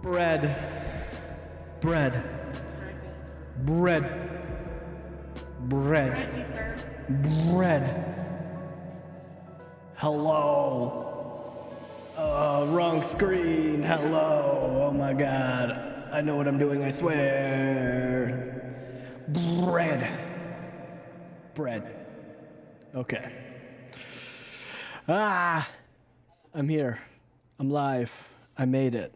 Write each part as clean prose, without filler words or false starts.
Bread. Bread. Bread. Bread. Bread. Hello. Wrong screen. Hello. Oh my god. I know what I'm doing, I swear. Bread. Bread. Okay. I'm here. I'm live. I made it.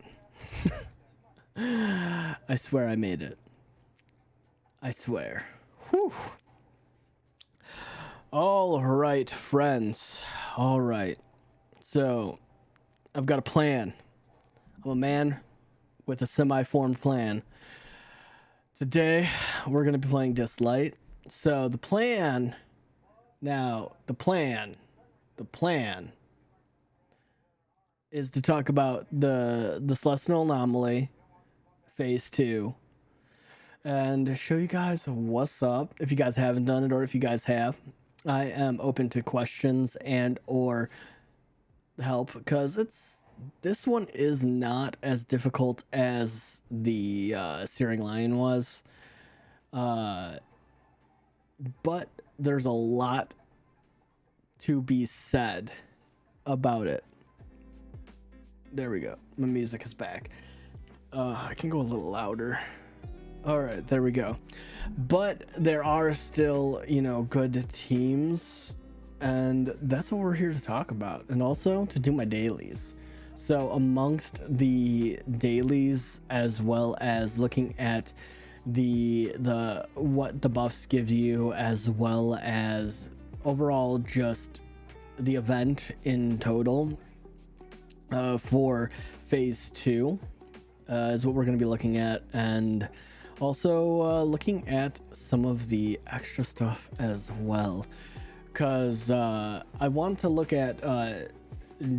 I swear I made it. I swear. Whew. All right, friends. All right. So, I've got a plan. I'm a man with a semi-formed plan. Today, we're going to be playing Dislyte. So, the plan is to talk about the Celestial Anomaly Phase 2 and show you guys what's up. If you guys haven't done it, or if you guys have, I am open to questions and or help, because this one is not as difficult as the Searing Lion was, but there's a lot to be said about it. There we go. My music is back. I can go a little louder. All right, there we go. But there are still, good teams, and that's what we're here to talk about, and also to do my dailies. So amongst the dailies, as well as looking at the what the buffs give you, as well as overall just the event in total for phase 2 is what we're going to be looking at, and also looking at some of the extra stuff as well, because I want to look at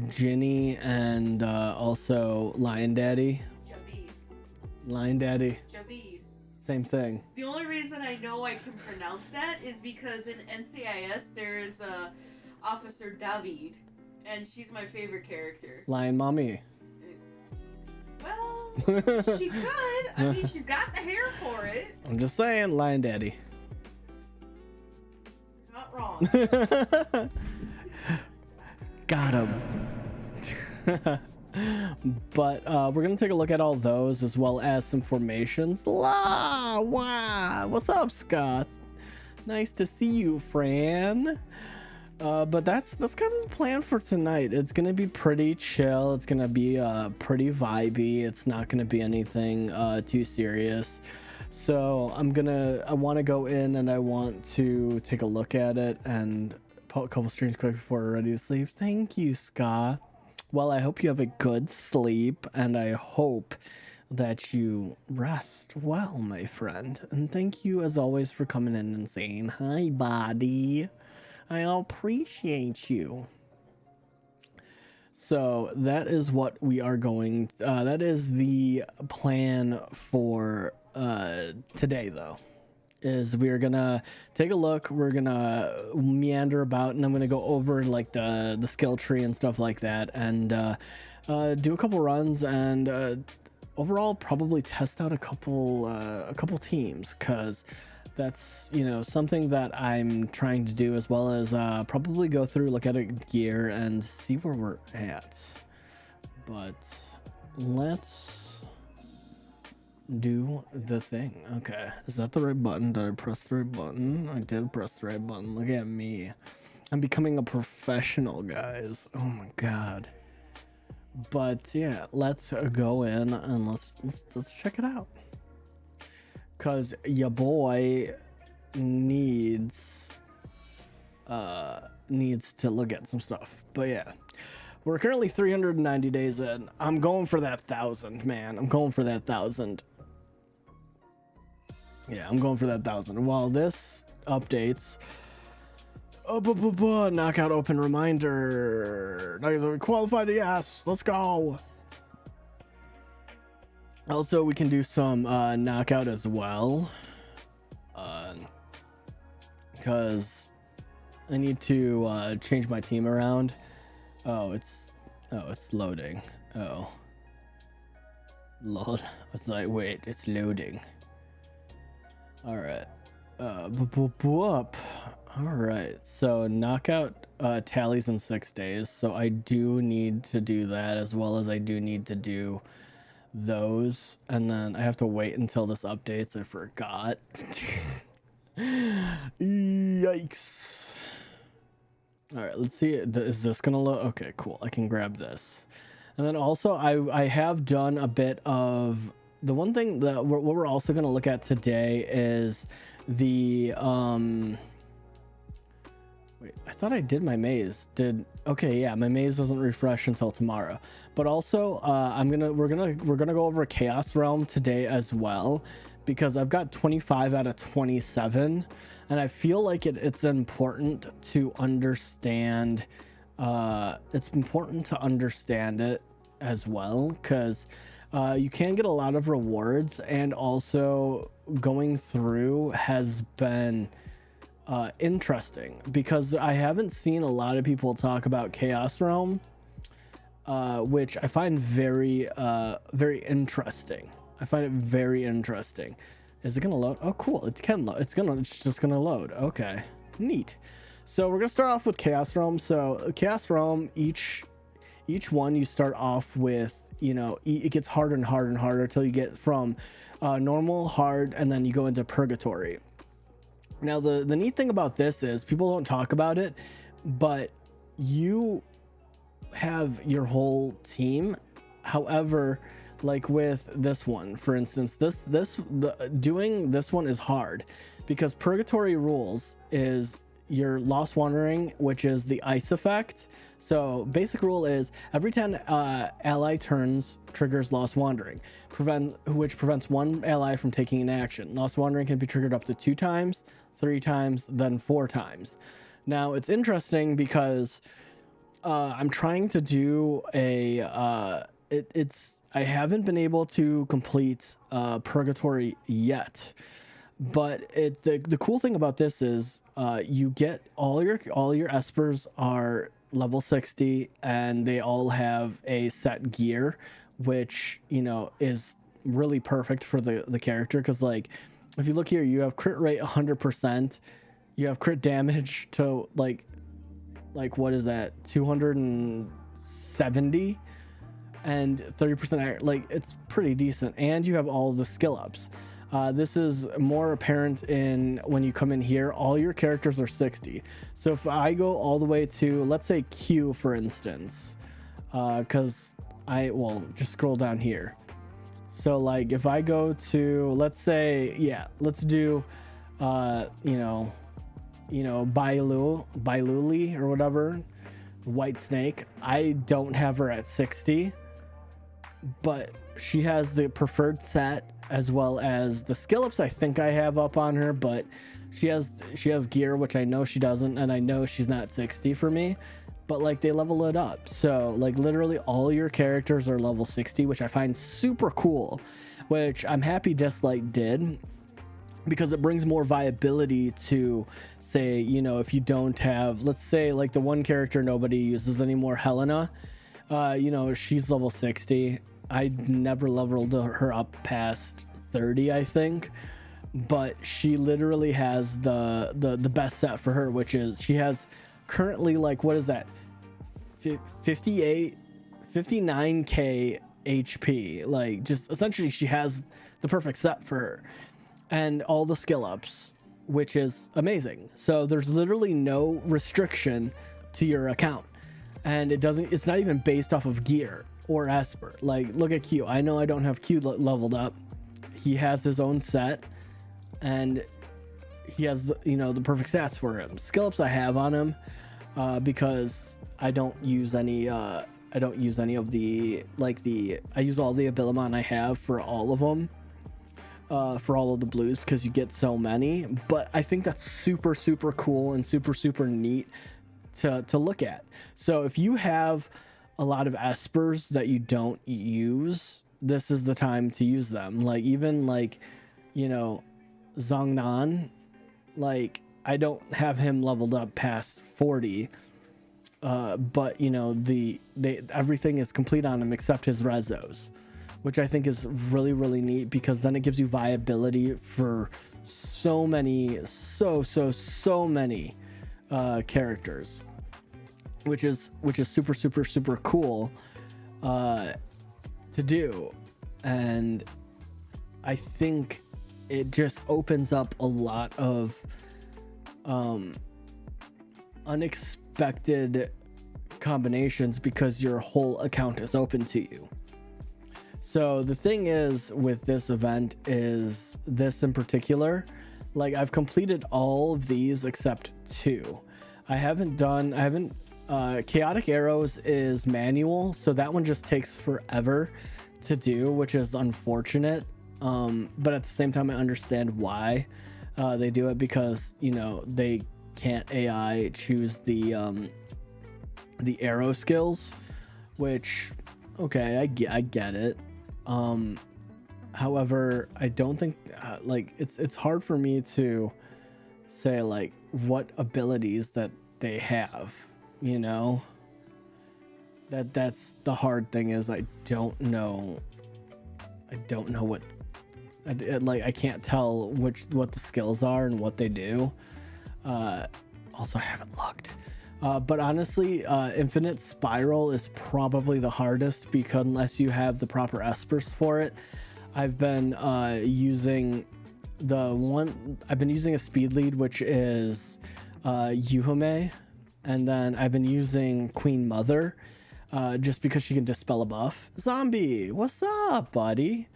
Ginny and also Lion Daddy. Lion Daddy. Javid. Same thing. The only reason I know I can pronounce that is because in NCIS there is Officer David, and she's my favorite character. Lion Mommy. Well, she could. I mean, she's got the hair for it. I'm just saying, Lion Daddy. Not wrong. Got him. But we're gonna take a look at all those, as well as some formations. Wow, what's up, Scott? Nice to see you, Fran. But that's kind of the plan for tonight. It's gonna be pretty chill. It's gonna be pretty vibey. It's not gonna be anything too serious. So I want to go in and I want to take a look at it and put a couple streams quick before we're ready to sleep. Thank you, Scott. Well, I hope you have a good sleep, and I hope that you rest well, my friend. And thank you, as always, for coming in and saying hi, buddy. I appreciate you. So that is what we are going. That is the plan for today, though. Is we're gonna take a look. We're gonna meander about, and I'm gonna go over like the skill tree and stuff like that, and do a couple runs, and overall probably test out a couple teams, because that's something that I'm trying to do, as well as probably go through, look at it, gear, and see where we're at. But let's do the thing. Okay, is that the right button? Did I press the right button? I did press the right button. Look at me. I'm becoming a professional, guys. Oh my god. But yeah, let's go in and let's check it out, cause your boy needs to look at some stuff. But yeah, we're currently 390 days in. I'm going for that 1,000, man. I'm going for that 1,000. Yeah, I'm going for that 1,000. While this updates, knockout open reminder. Qualified, yes. Let's go. Also, we can do some knockout as well, because I need to change my team around. Oh, it's loading. Oh. Lol. I was like, wait, it's loading. All right. Up. All right. So knockout tallies in 6 days. So I do need to do that, as well as I do need to do those, and then I have to wait until this updates. I forgot. Yikes. All right, let's see. Is this gonna load? Okay, cool. I can grab this. And then also I have done a bit of the one thing that what we're also gonna look at today is the wait, I thought I did my maze. Okay, yeah, my maze doesn't refresh until tomorrow. But also, we're gonna go over Chaos Realm today as well, because I've got 25 out of 27, and I feel like it's important to understand. It's important to understand it as well, because you can get a lot of rewards, and also going through has been interesting, because I haven't seen a lot of people talk about Chaos Realm, which I find very interesting. I find it very interesting. Is it gonna load? Oh, cool. It can load. It's just gonna load. Okay, neat. So we're gonna start off with Chaos Realm. So Chaos Realm, each one you start off with, you know, it gets harder and harder and harder until you get from normal, hard, and then you go into purgatory. Now the neat thing about this is people don't talk about it, but you have your whole team. However, like with this one, for instance, doing this one is hard, because purgatory rules is your Lost Wandering, which is the ice effect. So basic rule is every 10 ally turns triggers Lost Wandering, which prevents one ally from taking an action. Lost Wandering can be triggered up to 2 times, 3 times, then 4 times. Now it's interesting because I'm trying to do a I haven't been able to complete purgatory yet, but the cool thing about this is you get all your espers are level 60, and they all have a set gear, which, you know, is really perfect for the character, because like if you look here, you have crit rate 100%, you have crit damage to like what is that, 270, and 30%, like it's pretty decent, and you have all the skill ups. This is more apparent in when you come in here. All your characters are 60. So if I go all the way to, let's say, Q, for instance, because just scroll down here. So like if I go to, let's say, yeah, let's do, Bailuli or whatever, White Snake. I don't have her at 60, but she has the preferred set, as well as the skill ups I think I have up on her, but she has gear, which I know she doesn't, and I know she's not 60 for me, but like they level it up. So like literally all your characters are level 60, which I find super cool, which I'm happy Dislyte did, because it brings more viability to, say, you know, if you don't have, let's say like the one character nobody uses anymore, Helena, you know, she's level 60. I never leveled her up past 30, I think, but she literally has the best set for her, which is she has currently, like, what is that, 59k HP, like just essentially she has the perfect set for her, and all the skill ups, which is amazing. So there's literally no restriction to your account, and it's not even based off of gear or Esper. Like, look at Q. I know I don't have Q leveled up. He has his own set, and he has the perfect stats for him. Skill ups I have on him, because I don't use any of the, I use all the Abilimon I have for all of them, for all of the blues, because you get so many. But I think that's super cool and super neat to look at. So if you have a lot of espers that you don't use, this is the time to use them. Like even Zhongnan, like I don't have him leveled up past 40, but everything is complete on him except his rezos, which I think is really, really neat, because then it gives you viability for so many, so many characters, which is super, super, super cool to do. And I think it just opens up a lot of unexpected combinations because your whole account is open to you. So the thing is with this event is this in particular, like I've completed all of these except 2. Chaotic Arrows is manual, so that one just takes forever to do, which is unfortunate. But at the same time, I understand why they do it, because, you know, they can't AI choose the arrow skills, which, okay, I get it. However, I don't think like it's hard for me to say like what abilities that they have, you know. That's the hard thing, is I don't know what I can't tell what the skills are and what they do. Also, I haven't looked. But honestly, Infinite Spiral is probably the hardest, because unless you have the proper espers for it. I've been using a speed lead, which is Yuhime, and then I've been using Queen Mother, just because she can dispel a buff. Zombie, what's up, buddy?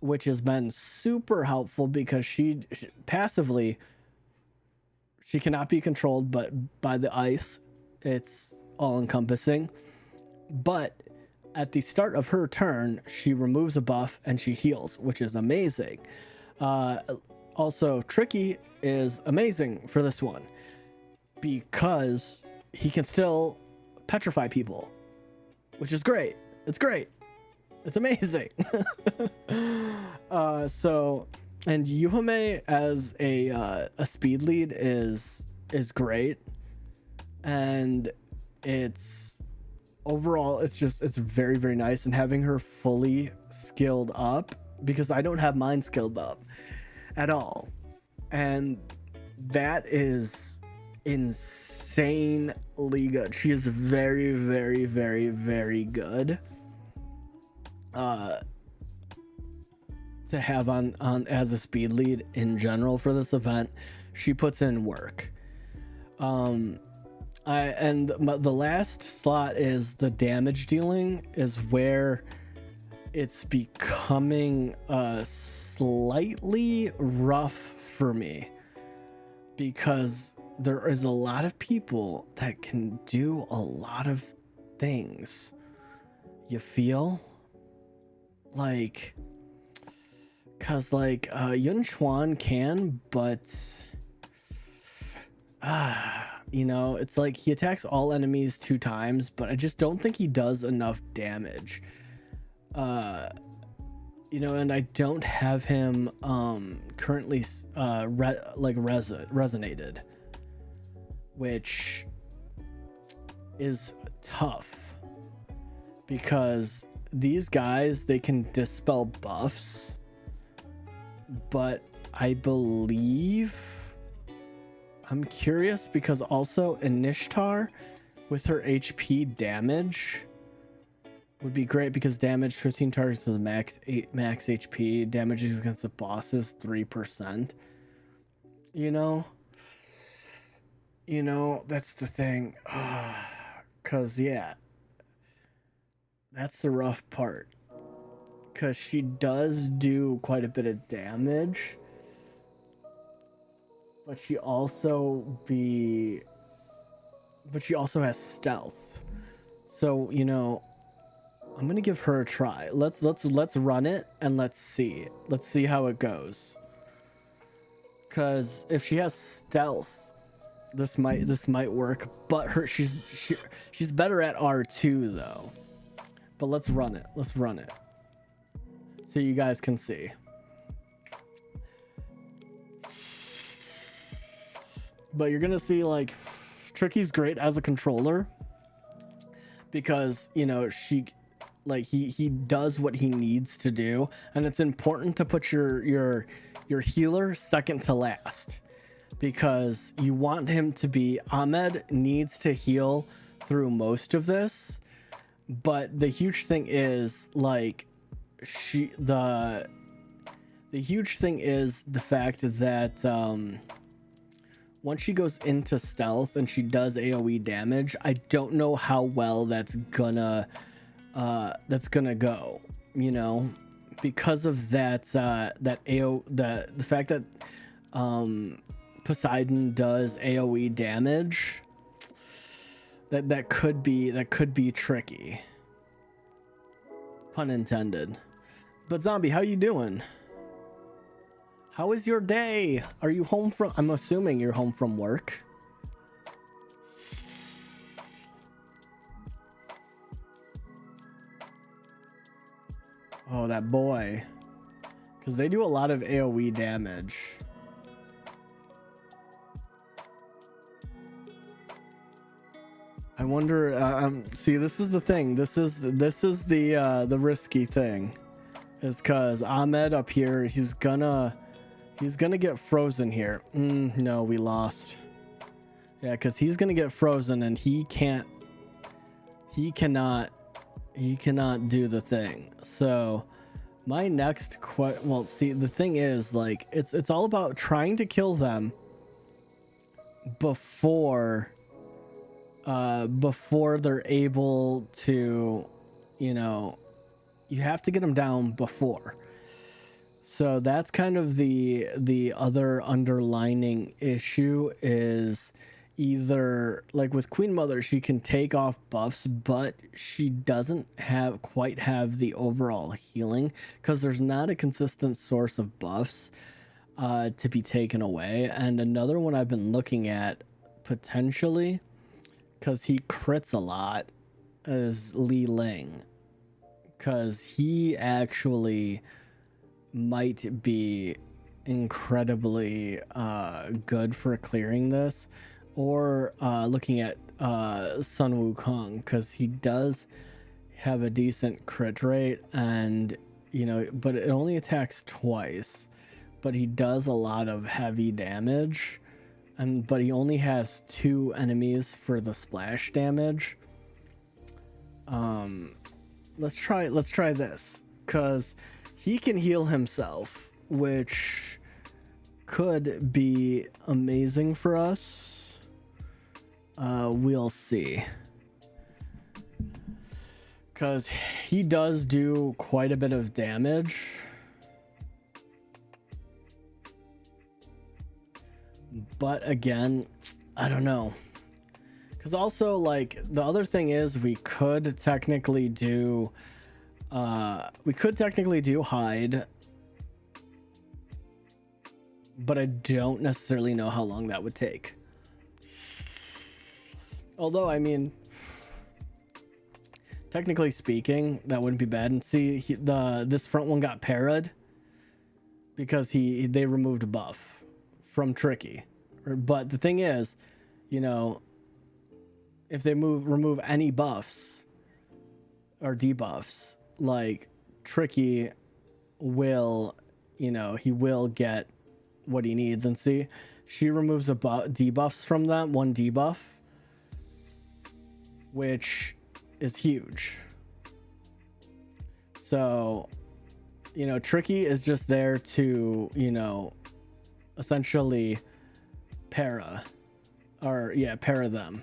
Which has been super helpful, because she passively, she cannot be controlled but by the ice. It's all encompassing. But at the start of her turn, she removes a buff and she heals, which is amazing. Also, Tricky is amazing for this one, because he can still petrify people, which is great. It's great. It's amazing. And Yuhime as a speed lead is great, and it's overall it's very, very nice. And having her fully skilled up, because I don't have mine skilled up at all, and that is insanely good. She is very, very, very, very good to have on as a speed lead in general for this event. She puts in work. The last slot is the damage dealing, is where it's becoming slightly rough for me, because there is a lot of people that can do a lot of things. You feel like, cause like Yun Chuan can, but you know, it's like he attacks all enemies 2 times, but I just don't think he does enough damage. You know, and I don't have him currently resonated, which is tough, because these guys, they can dispel buffs, but I believe, I'm curious, because also Inishtar with her HP damage would be great, because damage 15 targets to the max HP, damage against the bosses 3%. You know, that's the thing. Cause yeah, that's the rough part, because she does do quite a bit of damage, but she also has stealth. So, you know, I'm gonna give her a try. Let's run it and let's see how it goes. Cause if she has stealth, this might work. But she's better at R2 though. But let's run it. So you guys can see. But you're gonna see, like, Tricky's great as a controller, because, you know, she Like he does what he needs to do, and it's important to put your healer second to last, because you want him to be. Ahmed needs to heal through most of this, but the huge thing is like the huge thing is the fact that once she goes into stealth and she does AoE damage, I don't know how well that's gonna go, you know, because of that the fact that Poseidon does AoE damage. That could be tricky, pun intended. But Zombie, how you doing? How is your day? Are you home from, I'm assuming you're home from work? Oh, that boy. Because they do a lot of AoE damage. I wonder, see, this is the thing. This is the risky thing. Is because Ahmed up here, he's gonna get frozen here. No, we lost. Yeah, because he's gonna get frozen and he cannot do the thing. So my next well, see, the thing is, like, it's all about trying to kill them before they're able to, you know, you have to get them down before. So that's kind of the other underlining issue, is either like with Queen Mother, she can take off buffs, but she doesn't quite have the overall healing, because there's not a consistent source of buffs to be taken away. And another one I've been looking at potentially, because he crits a lot, is Li Ling, because he actually might be incredibly good for clearing this. Or looking at Sun Wukong, because he does have a decent crit rate, and you know, but it only attacks twice, but he does a lot of heavy damage, but he only has 2 enemies for the splash damage. Let's try this, because he can heal himself, which could be amazing for us. We'll see, because he does do quite a bit of damage. But again, I don't know, because also, like, the other thing is we could technically do hide, but I don't necessarily know how long that would take. Although, I mean, technically speaking, that wouldn't be bad. And see, this front one got parried because they removed a buff from Tricky. But the thing is, you know, if they remove any buffs or debuffs, like, Tricky will, you know, he will get what he needs. And see, she removes debuffs from that, 1 debuff, which is huge. So, you know, Tricky is just there to, you know, essentially para them.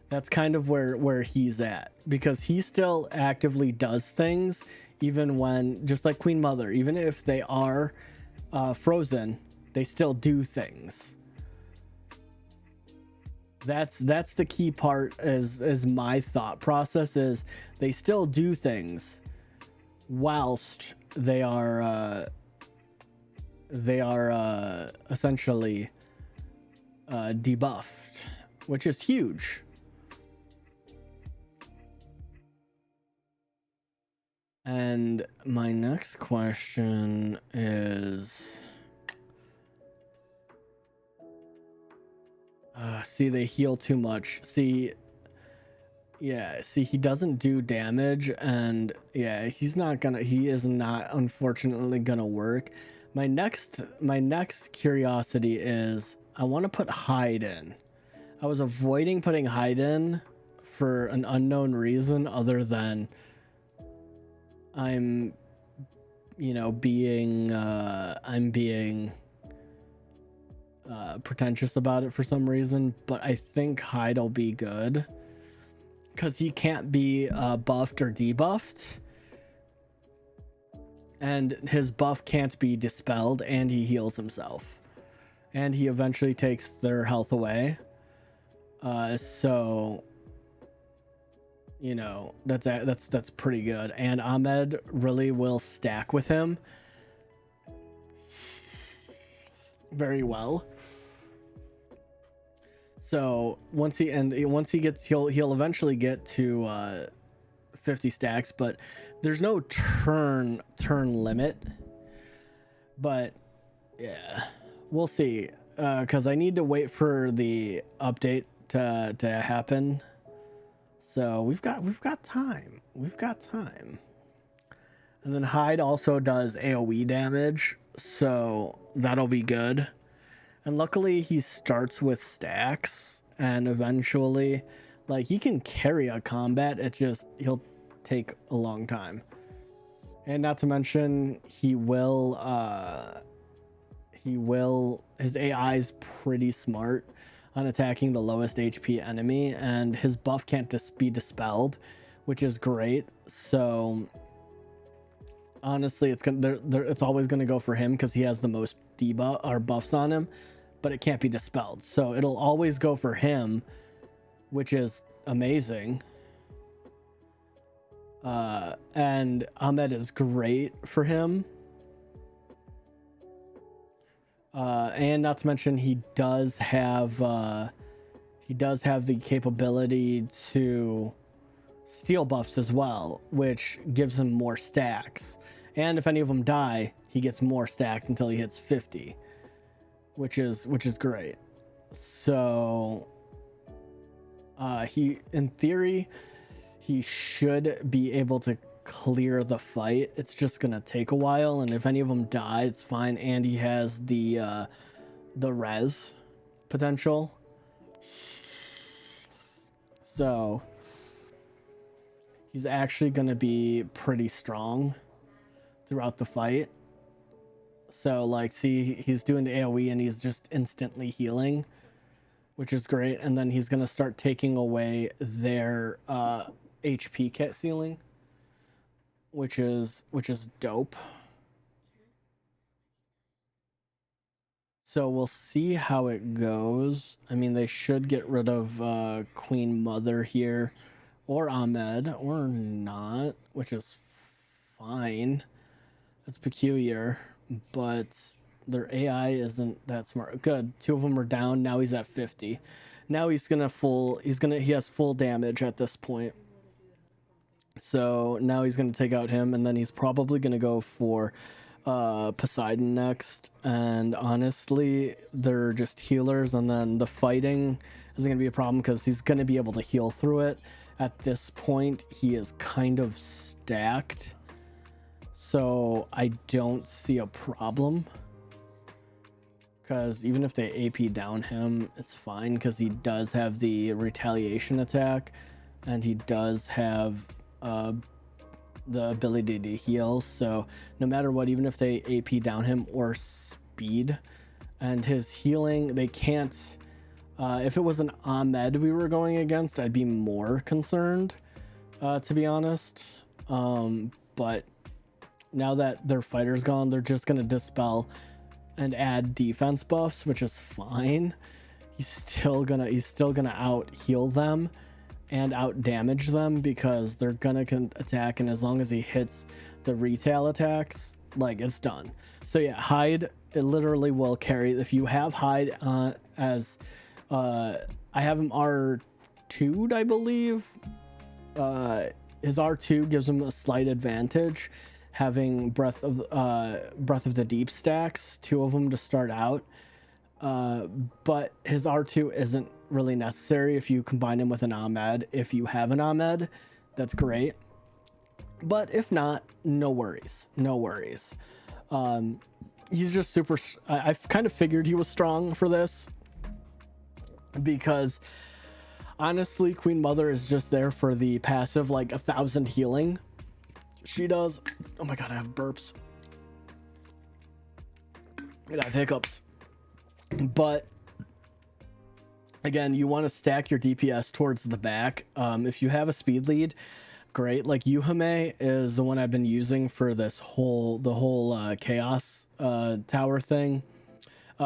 That's kind of where he's at, because he still actively does things, even when, just like Queen Mother, even if they are frozen, they still do things. That's the key part, is my thought process, is they still do things whilst they are essentially debuffed, which is huge. And my next question is, see, they heal too much. See, Yeah, see, he doesn't do damage, and yeah, he is not unfortunately gonna work. My next curiosity is I want to put hide in. I was avoiding putting hide in for an unknown reason other than I'm, I'm being pretentious about it for some reason, but I think hide'll be good because he can't be buffed or debuffed, and his buff can't be dispelled, and he heals himself, and he eventually takes their health away. So that's pretty good, and Ahmed really will stack with him very well. So once he gets, he'll eventually get to 50 stacks, but there's no turn limit. But yeah, we'll see, because I need to wait for the update to happen. So we've got time. And then hide also does AoE damage, so that'll be good. And luckily he starts with stacks, and eventually, like, he can carry a combat. It just, he'll take a long time. And not to mention, his AI is pretty smart on attacking the lowest HP enemy, and his buff can't just be dispelled, which is great. So honestly, it's always gonna go for him because he has the most debuff or buffs on him, but it can't be dispelled, so it'll always go for him, which is amazing. And Ahmed is great for him. And not to mention, he does have the capability to steal buffs as well, which gives him more stacks. And if any of them die, he gets more stacks until he hits 50, which is great. So in theory, he should be able to clear the fight. It's just gonna take a while, and if any of them die, it's fine. And he has the res potential, so he's actually gonna be pretty strong throughout the fight. So, like, see, he's doing the AoE and he's just instantly healing, which is great. And then he's gonna start taking away their HP cat ceiling, which is dope. So we'll see how it goes. I mean, they should get rid of Queen Mother here, or Ahmed, or not, which is fine. That's peculiar, but their AI isn't that smart. Good, 2 of them are down. Now he's at 50. Now he has full damage at this point. So now he's gonna take out him, and then he's probably gonna go for Poseidon next. And honestly, they're just healers, and then the fighting isn't gonna be a problem because he's gonna be able to heal through it. At this point, he is kind of stacked, so I don't see a problem. Because even if they AP down him, it's fine, because he does have the retaliation attack, and he does have the ability to heal. So no matter what, even if they AP down him or speed, and his healing, they can't. If it was an Ahmed we were going against, I'd be more concerned, to be honest. But now that their fighter's gone, they're just gonna dispel and add defense buffs, which is fine. He's still gonna out heal them and out damage them because they're gonna attack, and as long as he hits the retail attacks, like, it's done. So yeah, hide, it literally will carry. If you have hide as I have him R2'd, I believe. His R2 gives him a slight advantage, having breath of the deep stacks, 2 of them to start out. But his R2 isn't really necessary if you combine him with an Ahmed. If you have an Ahmed, that's great. But if not, no worries. No worries. He's just super. I kind of figured he was strong for this because honestly, Queen Mother is just there for the passive, like 1,000 healing. She does. Oh my god, I have burps. I have hiccups. But again, you want to stack your DPS towards the back. If you have a speed lead, great. Like Yuhame is the one I've been using for this whole chaos tower thing.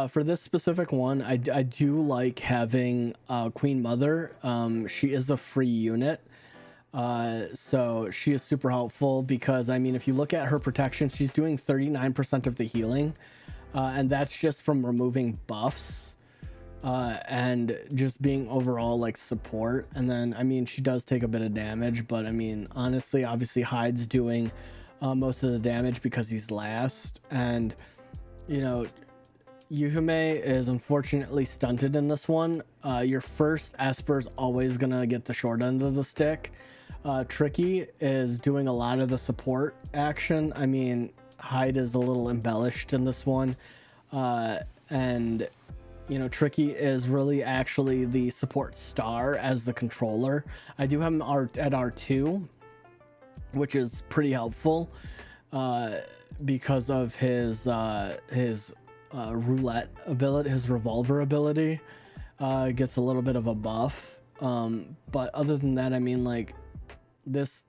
For this specific one, I do like having Queen Mother. She is a free unit. So she is super helpful because, I mean, if you look at her protection, she's doing 39% of the healing. And that's just from removing buffs and just being overall like support. And then, I mean, she does take a bit of damage, but I mean, honestly, obviously Hyde's doing most of the damage because he's last. And, you know, Yuhime is unfortunately stunted in this one. Your first Esper is always going to get the short end of the stick. Tricky is doing a lot of the support action. I mean, Hyde is a little embellished in this one, and you know, Tricky is really actually the support star as the controller. I do have him at R2, which is pretty helpful because of his roulette ability. His revolver ability gets a little bit of a buff, but other than that, I mean, like this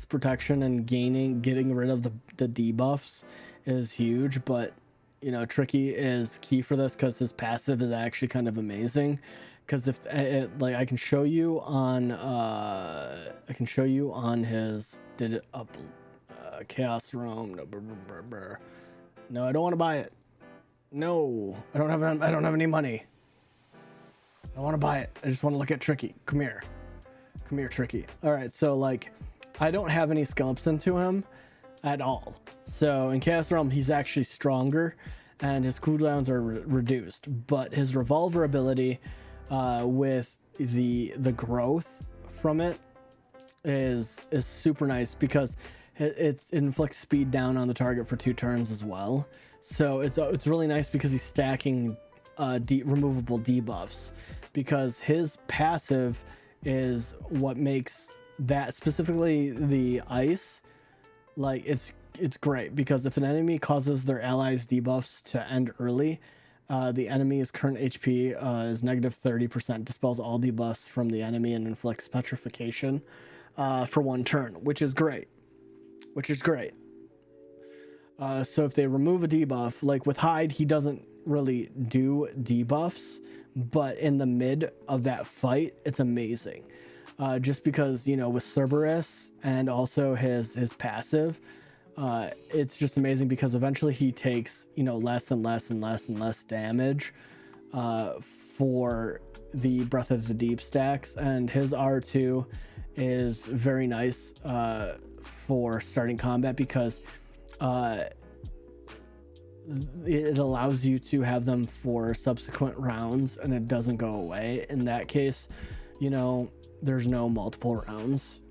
protection and getting rid of the debuffs is huge. But you know, Tricky is key for this because his passive is actually kind of amazing. Because if like I can show you on his Chaos Realm. No, I don't want to buy it. No, I don't have any money. I want to buy it. I just want to look at Tricky. Come here, Tricky. All right, so like, I don't have any skill ups into him at all. So in Chaos Realm, he's actually stronger, and his cooldowns are reduced. But his revolver ability, with the growth from it, is super nice because it inflicts speed down on the target for 2 turns as well. So it's really nice because he's stacking removable debuffs, because his passive is what makes that, specifically the ice, like it's great, because if an enemy causes their allies debuffs to end early, the enemy's current HP is negative 30%, dispels all debuffs from the enemy, and inflicts petrification for 1 turn, which is great. So if they remove a debuff, like with Hyde, he doesn't really do debuffs, but in the mid of that fight, it's amazing. Just because, you know, with Cerberus and also his passive, it's just amazing because eventually he takes, you know, less and less damage for the Breath of the Deep stacks, and his R2 is very nice for starting combat because it allows you to have them for subsequent rounds, and it doesn't go away. In that case, you know, there's no multiple rounds,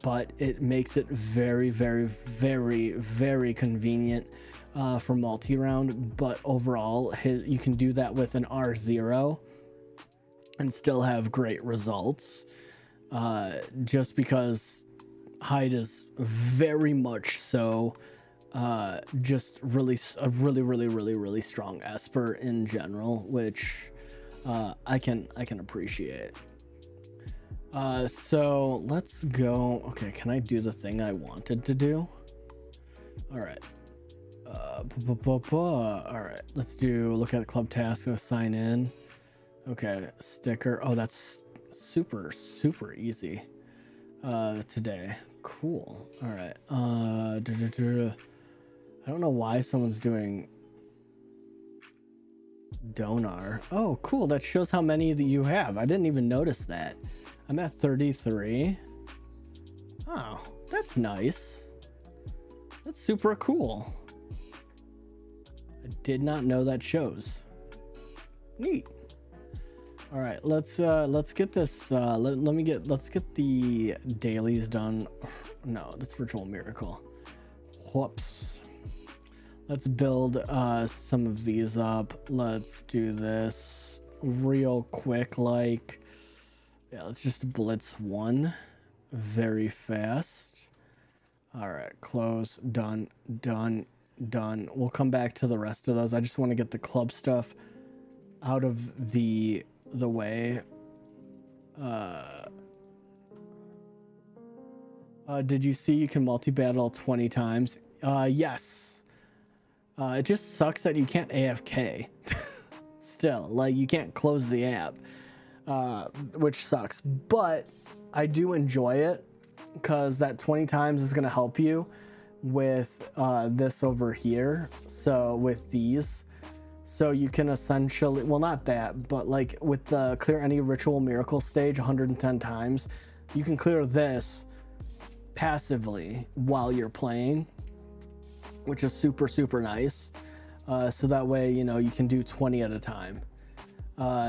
but it makes it very, very, very, very convenient for multi-round. But overall, you can do that with an R0 and still have great results, just because Hyde is very much so just really strong Esper in general, which I can appreciate. So let's go. Okay, can I do the thing I wanted to do? All right. All right, let's look at the club task, go sign in. Okay, sticker. Oh, that's super easy today. Cool. All right. I don't know why someone's doing Donar. Oh, cool. That shows how many that you have. I didn't even notice that. I'm at 33. Oh, that's nice. That's super cool. I did not know that shows. Neat. All right, let's get this. Let's get the dailies done. No, that's Ritual Miracle. Whoops. Let's build some of these up. Let's do this real quick. Like, yeah, let's just blitz one very fast. All right, close, done, done, done. We'll come back to the rest of those. I just want to get the club stuff out of the way. Did you see you can multi-battle 20 times? Yes. It just sucks that you can't AFK. Still, like, you can't close the app, which sucks. But I do enjoy it because that 20 times is going to help you with this over here. So with these, so you can essentially, well, not that, but like with the clear any ritual miracle stage 110 times, you can clear this passively while you're playing, which is super, super nice. So that way, you know, you can do 20 at a time.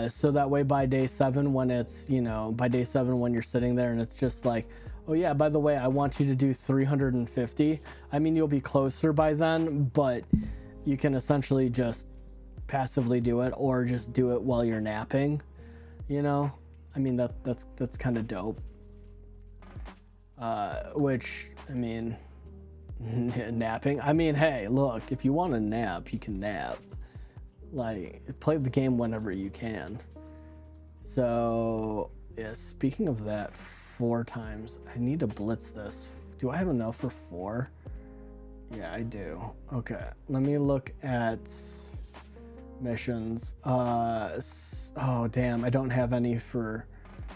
So that way by day 7, when it's, you know, by day 7 when you're sitting there and it's just like, oh yeah, by the way, I want you to do 350. I mean, you'll be closer by then, but you can essentially just passively do it or just do it while you're napping, you know? I mean, that's kind of dope. Which, I mean, napping. I mean, hey, look, if you want to nap, you can nap. Like, play the game whenever you can. So, yeah, speaking of that, 4 times. I need to blitz this. Do I have enough for 4? Yeah, I do. Okay, let me look at missions. Oh, damn, I don't have any for...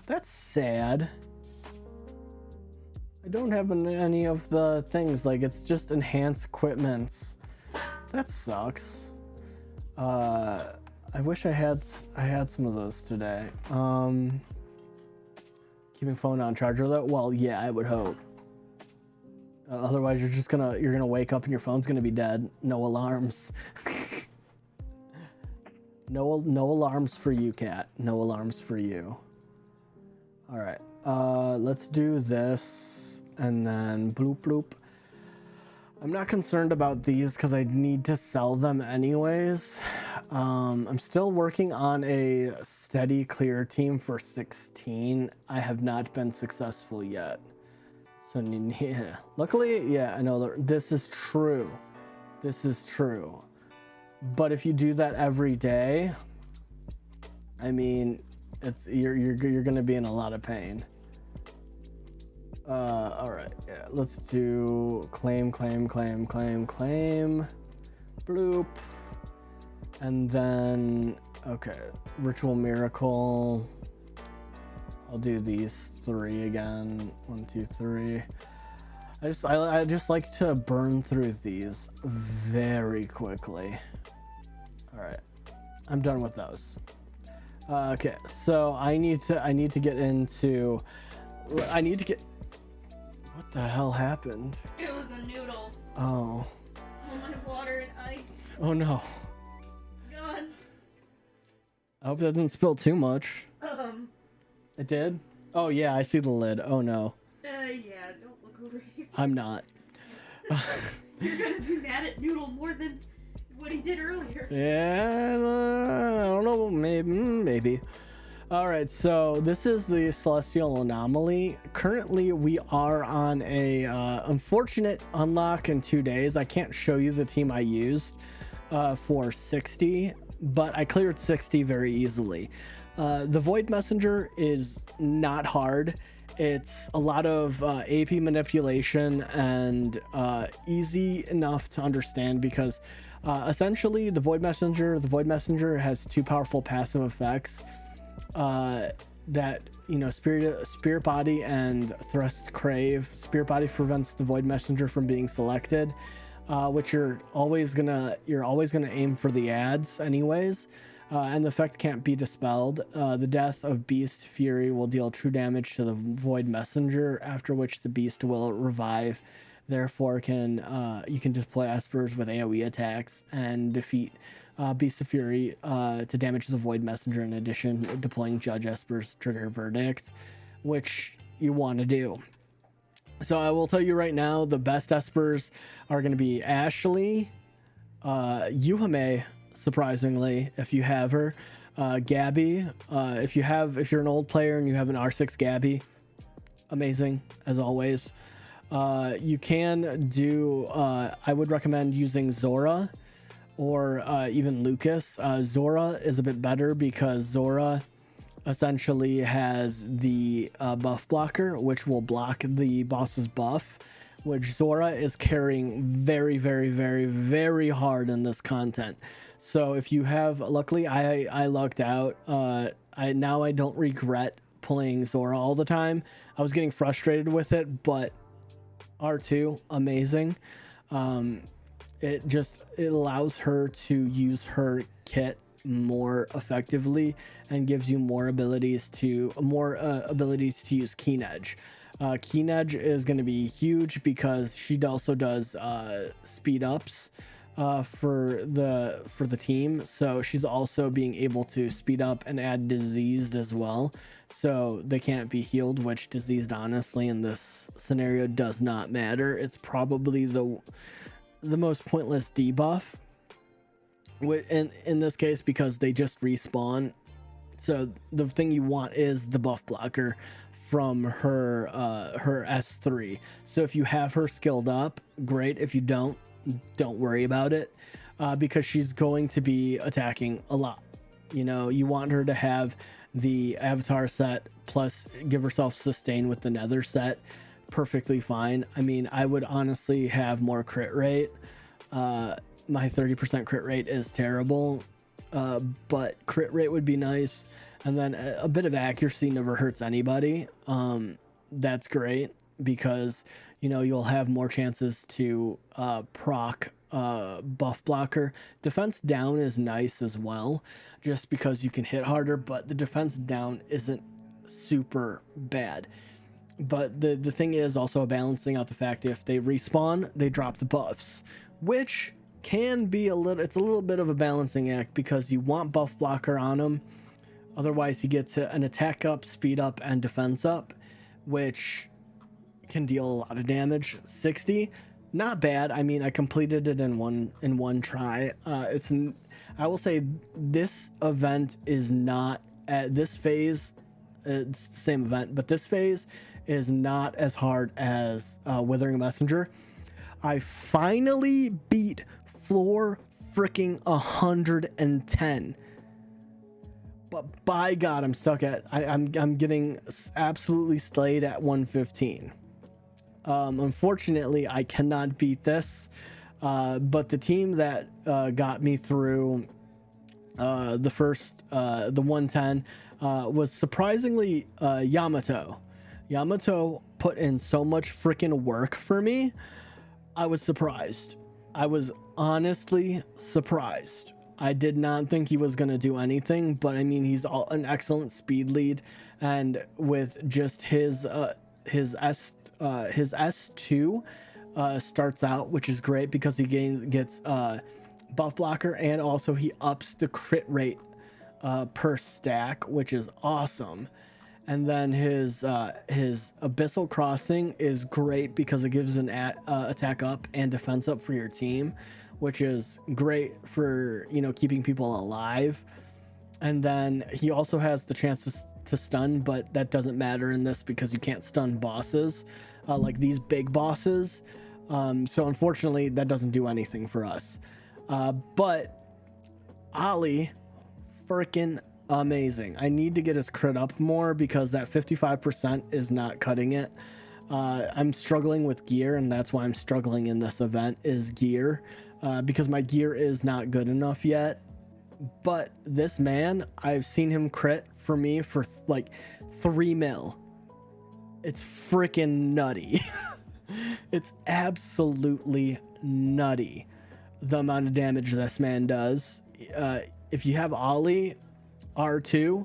That's sad. I don't have any of the things. Like, it's just enhanced equipments. That sucks. I wish I had some of those today. Keeping phone on charger though? Well, yeah, I would hope. Otherwise, you're gonna wake up and your phone's gonna be dead. No alarms. No alarms for you, cat. No alarms for you. All right. Let's do this and then bloop bloop. I'm not concerned about these because I need to sell them anyways. I'm still working on a steady clear team for 16. I have not been successful yet. So yeah, luckily, yeah, I know this is true. This is true. But if you do that every day, I mean, you're gonna be in a lot of pain. All right, yeah, let's do claim, bloop, and then, okay, ritual miracle. I'll do these 3 again. 1, 2, 3. I just like to burn through these very quickly. All right, I'm done with those. Okay, so I need to get into. What the hell happened? It was a noodle. Oh. Oh my, water and ice. Oh no. Gone. I hope that didn't spill too much. It did? Oh yeah, I see the lid. Oh no. Yeah, don't look over here. I'm not. You're gonna be mad at Noodle more than what he did earlier. Yeah, I don't know, maybe. All right, so this is the Celestial Anomaly. Currently, we are on a unfortunate unlock in 2 days. I can't show you the team I used for 60, but I cleared 60 very easily. The Void Messenger is not hard. It's a lot of AP manipulation and easy enough to understand because essentially the Void Messenger has 2 powerful passive effects that, you know, Spirit Body and Thrust Crave. Spirit Body prevents the Void Messenger from being selected, which you're always gonna aim for the ads anyways. And the effect can't be dispelled. The death of Beast Fury will deal true damage to the Void Messenger, after which the Beast will revive. Therefore, you can deploy Espers with AoE attacks and defeat Beast of Fury to damage the Void Messenger, in addition deploying Judge Esper's Trigger Verdict, which you want to do. So I will tell you right now, the best Espers are going to be Ashley, Yuhame, surprisingly, if you have her, Gabby, if you're an old player and you have an R6 Gabby, amazing as always. You can do, I would recommend using Zora or even Lucas. Zora is a bit better because Zora essentially has the buff blocker, which will block the boss's buff, which Zora is carrying very, very, very, very hard in this content. So if you have, luckily I lucked out. I don't regret playing Zora all the time. I was getting frustrated with it, but R2, amazing. It allows her to use her kit more effectively and gives you more abilities to use Keen Edge. Keen Edge is going to be huge because she also does speed ups for the team, so she's also being able to speed up and add diseased as well, so they can't be healed, which diseased honestly in this scenario does not matter. It's probably the most pointless debuff in this case because they just respawn. So the thing you want is the buff blocker from her S3. So if you have her skilled up, great. If you don't worry about it, because she's going to be attacking a lot. You know, you want her to have the avatar set plus give herself sustain with the nether set. Perfectly fine. I mean, I would honestly have more crit rate. My 30% crit rate is terrible, but crit rate would be nice, and then a bit of accuracy never hurts anybody. That's great because, you know, you'll have more chances to proc buff blocker. Defense down is nice as well, just because you can hit harder, but the defense down isn't super bad. But the thing is also balancing out the fact if they respawn, they drop the buffs, which can be it's a little bit of a balancing act because you want buff blocker on him. Otherwise, he gets an attack up, speed up, and defense up, which can deal a lot of damage. 60, not bad. I mean, I completed it in one try. I will say this event is not at this phase. It's the same event, but this phase is not as hard as Withering Messenger. I finally beat floor freaking 110, but by God, I'm stuck at I'm getting absolutely slayed at 115. Unfortunately, I cannot beat this, but the team that got me through the 110 was surprisingly Yamato. Yamato put in so much freaking work for me. I was surprised. I was honestly surprised. I did not think he was going to do anything, but I mean, he's an excellent speed lead, and with just his S2 starts out, which is great because he gets buff blocker, and also he ups the crit rate per stack, which is awesome. And then his Abyssal Crossing is great because it gives an attack up and defense up for your team, which is great for, you know, keeping people alive. And then he also has the chance to stun, but that doesn't matter in this because you can't stun bosses like these big bosses. So unfortunately, that doesn't do anything for us. But Ali, freaking amazing. I need to get his crit up more because that 55% is not cutting it. I'm struggling with gear, and that's why I'm struggling in this event is gear, because my gear is not good enough yet. But this man, I've seen him crit for me for like 3 mil. It's freaking nutty. It's absolutely nutty the amount of damage this man does. If you have Ollie R2,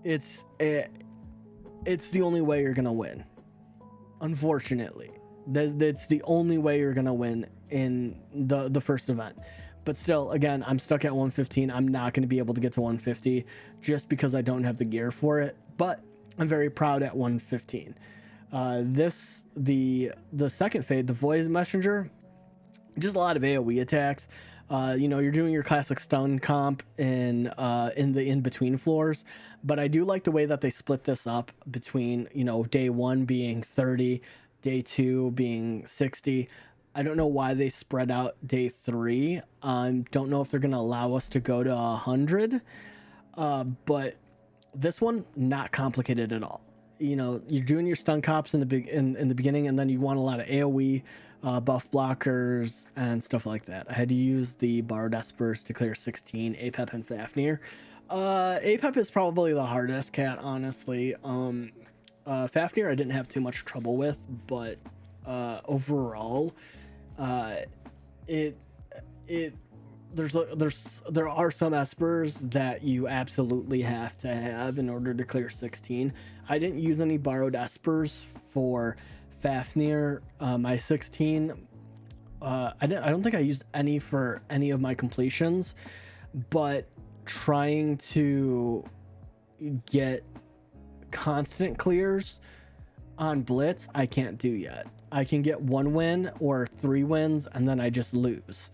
it's the only way you're gonna win. Unfortunately, that's the only way you're gonna win in the first event. But still, again, I'm stuck at 115. I'm not going to be able to get to 150 just because I don't have the gear for it. But I'm very proud at 115. The second fade, the Void Messenger, just a lot of AoE attacks. You're doing your classic stun comp in the in-between floors, but I do like the way that they split this up between, day 1 being 30, day 2 being 60. I don't know why they spread out day 3. Don't know if they're going to allow us to go to 100, but this one, not complicated at all. You're doing your stun comps in the beginning, and then you want a lot of AoE, buff blockers and stuff like that. I had to use the Borrowed Espers to clear 16, Apep and Fafnir. Apep is probably the hardest cat, honestly. Fafnir I didn't have too much trouble with, but overall, there are some espers that you absolutely have to have in order to clear 16. I didn't use any borrowed espers for Fafnir. My 16, I don't think I used any for any of my completions, but trying to get constant clears on Blitz, I can't do yet. I can get 1 win or 3 wins, and then I just lose.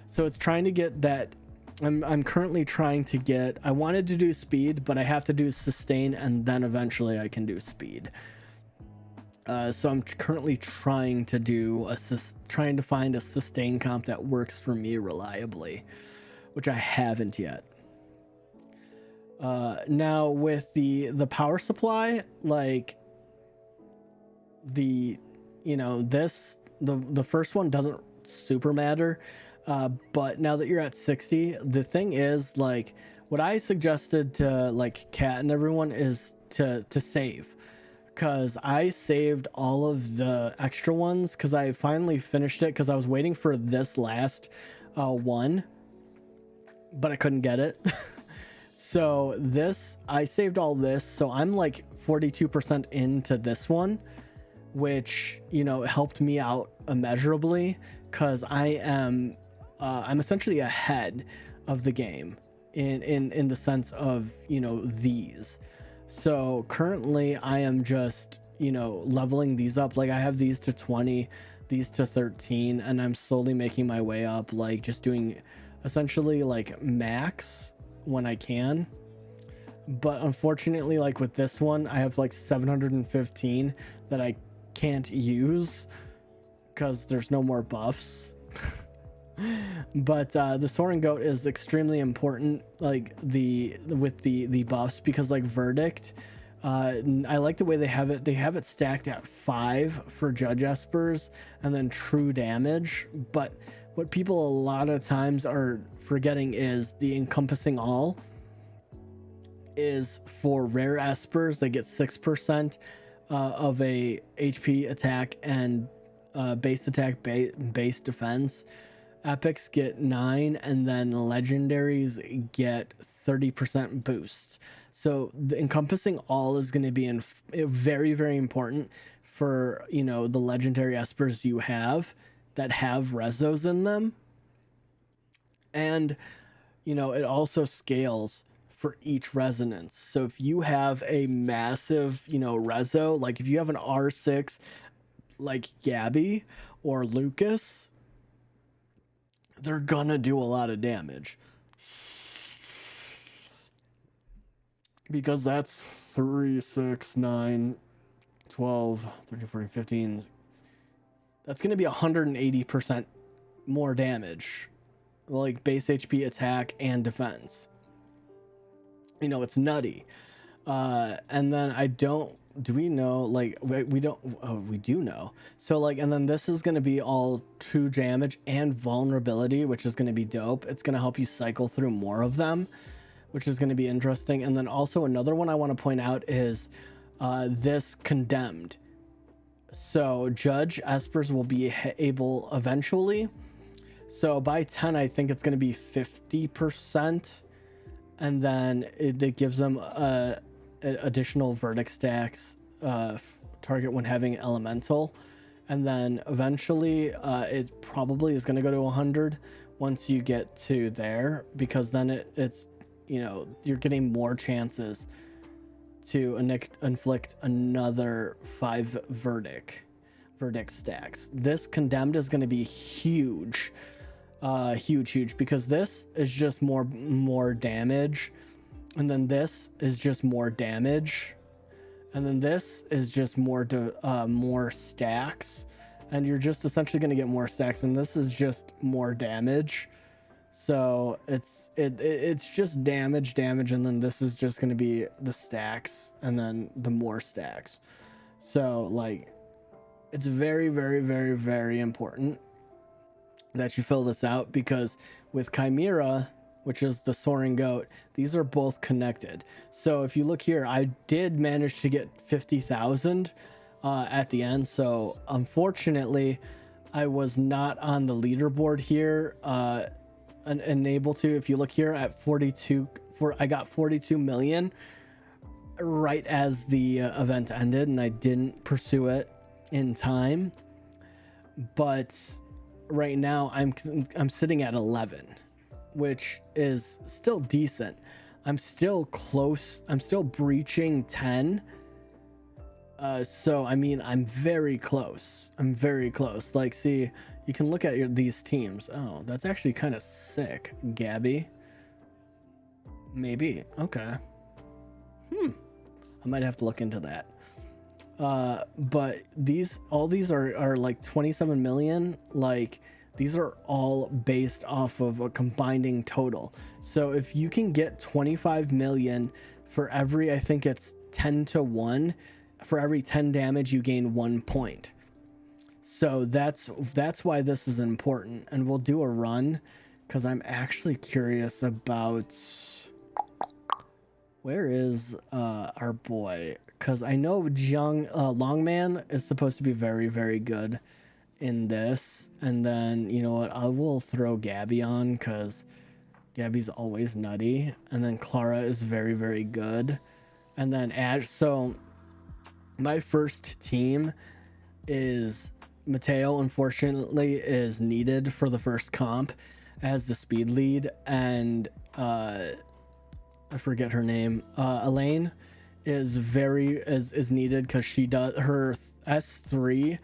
So it's trying to get that. I'm currently trying to get, I wanted to do speed, but I have to do sustain, and then eventually I can do speed. So I'm currently trying to find a sustain comp that works for me reliably, which I haven't yet. Now with the power supply, like the first one doesn't super matter. But now that you're at 60, the thing is, like, what I suggested to like Kat and everyone is to save, because I saved all of the extra ones because I finally finished it because I was waiting for this last one, but I couldn't get it. So I saved all this, so I'm like 42% into this one, which helped me out immeasurably, because I'm essentially ahead of the game in the sense of these. So currently I am just leveling these up. Like I have these to 20, these to 13, and I'm slowly making my way up, like just doing essentially like max when I can. But unfortunately, like with this one, I have like 715 that I can't use because there's no more buffs. But the Soaring Goat is extremely important, like with the buffs, because like Verdict, I like the way they have it stacked at 5 for Judge Espers and then true damage. But what people a lot of times are forgetting is the Encompassing All is for rare espers. They get 6% of a HP attack and base attack, base defense. Epics get 9, and then legendaries get 30% boosts. So the Encompassing All is going to be very, very important for the legendary espers you have that have rezos in them. And it also scales for each resonance. So if you have a massive rezo, like if you have an R6 like Gabby or Lucas, they're gonna do a lot of damage, because that's 3, 6, 9, 12, 13, 14, 15. That's gonna be 180% more damage, like base HP, attack, and defense. It's nutty. And then do we know, like, we don't, oh, we do know. So like, and then this is going to be all true damage and vulnerability, which is going to be dope. It's going to help you cycle through more of them, which is going to be interesting. And then also another one I want to point out is this Condemned. So Judge Espers will be able eventually. So by 10, I think it's going to be 50%. And then it gives them additional verdict stacks target when having elemental. And then eventually it probably is going to go to 100 once you get to there, because then it's, you know, you're getting more chances to inflict another 5 verdict stacks. This condemned is going to be huge, huge, because this is just more damage, and then this is just more damage, and then this is just more stacks, and you're just essentially going to get more stacks, and this is just more damage. So it's just damage, and then this is just going to be the stacks, and then the more stacks. So like, it's very, very, very, very important that you fill this out, because with Chimera, which is the soaring goat, these are both connected. So if you look here, I did manage to get 50,000 at the end. So unfortunately, I was not on the leaderboard here. And able to, if you look here at 42, I got 42 million right as the event ended, and I didn't pursue it in time. But right now I'm sitting at 11, which is still decent. I'm still close. I'm still breaching 10. So I mean, I'm very close. Like, see, you can look at these teams. Oh, that's actually kind of sick. Gabby. Maybe. Okay. I might have to look into that. But all these are like 27 million. Like, these are all based off of a combining total. So if you can get 25 million for every, I think it's 10 to 1, for every 10 damage, you gain 1 point. So that's why this is important. And we'll do a run, because I'm actually curious about, where is our boy? Because I know Longman is supposed to be very, very good in this. And then, you know what, I will throw Gabby on, because Gabby's always nutty. And then Clara is very, very good. And then Ash. So my first team is Mateo, unfortunately, is needed for the first comp as the speed lead, and I forget her name. Elaine is needed, because she does, her S3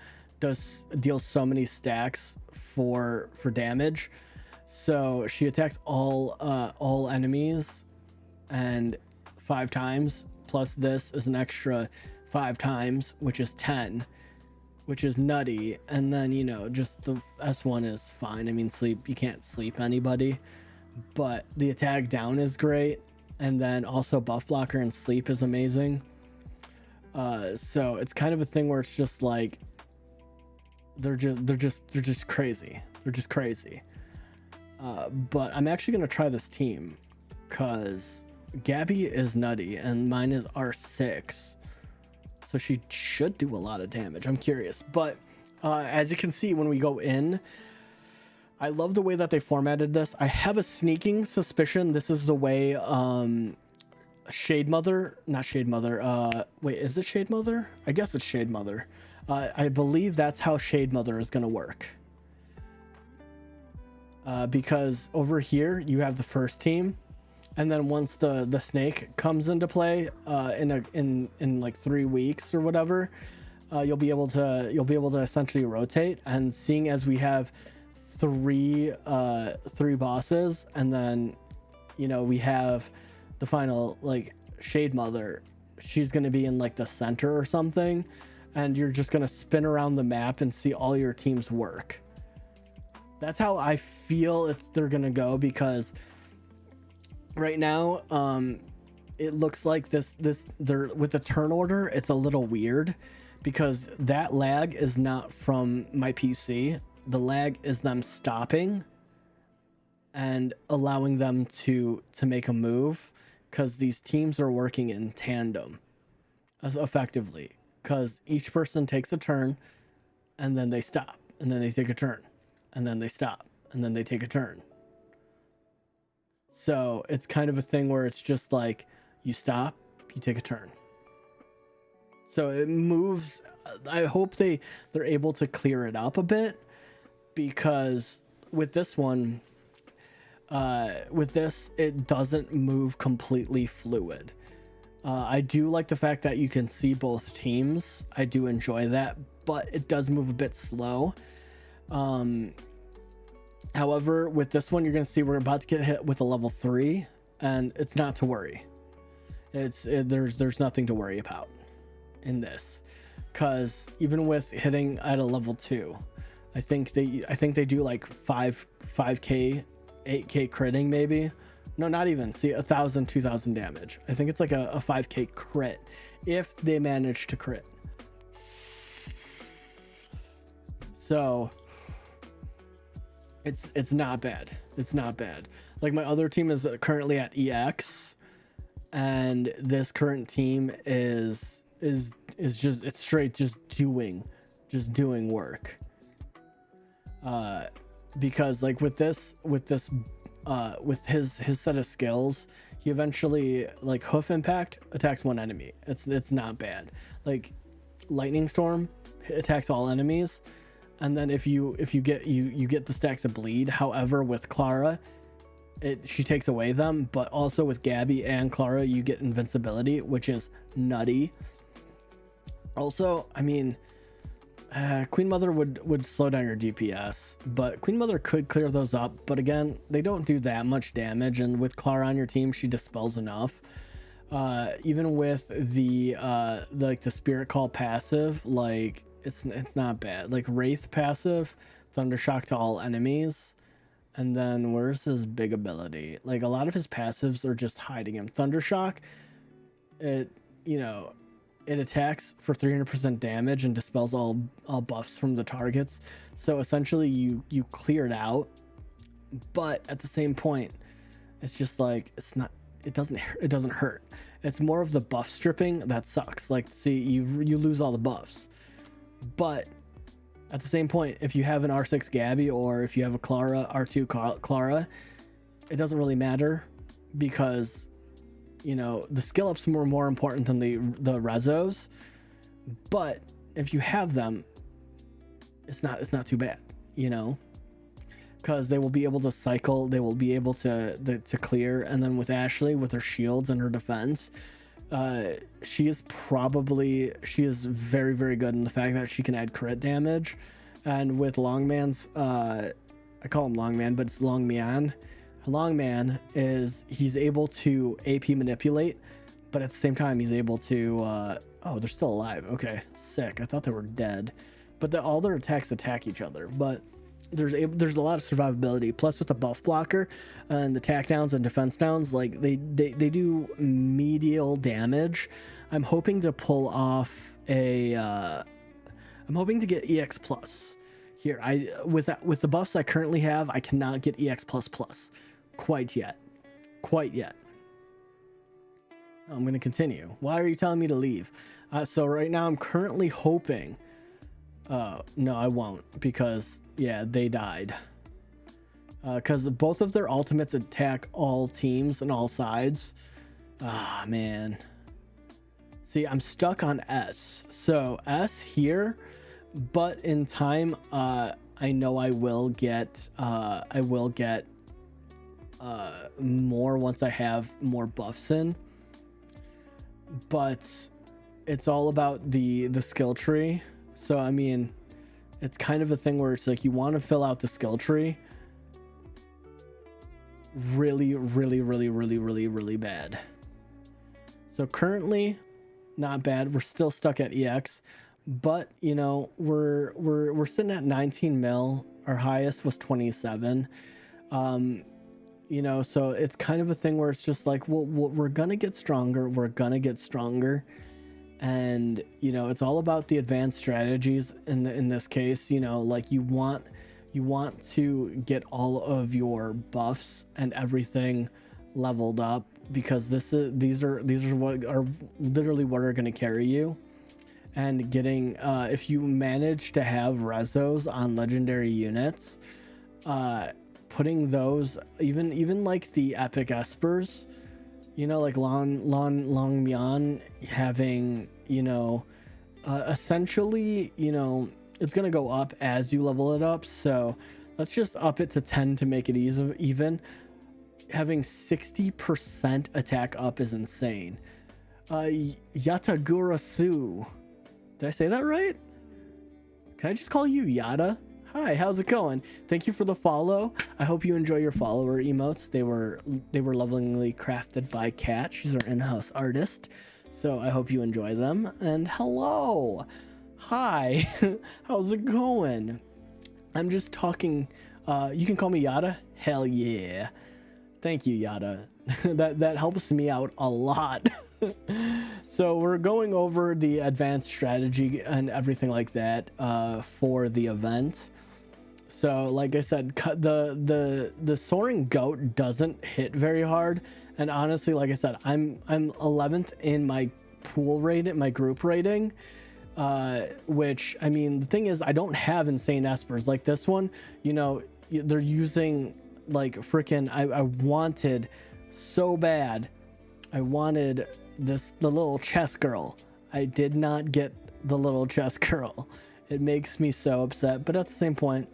deals so many stacks for damage. So she attacks all enemies and 5 times, plus this is an extra 5 times, which is 10, which is nutty. And then, you know, just the S1 is fine. I mean, you can't sleep anybody, but the attack down is great. And then also buff blocker and sleep is amazing. So it's kind of a thing where it's just like, they're just crazy. But I'm actually going to try this team, because Gabby is nutty and mine is R6. So she should do a lot of damage. I'm curious. But as you can see, when we go in, I love the way that they formatted this. I have a sneaking suspicion this is the way Shade Mother, not Shade Mother. Wait, is it Shade Mother? I guess it's Shade Mother. I believe that's how Shade Mother is going to work. Because over here, you have the first team. And then once the snake comes into play in like 3 weeks or whatever, you'll be able to essentially rotate. And seeing as we have three bosses, and then, you know, we have the final, like, Shade Mother, she's going to be in like the center or something, and you're just going to spin around the map and see all your teams work. That's how I feel they're going to go, because right now, it looks like they're with the turn order, it's a little weird, because that lag is not from my PC. The lag is them stopping and allowing them to make a move, because these teams are working in tandem effectively, because each person takes a turn, and then they stop, and then they take a turn, and then they stop, and then they take a turn. So it's kind of a thing where it's just like, you stop, you take a turn. So it moves. I hope they're able to clear it up a bit, because with this one, With this, it doesn't move completely fluid. I do like the fact that you can see both teams. I do enjoy that, but it does move a bit slow. However, with this one, you're going to see we're about to get hit with a level 3, and it's not to worry. There's nothing to worry about in this, because even with hitting at a level 2, I think they do like 5k 8k critting, maybe. No, not even. See, 1,000 2,000 damage. I think it's like a 5k crit if they manage to crit. So it's not bad. It's not bad. Like, my other team is currently at EX, and this current team is just, it's straight just doing work. Because like with his set of skills, he eventually, like, hoof impact attacks one enemy. It's not bad. Like, lightning storm attacks all enemies, and then if you get you get the stacks of bleed. However, with Clara, she takes away them, but also with Gabby and Clara, you get invincibility, which is nutty. Also, I mean, Queen Mother would slow down your DPS, but Queen Mother could clear those up. But again, they don't do that much damage, and with Clara on your team, she dispels enough. Even with the like the Spirit Call passive, like it's not bad. Like Wraith passive, Thundershock to all enemies. And then where's his big ability? Like, a lot of his passives are just hiding him. Thundershock, it attacks for 300% damage and dispels all buffs from the targets. So essentially you clear it out, but at the same point, it's just like, it doesn't hurt. It's more of the buff stripping that sucks. Like, see, you lose all the buffs, but at the same point, if you have an R6 Gabby or if you have a Clara, R2 Clara, it doesn't really matter, because the skill ups are more important than the rezos. But if you have them, it's not too bad, because they will be able to cycle, they will be able to clear. And then with Ashley, with her shields and her defense, she is very, very good in the fact that she can add crit damage. And with Longman's, I call him Longman, but it's Longmian. Longman he's able to AP manipulate, but at the same time he's able to oh, they're still alive. Okay, sick. I thought they were dead, but all their attacks attack each other. But there's a lot of survivability. Plus, with the buff blocker and the tack downs and defense downs, like they do medial damage. I'm hoping to pull off I'm hoping to get EX plus here. With the buffs I currently have, I cannot get EX plus quite yet. I'm going to continue. Why are you telling me to leave? So right now I'm currently hoping. No, I won't, because yeah, they died. Because both of their ultimates attack all teams and all sides. Ah, man. See, I'm stuck on S. So S here, but in time, I know I will get more once I have more buffs in. But it's all about the skill tree. So I mean, it's kind of a thing where it's like you want to fill out the skill tree really bad. So currently, not bad. We're still stuck at EX, but we're sitting at 19 mil. Our highest was 27. So it's kind of a thing where it's just like, well, we're gonna get stronger. And it's all about the advanced strategies in this case. Like you want to get all of your buffs and everything leveled up, because these are what are literally what are going to carry you. And getting if you manage to have rezos on legendary units, putting those, even like the epic espers, like Long Mian having, essentially, it's gonna go up as you level it up. So let's just up it to 10 to make it even. having 60% attack up is insane. Yatagurasu. Did I say that right? Can I just call you Yada? Hi, how's it going? Thank you for the follow. I hope you enjoy your follower emotes. They were lovingly crafted by Kat. She's our in-house artist. So I hope you enjoy them. And hello. Hi. How's it going? I'm just talking. You can call me Yada. Hell yeah. Thank you, Yada. that helps me out a lot. So we're going over the advanced strategy and everything like that for the event. So like I said, the soaring goat doesn't hit very hard, and honestly, like I said, I'm 11th in my pool rating, my group rating, which, I mean, the thing is, I don't have insane espers like this one. You know, they're using like freaking, I wanted so bad, I wanted the little chess girl. I did not get the little chess girl. It makes me so upset, but at the same point,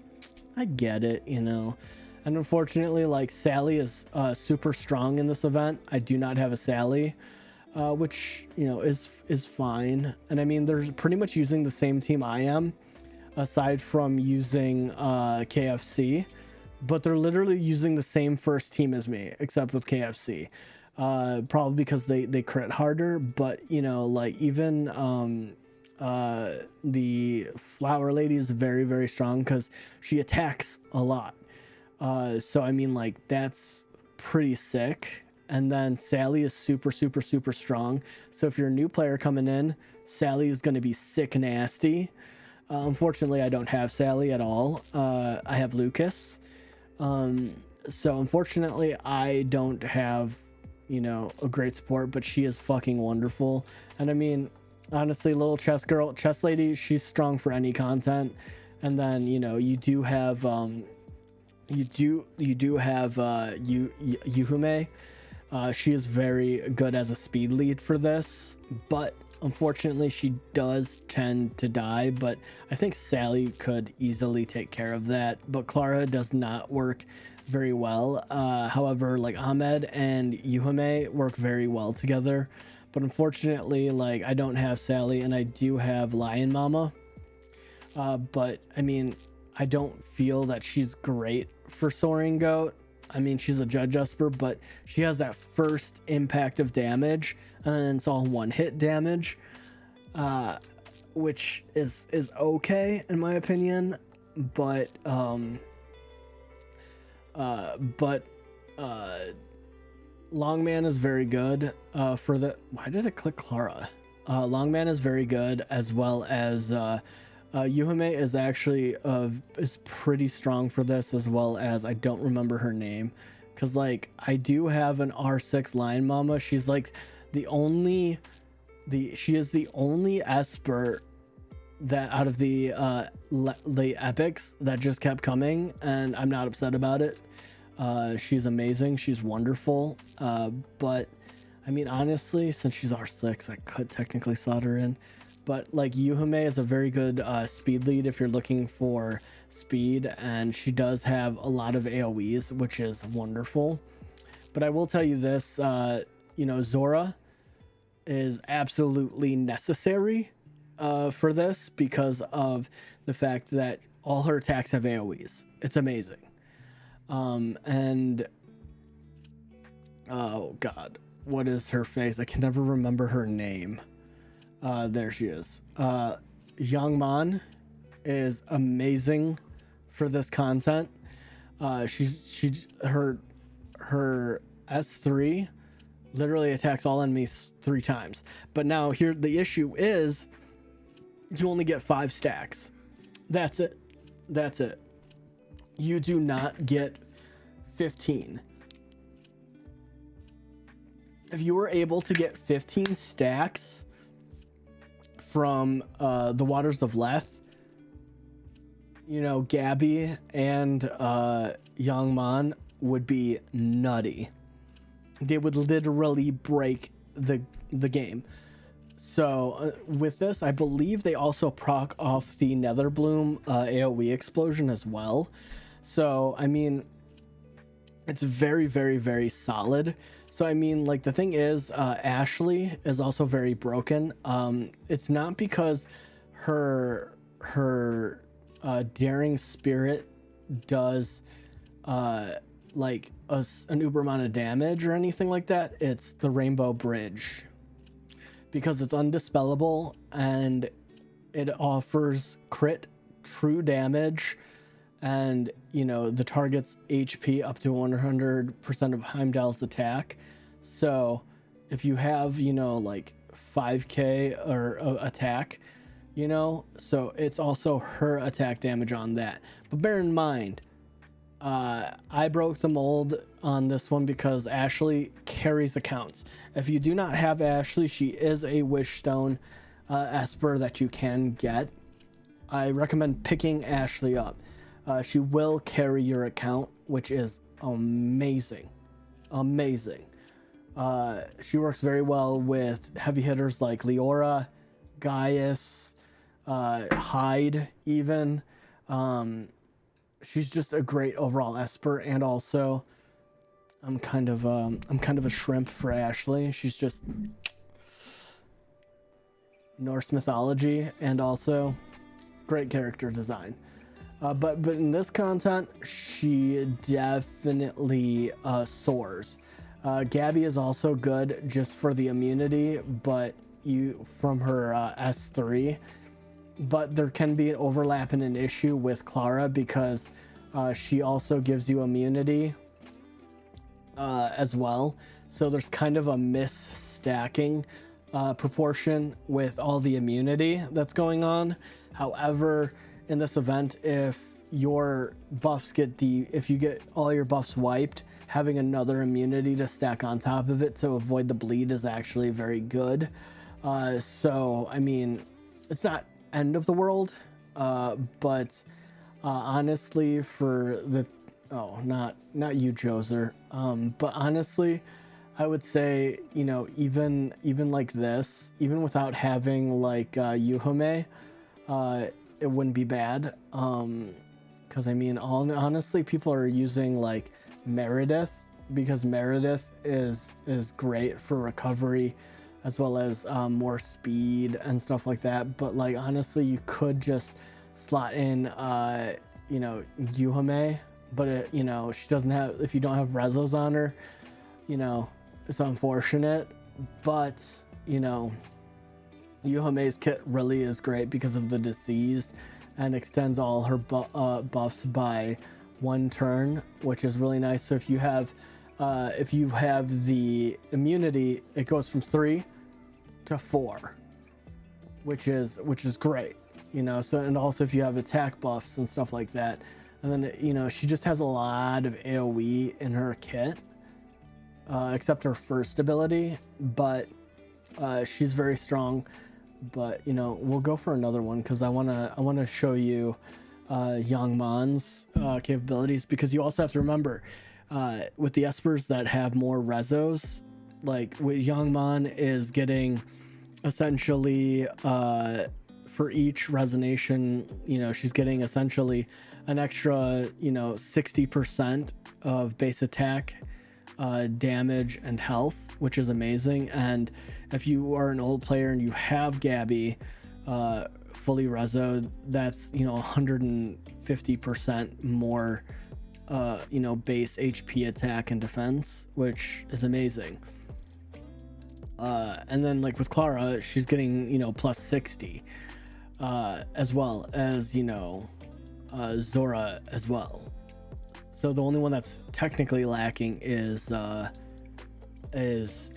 I get it, you know. And unfortunately, like, Sally is super strong in this event. I do not have a Sally, which, you know, is fine. And I mean, they're pretty much using the same team I am, aside from using KFC, but they're literally using the same first team as me, except with KFC. Probably because they crit harder, but you know, like, even the flower lady is very, very strong because she attacks a lot. So I mean, like, that's pretty sick. And then Sally is super, super, super strong. So if you're a new player coming in, Sally is going to be sick nasty. Unfortunately, I don't have Sally at all. I have Lucas. So unfortunately, I don't have, you know, a great support, but she is fucking wonderful. And I mean, honestly, little chess girl, chess lady, she's strong for any content. And then, you know, you do have Yuhume. She is very good as a speed lead for this, but unfortunately she does tend to die. But I think Sally could easily take care of that, but Clara does not work very well. However, like, Ahmed and Yuhume work very well together, but unfortunately, like, I don't have Sally, and I do have Lion Mama, but I mean, I don't feel that she's great for Soaring Goat. I mean, she's a judge esper, but she has that first impact of damage, and then it's all one hit damage, which is okay in my opinion. But Longman is very good for the. Why did it click Clara? Longman is very good, as well as Yuhume is actually is pretty strong for this, as well as, I don't remember her name, because like, I do have an R6 Lion Mama. She's like she is the only esper that out of the epics that just kept coming, and I'm not upset about it. She's amazing, she's wonderful, but I mean, honestly, since she's R6, I could technically slot her in. But like, Yuhume is a very good speed lead if you're looking for speed, and she does have a lot of AoEs, which is wonderful. But I will tell you this, you know, Zora is absolutely necessary for this, because of the fact that all her attacks have AoEs. It's amazing. And oh god, what is her face? I can never remember her name. There she is. Youngman is amazing for this content. Her S3 literally attacks all enemies 3 times. But now here the issue is, you only get 5 stacks. That's it. That's it. You do not get 15. If you were able to get 15 stacks from the Waters of Leth, you know, Gabby and Youngman would be nutty. They would literally break the game. So with this, I believe they also proc off the Netherbloom AoE explosion as well. So I mean, It's very, very, very solid. So I mean, like, the thing is, Ashley is also very broken. It's not because her daring spirit does like an uber amount of damage or anything like that. It's the rainbow bridge, because it's undispellable and it offers crit true damage, and you know, the target's HP up to 100% of Heimdall's attack. So if you have, you know, like 5k or attack, you know, so it's also her attack damage on that. But bear in mind, I broke the mold on this one because Ashley carries accounts. If you do not have Ashley, she is a Wishstone Esper that you can get. I recommend picking Ashley up. She will carry your account, which is amazing. Amazing. She works very well with heavy hitters like Leora, Gaius, Hyde even. She's just a great overall Esper, and also I'm kind of a shrimp for Ashley. She's just Norse mythology and also great character design. But in this content, she definitely soars. Gabby is also good just for the immunity, but from her S3. But there can be an overlap and an issue with Clara because she also gives you immunity as well. So there's kind of a misstacking proportion with all the immunity that's going on. However, in this event, if your buffs if you get all your buffs wiped, having another immunity to stack on top of it to avoid the bleed is actually very good. So I mean, it's not end of the world, but honestly, for the not you, Joser, but honestly, I would say, you know, even like this, even without having like Yuhime, it wouldn't be bad. Because I mean, honestly, people are using like Meredith because Meredith is great for recovery, as well as more speed and stuff like that. But like, honestly, you could just slot in you know, Yuhime, but you know, she doesn't have, if you don't have Rezos on her, you know, it's unfortunate. But you know, Yuhime's kit really is great because of the deceased and extends all her buffs by 1 turn, which is really nice. So if you have the immunity, it goes from 3 to 4, which is great, you know. So, and also if you have attack buffs and stuff like that, and then, you know, she just has a lot of AoE in her kit, except her first ability, but she's very strong. But you know, we'll go for another one because I wanna show you Yangman's capabilities, because you also have to remember with the Espers that have more Rezos, like with Yangman is getting essentially for each resonation, you know, she's getting essentially an extra, you know, 60% of base attack, damage and health, which is amazing. And if you are an old player and you have Gabby fully rezoed, that's, you know, 150% more you know, base HP, attack and defense, which is amazing. And then like with Clara, she's getting, you know, plus 60 as well as, you know, Zora as well. So the only one that's technically lacking is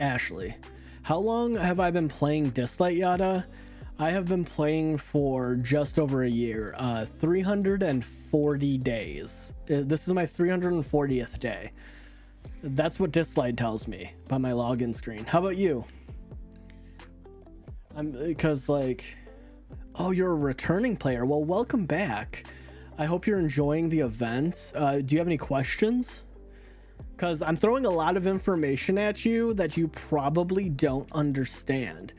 Ashley. How long have I been playing Dislyte, Yada? I have been playing for just over a year, 340 days. This is my 340th day. That's what Dislyte tells me by my login screen. How about you? Because like, oh, you're a returning player. Well, welcome back. I hope you're enjoying the event. Do you have any questions? Because I'm throwing a lot of information at you that you probably don't understand.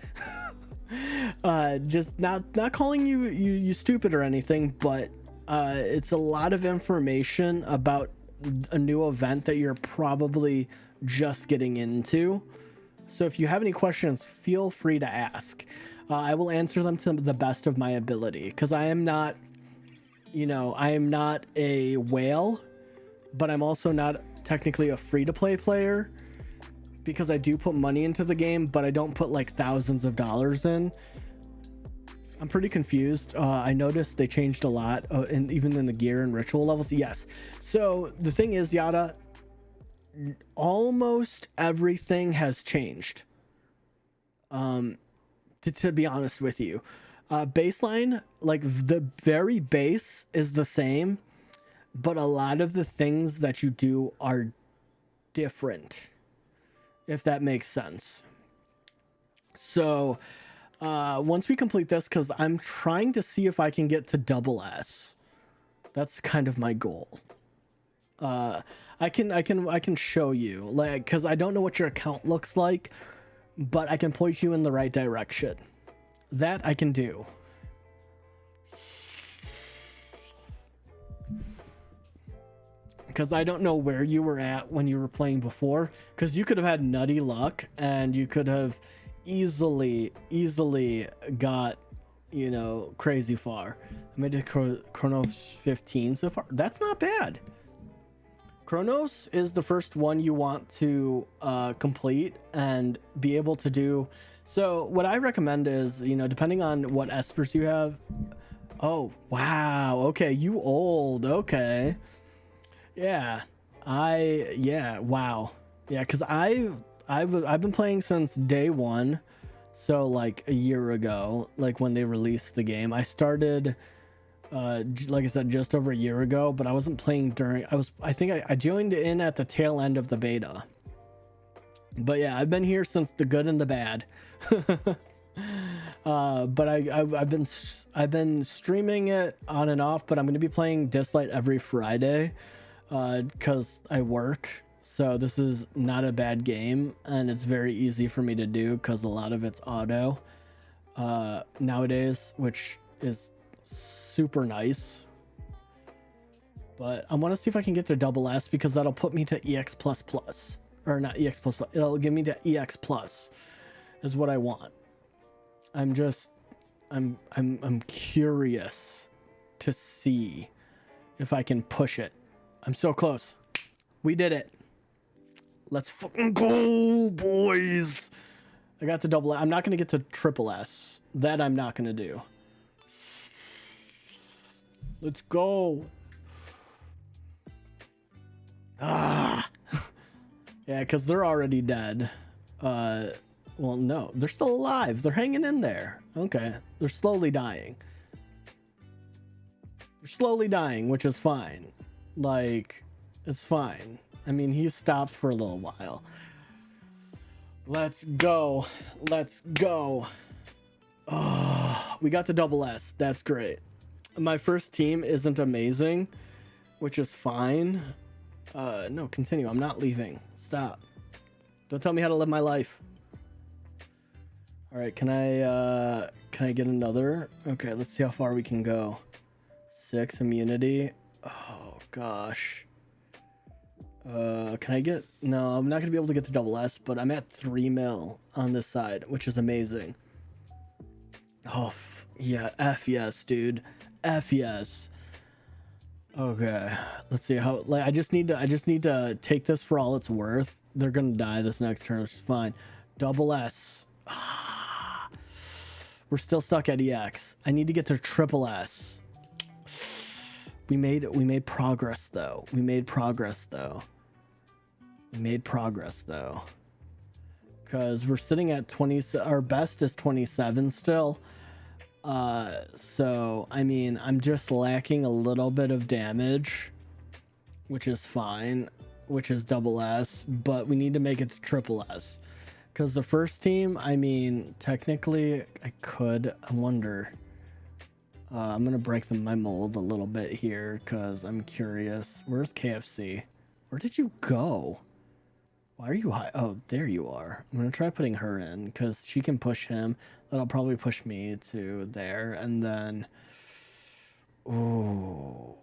Just not calling you stupid or anything, but it's a lot of information about a new event that you're probably just getting into. So if you have any questions, feel free to ask. I will answer them to the best of my ability, because I am not, I am not a whale, but I'm also not technically a free-to-play player, because I do put money into the game, but I don't put like thousands of dollars in. I'm pretty confused. I noticed they changed a lot, and even in the gear and ritual levels. Yes. So the thing is, Yada, almost everything has changed. To be honest with you, baseline, like the very base is the same, but a lot of the things that you do are different, if that makes sense. So once we complete this, because I'm trying to see if I can get to double S. That's kind of my goal. I can show you, like, because I don't know what your account looks like, but I can point you in the right direction. That I can do. Because I don't know where you were at when you were playing before, because you could have had nutty luck and you could have easily got, crazy far. I made it Chronos 15 so far. That's not bad. Chronos is the first one you want to complete and be able to do. So what I recommend is, depending on what espers you have. Oh, wow. Okay, you old. Okay. Yeah. Wow. Yeah, because I've been playing since day one. So like a year ago, like when they released the game. I started like I said, just over a year ago, but I wasn't playing during. I think I joined in at the tail end of the beta. But yeah, I've been here since the good and the bad. But I've been streaming it on and off, but I'm going to be playing Dislyte every Friday because I work. So this is not a bad game, and it's very easy for me to do because a lot of it's auto nowadays, which is super nice. But I want to see if I can get to double S, because that'll put me to EX++, or not EX++. It'll give me to EX+ is what I want. I'm curious to see if I can push it. I'm so close. We did it. Let's fucking go, boys. I got the double S. I'm not going to get to triple S. That I'm not going to do. Let's go. Ah. Yeah, because they're already dead. Well, no, they're still alive. They're hanging in there. Okay, they're slowly dying. They're slowly dying, which is fine. Like, it's fine. I mean, he stopped for a little while. Let's go. Let's go. Oh, we got the double S. That's great. My first team isn't amazing, which is fine. No, continue. I'm not leaving. Stop. Don't tell me how to live my life. All right, can I get another? Okay, let's see how far we can go. 6 immunity. Oh gosh. Can I get? No, I'm not gonna be able to get to double S, but I'm at 3 mil on this side, which is amazing. Oh yeah, F yes, dude. F yes. Okay, let's see how. Like, I just need to take this for all it's worth. They're gonna die this next turn, which is fine. Double S. We're still stuck at EX. I need to get to triple S. We made progress though. We made progress though. Because we're sitting at 20. Our best is 27 still. So I mean, I'm just lacking a little bit of damage, which is fine, which is double S, but we need to make it to triple S. Because the first team, I mean, technically I could. I wonder. I'm gonna break my mold a little bit here because I'm curious. Where's KFC? Where did you go? Why are you high? Oh, there you are. I'm gonna try putting her in because she can push him. That'll probably push me to there, and then, ooh,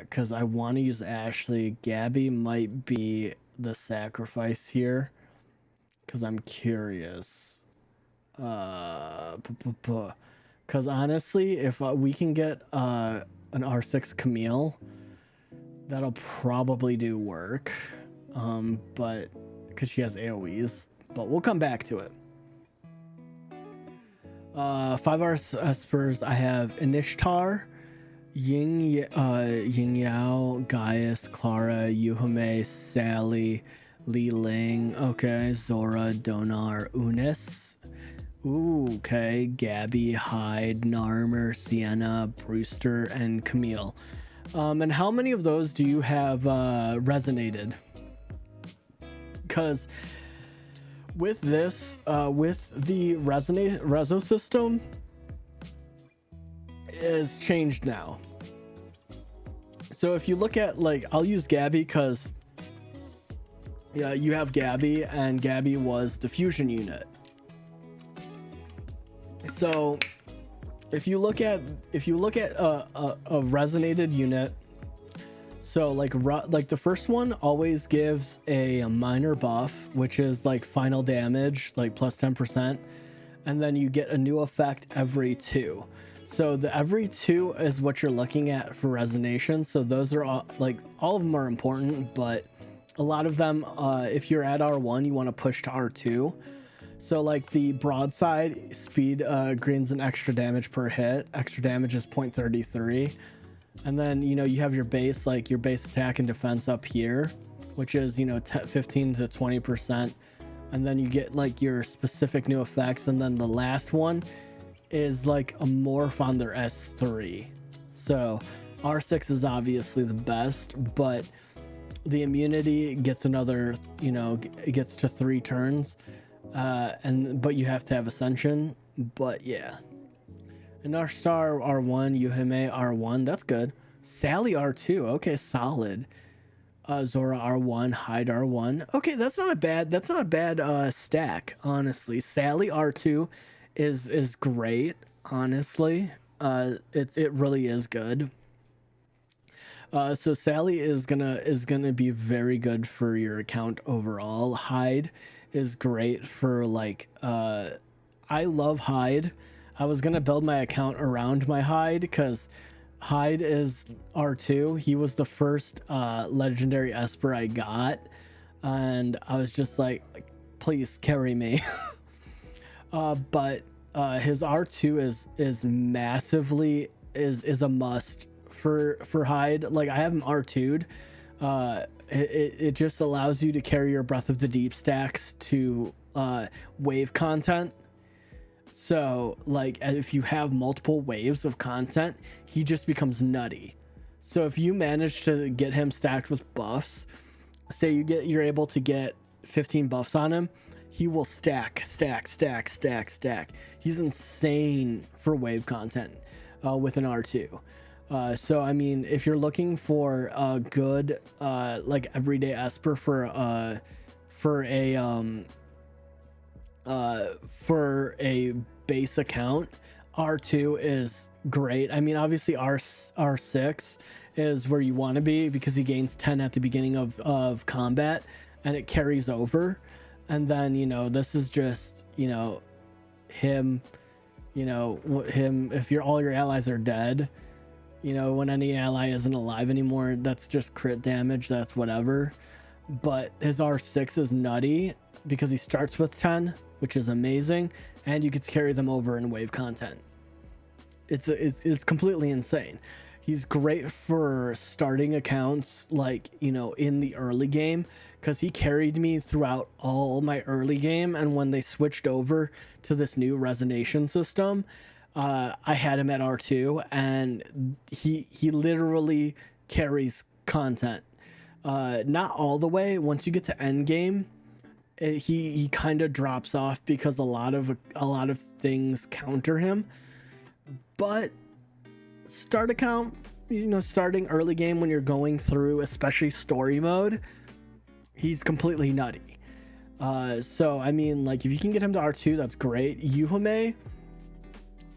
because I want to use Ashley. Gabby might be the sacrifice here because I'm curious. Because honestly, if we can get an R6 Camille, that'll probably do work. But because she has AoEs, but we'll come back to it. 5 Espers. I have Inishtar, Ying Yao, Gaius, Clara, Yuhime, Sally, Li Ling. Okay, Zora, Donar, Unis. Ooh, okay, Gabby, Hyde, Narmer, Sienna, Brewster, and Camille. And how many of those do you have resonated? Because with this, with the reso system is changed now. So if you look at, like, I'll use Gabby because yeah, you have Gabby, and Gabby was the fusion unit. So if you look at a resonated unit, so like the first one always gives a minor buff, which is like final damage, like plus 10%, and then you get a new effect every 2. So the every 2 is what you're looking at for resonation. So those are all, like, all of them are important, but a lot of them, if you're at R1, you want to push to R2. So like the broadside speed gains an extra damage per hit. Extra damage is 0.33. And then, you know, you have your base, like your base attack and defense up here, which is, you know, 15 to 20%. And then you get like your specific new effects. And then the last one is like a morph on their S3. So R6 is obviously the best, but the immunity gets another, you know, it gets to 3 turns. But you have to have Ascension. But yeah. Narstar R1, Yuhime R1, that's good. Sally R2, okay, solid. Zora R1, Hyde R1. Okay, that's not a bad stack, honestly. Sally R2 is great, honestly. It really is good. So Sally is gonna be very good for your account overall. Hyde is great for, like, I love Hyde. I was gonna build my account around my Hyde because Hyde is R2. He was the first legendary Esper I got, and I was just like, please carry me. But his R2 is massively is a must for Hyde. Like, I have him R2'd. It just allows you to carry your Breath of the Deep stacks to wave content. So, like, if you have multiple waves of content, he just becomes nutty. So if you manage to get him stacked with buffs, say you're able to get 15 buffs on him, he will stack. He's insane for wave content with an R2. So I mean, if you're looking for a good like everyday Esper for a base account, R2 is great. I mean, obviously R6 is where you want to be because he gains 10 at the beginning of combat and it carries over. And then, you know, this is just, you know, him, if all your allies are dead, you know, when any ally isn't alive anymore, that's just crit damage, that's whatever. But his R6 is nutty because he starts with 10, which is amazing, and you could carry them over in wave content. It's completely insane. He's great for starting accounts, like, you know, in the early game, because he carried me throughout all my early game, and when they switched over to this new resonation system, I had him at R2, and he literally carries content. Not all the way. Once you get to end game, he kind of drops off because a lot of things counter him. But start account, you know, starting early game when you're going through, especially story mode, he's completely nutty. So I mean, like, if you can get him to R2, that's great. Yuhime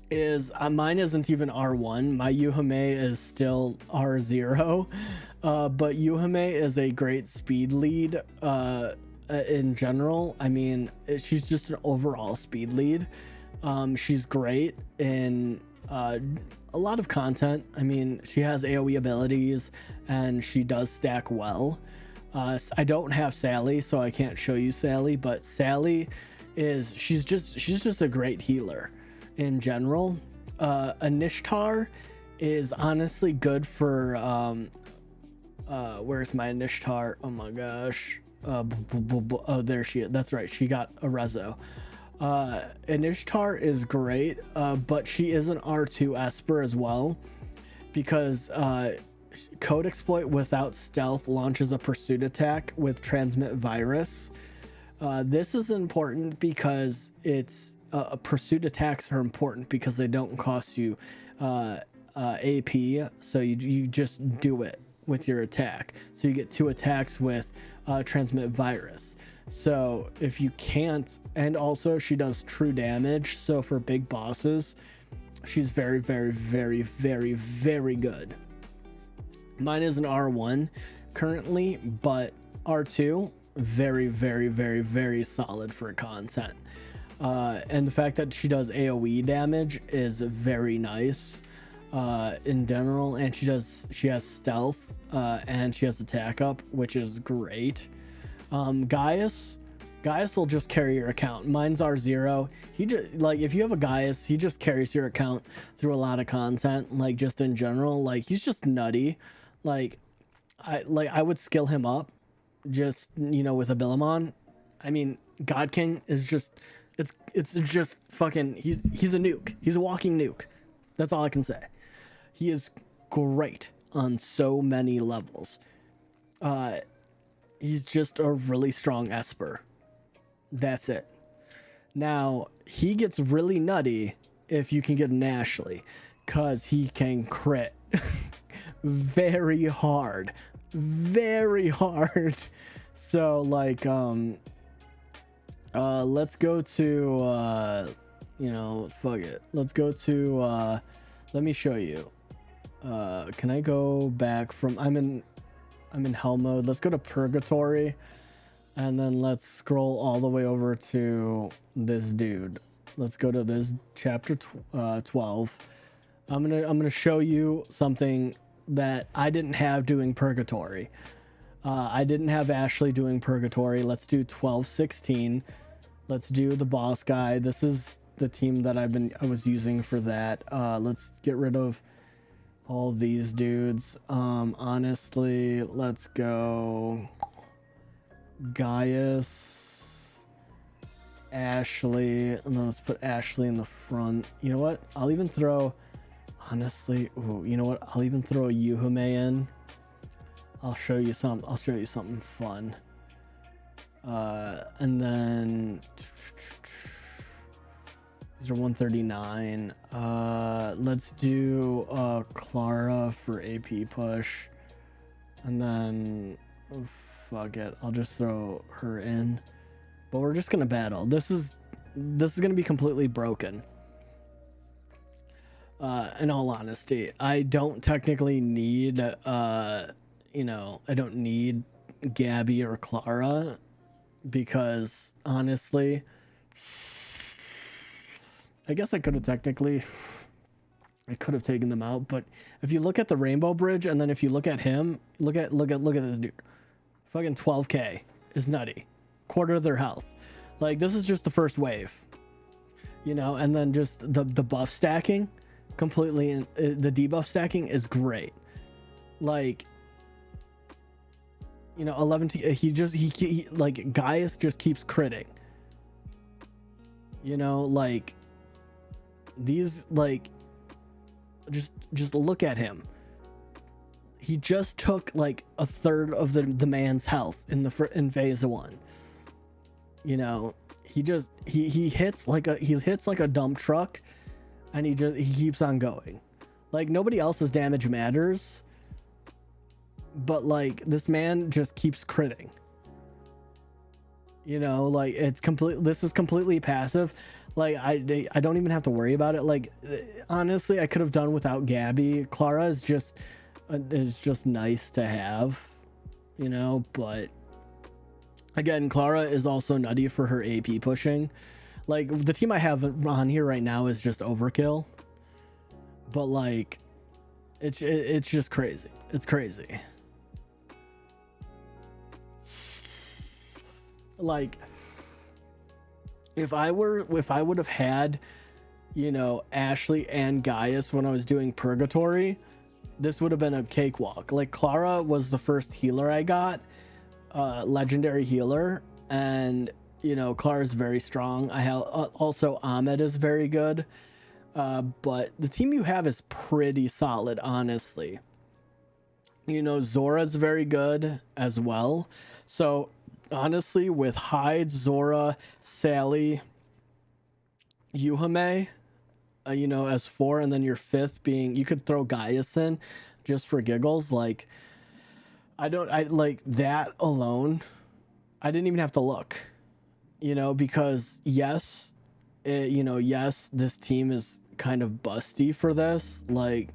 is mine isn't even R1. My Yuhime is still R0. But Yuhime is a great speed lead in general. I mean, she's just an overall speed lead. She's great in a lot of content. I mean, she has AoE abilities and she does stack well. I don't have Sally, so I can't show you Sally, but Sally is she's just a great healer in general. Anishtar is honestly good for where's my Anishtar? Oh my gosh. Oh, there she is. That's right. She got a rezo. Anishtar is great, but she is an R2 Esper as well, because Code Exploit without stealth launches a pursuit attack with transmit virus. This is important because it's pursuit attacks are important because they don't cost you AP, so you just do it with your attack. So you get 2 attacks with transmit virus. So if you can't, and also she does true damage, so for big bosses she's very, very, very, very, very good. Mine is an R1 currently, but R2 very, very, very, very solid for content. And the fact that she does AoE damage is very nice in general, and she has stealth and she has attack up, which is great. Gaius will just carry your account. Mine's R0. He just, like, if you have a Gaius, he just carries your account through a lot of content, like just in general. Like, he's just nutty. Like I would skill him up just, you know, with a Billimon. I mean, God King is just it's just fucking he's a nuke. He's a walking nuke. That's all I can say. He is great on so many levels. He's just a really strong Esper. That's it. Now, he gets really nutty if you can get an Ashley, cause he can crit very hard. So like let's go to you know, fuck it. Let's go to let me show you. Can I go back from I'm in hell mode. Let's go to purgatory, and then let's scroll all the way over to this dude. Let's go to this chapter 12. I'm gonna show you something that I didn't have doing purgatory. I didn't have Ashley doing purgatory. Let's do 12-16. Let's do the boss guy. This is the team that I was using for that. Let's get rid of all these dudes. Honestly, let's go Gaius, Ashley, and then let's put Ashley in the front. You know what? I'll even throw, honestly, ooh, you know what? I'll even throw a Yuhime in. I'll show you something fun. And then these are 139. Let's do Clara for AP push, and then fuck it, I'll just throw her in. But we're just gonna battle. This is gonna be completely broken. In all honesty, I don't technically need you know, I don't need Gabby or Clara, because honestly, I guess I could have technically, I could have taken them out. But if you look at the Rainbow Bridge, and then if you look at him, look at this dude, fucking 12k is nutty, quarter of their health. Like, this is just the first wave, you know. And then just the buff stacking completely, the debuff stacking is great. Like, you know, 11 he like Gaius just keeps critting, you know. Like, these, like, just look at him. He just took like a third of the man's health in phase 1. You know, he hits like a dump truck, and he keeps on going. Like, nobody else's damage matters, but like, this man just keeps critting. You know, like, this is completely passive. Like I don't even have to worry about it. Like honestly, I could have done without Gabby. Clara is just nice to have, you know. But again, Clara is also nutty for her AP pushing. Like the team I have on here right now is just overkill. But like, it's just crazy. It's crazy. Like, if I would have had, you know, Ashley and Gaius when I was doing Purgatory, this would have been a cakewalk. Like Clara was the first healer I got, legendary healer, and you know Clara's very strong. I have also Ahmed is very good, but the team you have is pretty solid, honestly. You know, Zora's very good as well. So honestly, with Hyde, Zora, Sally, Yuhame, you know, as 4, and then your 5th being, you could throw Gaius in just for giggles. Like, I like that alone. I didn't even have to look, you know, because yes, yes, this team is kind of busty for this. Like,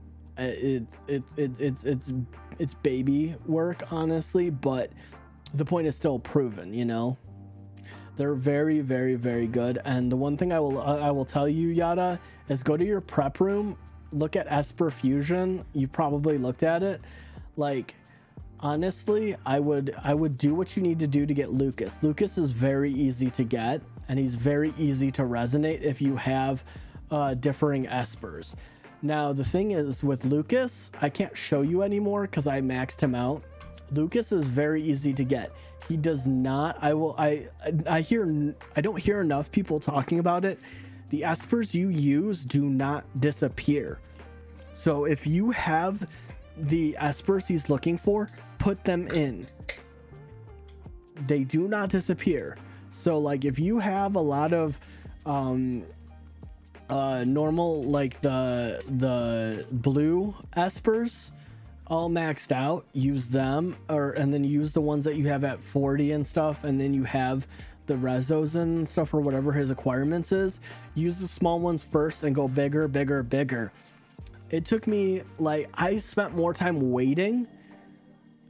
it's baby work, honestly, but the point is still proven, you know. They're very, very, very good. And the one thing I will tell you, Yada, is go to your prep room, look at Esper Fusion. You probably looked at it. Like, honestly, I would do what you need to do to get Lucas. Lucas is very easy to get, and he's very easy to resonate if you have differing Espers. Now, the thing is with Lucas, I can't show you anymore because I maxed him out. Lucas is very easy to get. He does not, I don't hear enough people talking about it. The Espers you use do not disappear. So if you have the Espers he's looking for, put them in. They do not disappear. So like if you have a lot of normal, like the blue Espers all maxed out, use them, and then use the ones that you have at 40 and stuff, and then you have the rezos and stuff, or whatever his acquirements is. Use the small ones first and go bigger, bigger, bigger. It took me, like, I spent more time waiting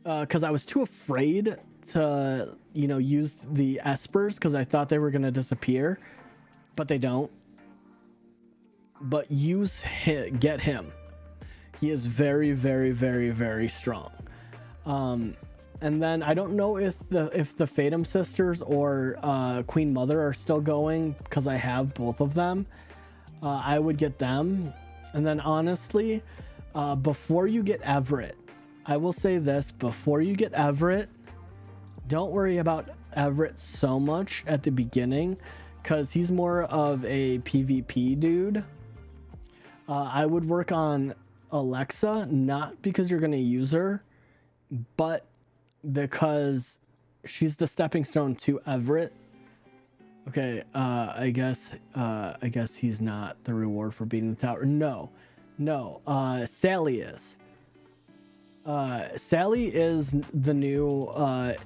because I was too afraid to, you know, use the Espers because I thought they were going to disappear, but they don't. But use him, get him. He is very, very, very, very strong. And then I don't know if the Fatum sisters or Queen Mother are still going, because I have both of them. I would get them. And then honestly, before you get Everett, I will say this: before you get Everett, don't worry about Everett so much at the beginning, because he's more of a PvP dude. I would work on Alexa, not because you're going to use her, but because she's the stepping stone to Everett. Okay, I guess he's not the reward for beating the tower. No, Sally is. Sally is the new,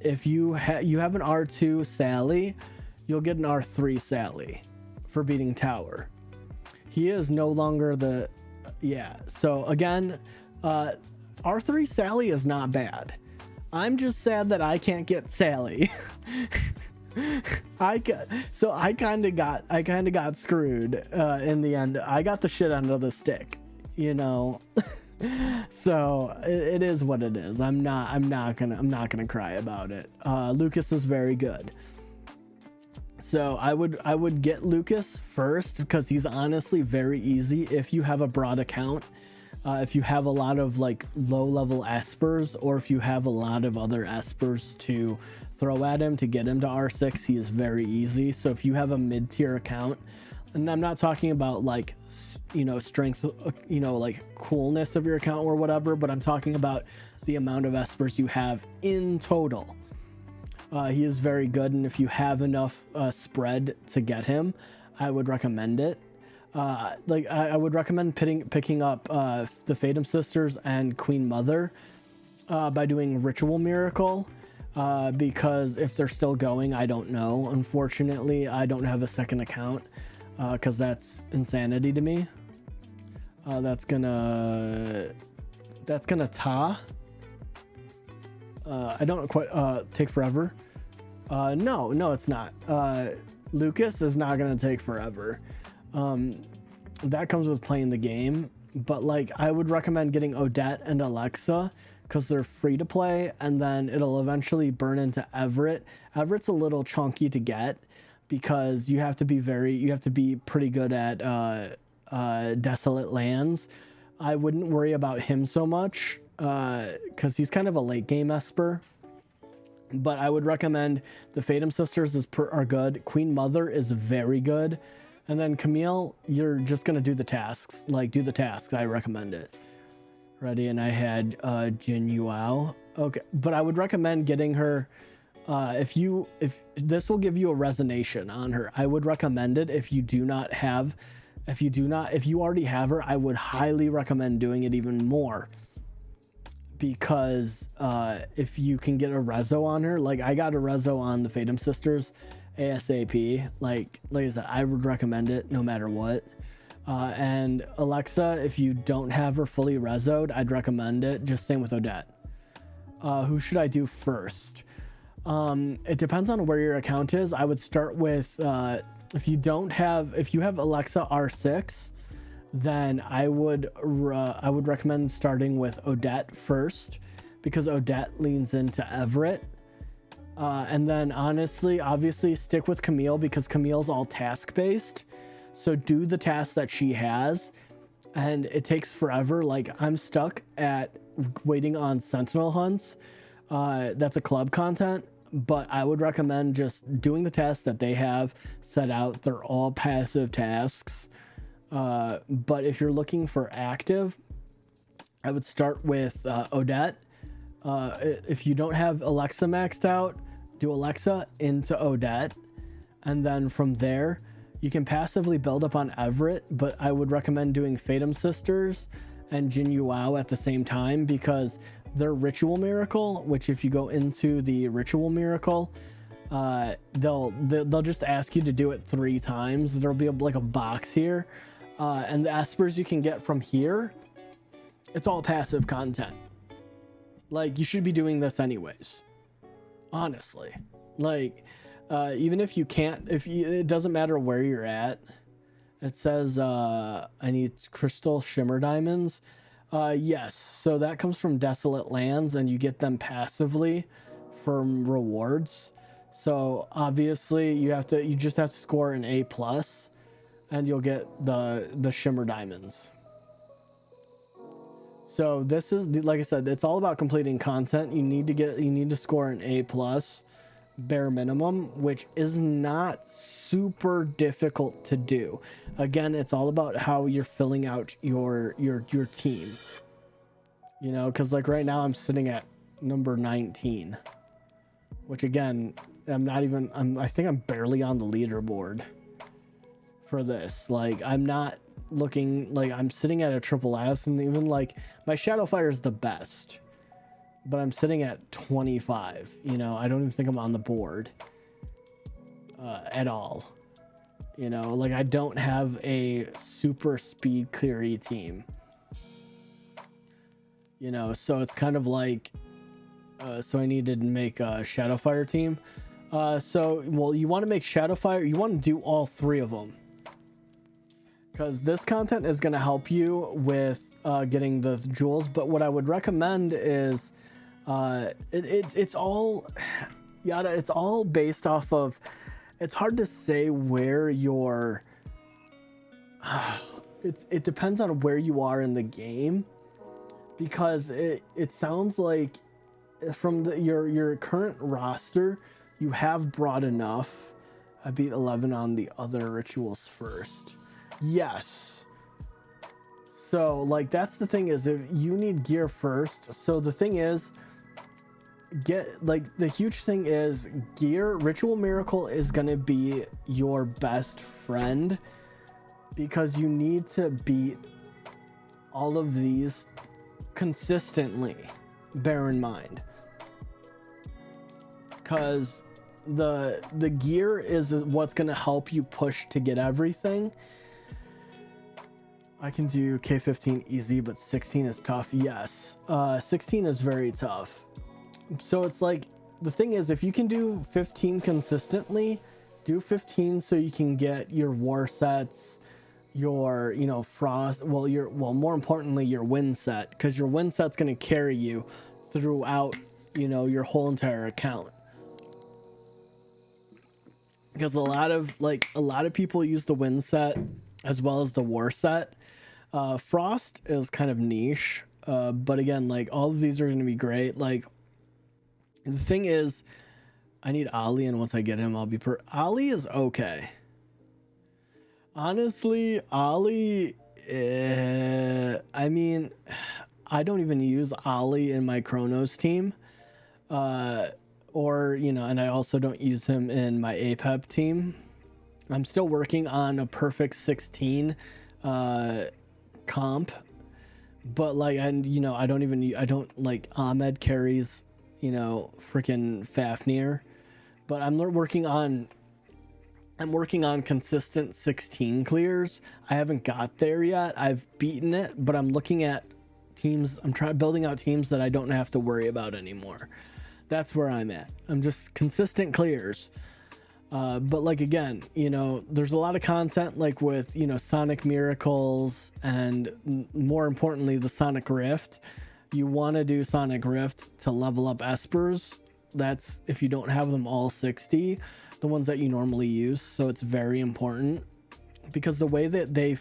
if you have an R2 Sally, you'll get an R3 Sally for beating tower. He is no longer the, yeah. So again, R3 Sally is not bad. I'm just sad that I can't get Sally. I kind of got screwed in the end. I got the shit under the stick, you know. So it is what it is. I'm not gonna cry about it. Lucas is very good. So I would get Lucas first, because he's honestly very easy if you have a broad account. If you have a lot of like low level Espers, or if you have a lot of other Espers to throw at him to get him to R6, he is very easy. So if you have a mid-tier account, and I'm not talking about like, you know, strength, you know, like coolness of your account or whatever, but I'm talking about the amount of Espers you have in total. He is very good, and if you have enough spread to get him, I would recommend it. Like I would recommend picking up the Fatum sisters and Queen Mother by doing Ritual Miracle, because if they're still going, I don't know. Unfortunately, I don't have a second account. because that's insanity to me. That's gonna ta. I don't quite take forever. No, it's not. Lucas is not gonna take forever. That comes with playing the game. But like, I would recommend getting Odette and Alexa because they're free to play, and then it'll eventually burn into Everett. Everett's a little chunky to get because you have to be pretty good at Desolate Lands. I wouldn't worry about him so much because he's kind of a late game Esper. But I would recommend the Fatum Sisters are good. Queen Mother is very good. And then Camille, you're just going to do the tasks. Like, do the tasks. I recommend it. Ready? And I had Jin Yuao. Okay. But I would recommend getting her... if this will give you a resonation on her, I would recommend it. If you already have her, I would highly recommend doing it even more. Because if you can get a rezo on her, like I got a rezo on the Fatum Sisters ASAP. Like I said, I would recommend it no matter what. And Alexa, if you don't have her fully rezoed, I'd recommend it. Just same with Odette. Who should I do first? It depends on where your account is. I would start with if you have Alexa R6, then I would recommend starting with Odette first, because Odette leans into Everett. And then obviously stick with Camille, because Camille's all task based. So do the tasks that she has, and it takes forever. Like, I'm stuck at waiting on Sentinel hunts. That's a club content, but I would recommend just doing the tasks that they have set out. They're all passive tasks. But if you're looking for active, I would start with Odette. If you don't have Alexa maxed out, do Alexa into Odette, and then from there you can passively build up on Everett. But I would recommend doing Fatum Sisters and Jin Yuao at the same time, because their Ritual Miracle, which if you go into the Ritual Miracle, they'll just ask you to do it 3 times. There'll be like a box here, and the espers you can get from here, it's all passive content. Like, you should be doing this anyways, honestly. Like, even if you can't, it doesn't matter where you're at. It says I need crystal shimmer diamonds. Yes, so that comes from Desolate Lands, and you get them passively from rewards. So obviously you just have to score an A+, and you'll get the shimmer diamonds. So this is, like I said, it's all about completing content. You need to score an A+, bare minimum, which is not super difficult to do. Again, it's all about how you're filling out your team. You know, because like right now I'm sitting at number 19, which again, I think I'm barely on the leaderboard for this. Like, I'm not looking, like, I'm sitting at a triple S, and even like my Shadowfire is the best, but I'm sitting at 25. You know, I don't even think I'm on the board at all. You know, like, I don't have a super speed cleary team. You know, so it's kind of like, so I needed to make a Shadowfire team. Well, you want to make Shadowfire, you want to do all 3 of them, because this content is going to help you with getting the jewels. But what I would recommend is it's all based off of, it's hard to say where you're it depends on where you are in the game, because it sounds like from your current roster you have brought enough. I beat 11 on the other rituals first. Yes. So like, that's the thing, is if you need gear first. So the thing is, the huge thing is gear. Ritual Miracle is going to be your best friend, because you need to beat all of these consistently, bear in mind. Because the gear is what's going to help you push to get everything. I can do K15 easy, but 16 is tough. Yes, 16 is very tough. So it's like, the thing is, if you can do 15 consistently, do 15 so you can get your war sets, your, you know, frost, well, more importantly, your wind set, because your wind set's going to carry you throughout, you know, your whole entire account. Because a lot of people use the wind set as well as the war set. Frost is kind of niche, but again, like, all of these are going to be great. Like, the thing is, I need Ali, and once I get him, I'll be Ali is okay. Honestly, Ali, I mean, I don't even use Ali in my Chronos team, or, you know, and I also don't use him in my APEP team. I'm still working on a perfect 16 comp, but like, and you know, I don't like Ahmed carries, you know, freaking Fafnir, but I'm working on consistent 16 clears. I haven't got there yet. I've beaten it, but I'm looking at teams. I'm building out teams that I don't have to worry about anymore. That's where I'm at. I'm just consistent clears. But like, again, you know, there's a lot of content like with, you know, Sonic Miracles and more importantly, the Sonic Rift. You want to do Sonic Rift to level up Espers. That's if you don't have them all 60, the ones that you normally use. So it's very important because the way that they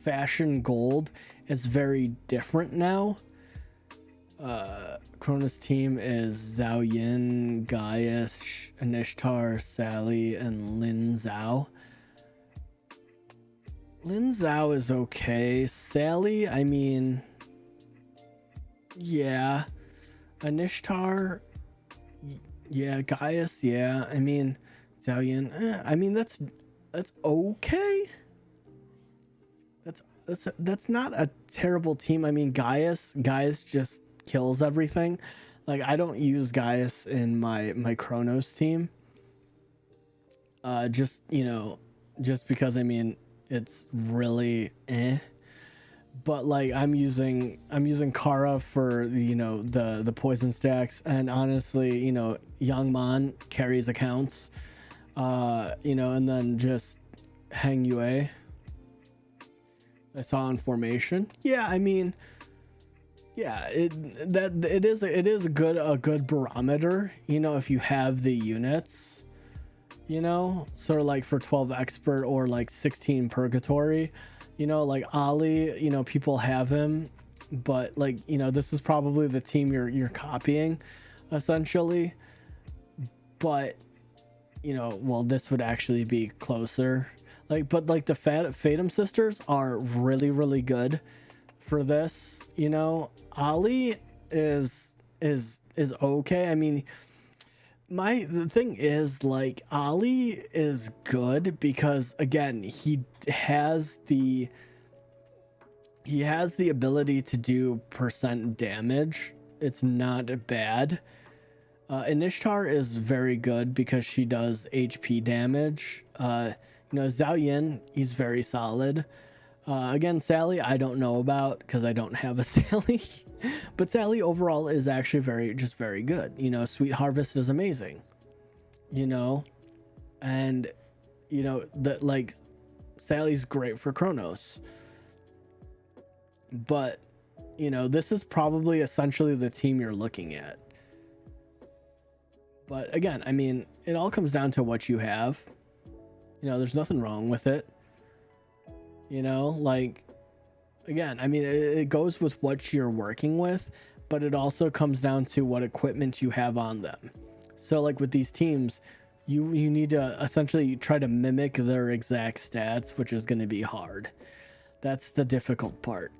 fashion gold is very different now. Cronus team is Zhao Yin, Gaius, Anishtar, Sally, and Lin Zhao. Lin Zhao is okay. Sally, I mean, yeah. Anishtar, yeah. Gaius, yeah. I mean, Zhao Yin, I mean, that's okay. That's not a terrible team. I mean, Gaius just kills everything. Like, I don't use Gaius in my Chronos team. Just, you know, just because, I mean, it's really but like, I'm using Kara for, you know, the poison stacks, and honestly, you know, Yangman carries accounts, you know, and then just Hang Yue I saw in formation. Yeah, I mean, yeah, it is a good barometer, you know, if you have the units, you know, sort of like for 12 expert or like 16 purgatory, you know, like Ali, you know, people have him, but like, you know, this is probably the team you're copying essentially, but you know, well, this would actually be closer, like, but like the Fatum sisters are really good for this, you know. Ali is okay. I mean, the thing is, like, Ali is good because, again, he has the ability to do percent damage. It's not bad. Inishtar is very good because she does HP damage. You know, Zhao Yin, he's very solid. Again, Sally, I don't know about because I don't have a Sally, but Sally overall is actually very good. You know, Sweet Harvest is amazing, you know, and you know that, like, Sally's great for Chronos, but you know, this is probably essentially the team you're looking at. But again, I mean, it all comes down to what you have. You know, there's nothing wrong with it. You know, like, again, I mean, it goes with what you're working with, but it also comes down to what equipment you have on them. So like with these teams, you need to essentially try to mimic their exact stats, which is going to be hard. That's the difficult part.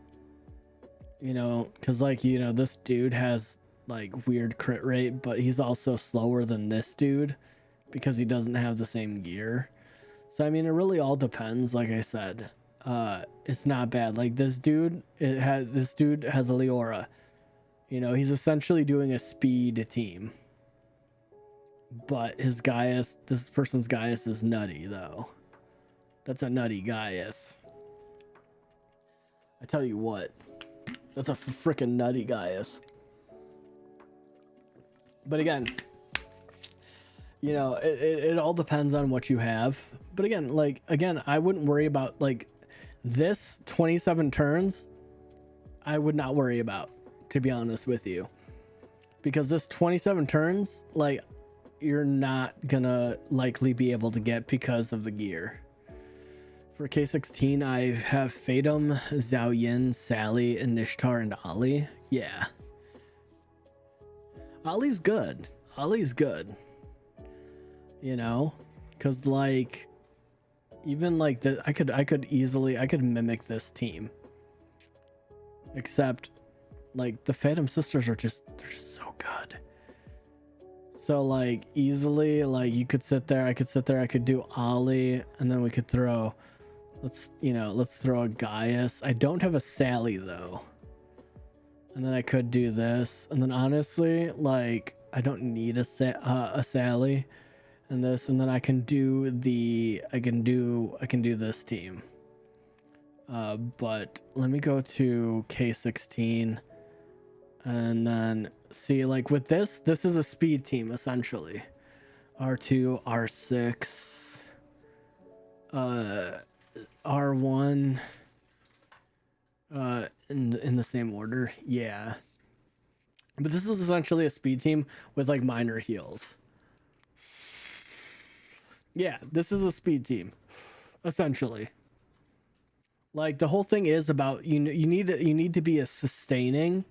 You know, because like, you know, this dude has like weird crit rate, but he's also slower than this dude because he doesn't have the same gear. So I mean, it really all depends. Like I said, it's not bad. Like this dude has a Leora. You know, he's essentially doing a speed team. but his Gaius, this person's Gaius is nutty though. That's a nutty Gaius. I tell you what, that's a freaking nutty Gaius. But again, you know, it all depends on what you have. But again, I wouldn't worry about like this 27 turns. I would not worry about, to be honest with you, because this 27 turns, like, you're not gonna likely be able to get because of the gear. For K16, I have Fatum, Zhao Yin, Sally, and Nishtar, and Ali. Yeah. Ali's good. Ali's good. You know? Because, like, even, like, the, I could mimic this team. Except, like, the Phantom Sisters are just, they're just so good. So, like, easily, like, you could sit there, I could do Ali, and then we could throw... let's throw a Gaius. I don't have a Sally though. And then I could do this. And then honestly, like, I don't need a Sally and this. And then I can do this team. But let me go to K16 and then see, like, with this is a speed team essentially. R2, R6, R1, in the same order. Yeah, but this is essentially a speed team with like minor heals. Yeah, this is a speed team essentially. Like, the whole thing is about you need to be a sustaining.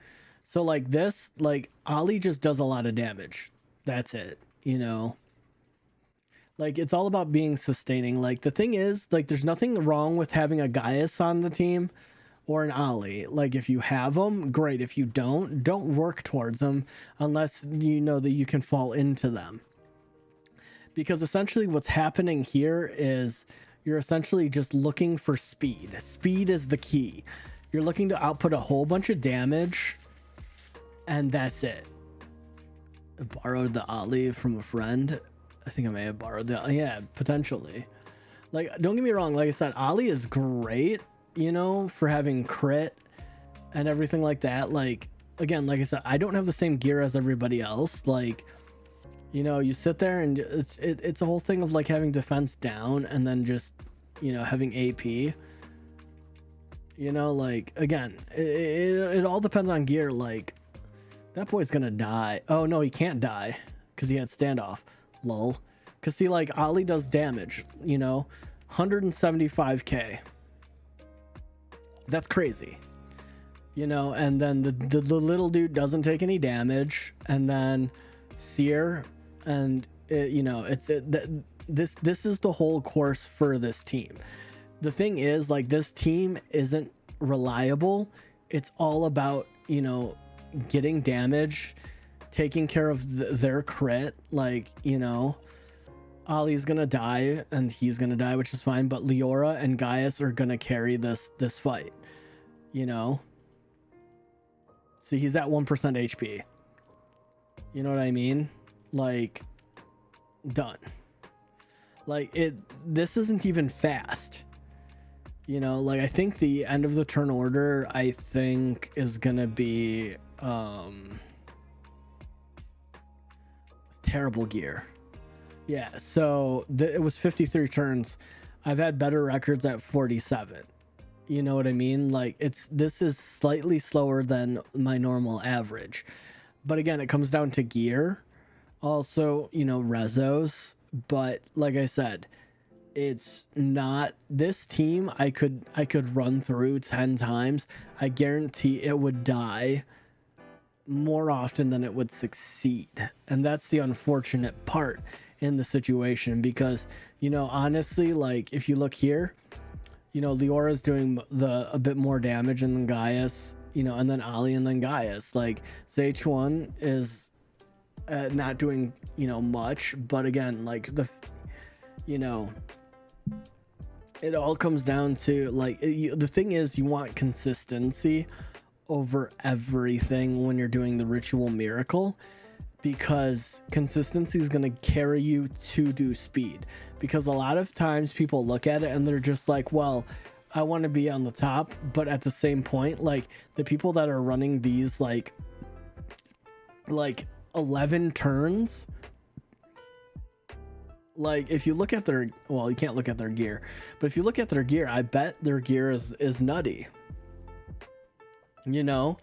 So like this, like, Ali just does a lot of damage. That's it, you know. Like, it's all about being sustaining. Like, the thing is, like, there's nothing wrong with having a Gaius on the team or an Ali. Like, if you have them, great. If you don't work towards them unless you know that you can fall into them. Because essentially what's happening here is you're essentially just looking for speed. Speed is the key. You're looking to output a whole bunch of damage, and that's it. I borrowed the Ali from a friend. I think I may have borrowed that. Yeah, potentially. Like, don't get me wrong. Like I said, Ali is great, you know, for having crit and everything like that. Like, again, like I said, I don't have the same gear as everybody else. Like, you know, you sit there and it's a whole thing of like having defense down and then just, you know, having AP. You know, like, again, it all depends on gear. Like, that boy's gonna die. Oh no, he can't die because he had standoff. Lol. Because see, like, Ali does damage, you know, 175k. That's crazy, you know. And then the little dude doesn't take any damage, and then Seer, and you know, this is the whole course for this team. The thing is, like, this team isn't reliable. It's all about, you know, getting damage, taking care of their crit. Like, you know, Ali's gonna die and he's gonna die, which is fine, but Leora and Gaius are gonna carry this fight, you know. See, he's at 1% HP, you know what I mean? Like, done. Like, this isn't even fast, you know. Like, I think the end of the turn order, I think, is gonna be terrible gear. Yeah, so it was 53 turns. I've had better records at 47. You know what I mean? Like, this is slightly slower than my normal average. But again, it comes down to gear. Also, you know, rezos. But like I said, it's not this team. I could run through 10 times. I guarantee it would die more often than it would succeed. And that's the unfortunate part in the situation, because, you know, honestly, like, if you look here, you know, Leora's doing a bit more damage than Gaius, you know, and then Ali and then Gaius. Like, ZH1 is not doing, you know, much, but again, like, you know, it all comes down to, like, the thing is, you want consistency over everything when you're doing the ritual miracle, because consistency is going to carry you to do speed. Because a lot of times people look at it and they're just like, well, I want to be on the top, but at the same point, like the people that are running these like 11 turns, like if you look at their, well, you can't look at their gear, but if you look at their gear, I bet their gear is nutty, you know.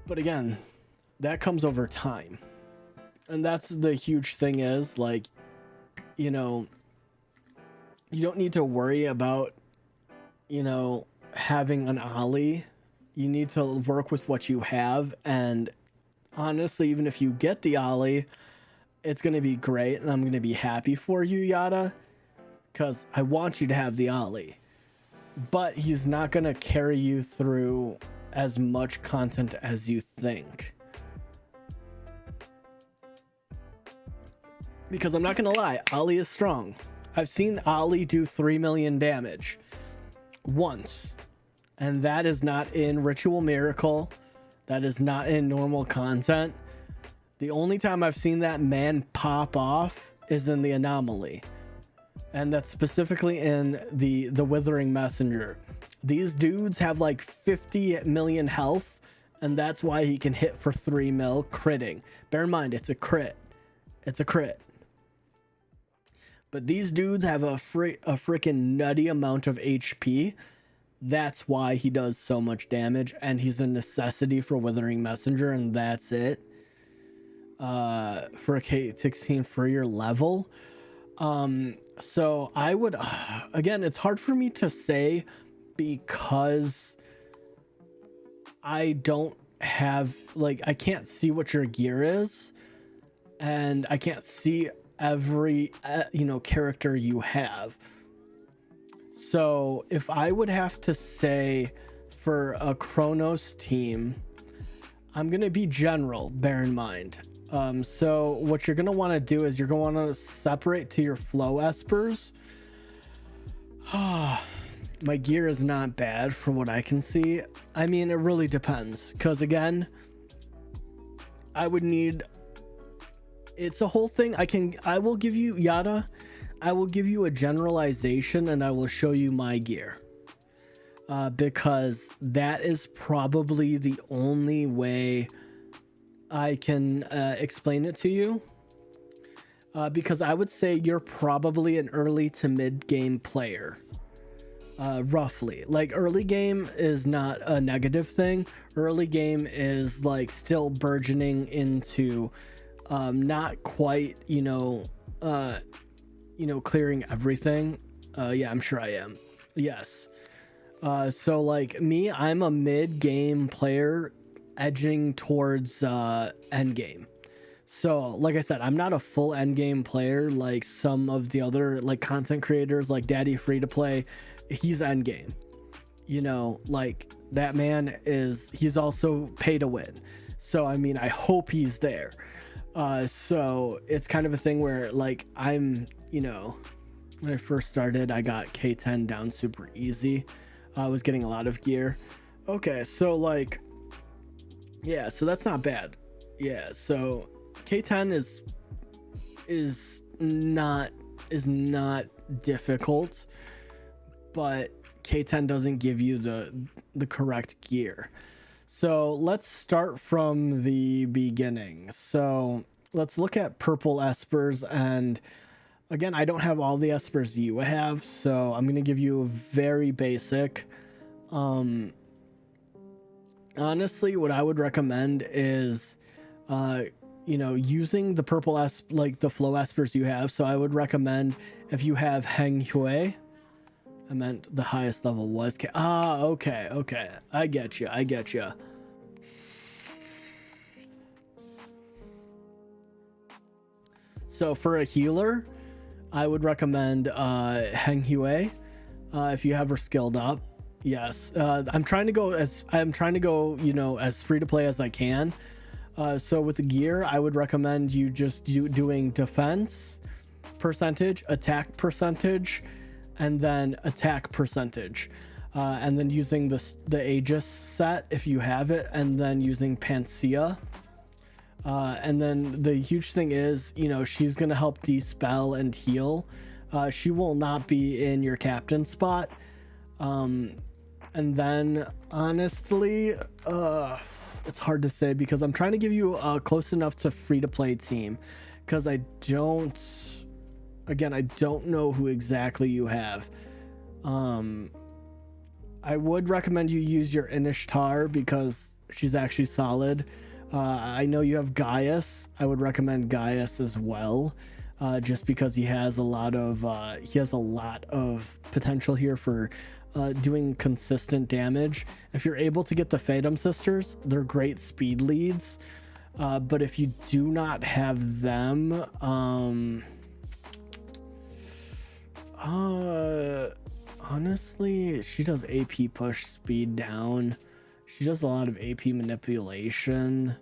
But again, that comes over time, and that's the huge thing, is like, you know, you don't need to worry about, you know, having an ollie. You need to work with what you have, and honestly, even if you get the ollie, it's going to be great, and I'm going to be happy for you, Yada, because I want you to have the ollie, but he's not going to carry you through as much content as you think. Because I'm not going to lie, ollie is strong. I've seen ollie do 3 million damage once, and that is not in Ritual Miracle. That is not in normal content. The only time I've seen that man pop off is in the Anomaly, and that's specifically in the Withering Messenger. These dudes have like 50 million health, and that's why he can hit for 3 mil critting. Bear in mind, it's a crit. It's a crit. But these dudes have a freaking nutty amount of HP. That's why he does so much damage, and he's a necessity for Withering Messenger, and that's it. For a K16 for your level. So I would, again, it's hard for me to say because I don't have, like, I can't see what your gear is, and I can't see every you know, character you have. So if I would have to say for a Chronos team, I'm gonna be general, bear in mind. So what you're gonna want to do is you're gonna want to separate to your flow espers. My gear is not bad for what I can see. I mean, it really depends, because again, I would need, it's a whole thing. I will give you, Yada, I will give you a generalization, and I will show you my gear, because that is probably the only way I can explain it to you, because I would say you're probably an early to mid game player, roughly. Like, early game is not a negative thing. Early game is like still burgeoning into not quite, you know, clearing everything. Yeah, I'm sure I am. Yes. So like me, I'm a mid game player edging towards end game. So like I said, I'm not a full end game player like some of the other like content creators, like Daddy Free to Play. He's end game, you know, like that man is, he's also pay to win. So I mean, I hope he's there. So it's kind of a thing where like I'm, you know, when I first started, I got K10 down super easy. I was getting a lot of gear. Okay, so like, yeah, so that's not bad. Yeah, so K10 is not difficult, but K10 doesn't give you the correct gear. So let's start from the beginning. So let's look at purple espers, and again, I don't have all the espers you have, so I'm gonna give you a very basic. Honestly, what I would recommend is, you know, using the purple like the flow espers you have. So I would recommend if you have Heng Hui. I meant the highest level was okay. I get you. So for a healer, I would recommend Heng Hui if you have her skilled up. Yes, I'm trying to go, you know, as free to play as I can. So with the gear, I would recommend you just doing defense percentage, attack percentage, and then attack percentage, and then using the Aegis set if you have it, and then using Panacea. And then the huge thing is, you know, she's gonna help dispel and heal. She will not be in your captain spot. And then honestly, it's hard to say because I'm trying to give you a close enough to free to play team, because I don't know who exactly you have. I would recommend you use your Inishtar because she's actually solid. I know you have Gaius. I would recommend Gaius as well, just because he has a lot of potential here for doing consistent damage. If you're able to get the Phantom Sisters, they're great speed leads. But if you do not have them, honestly, she does AP push speed down. She does a lot of AP manipulation.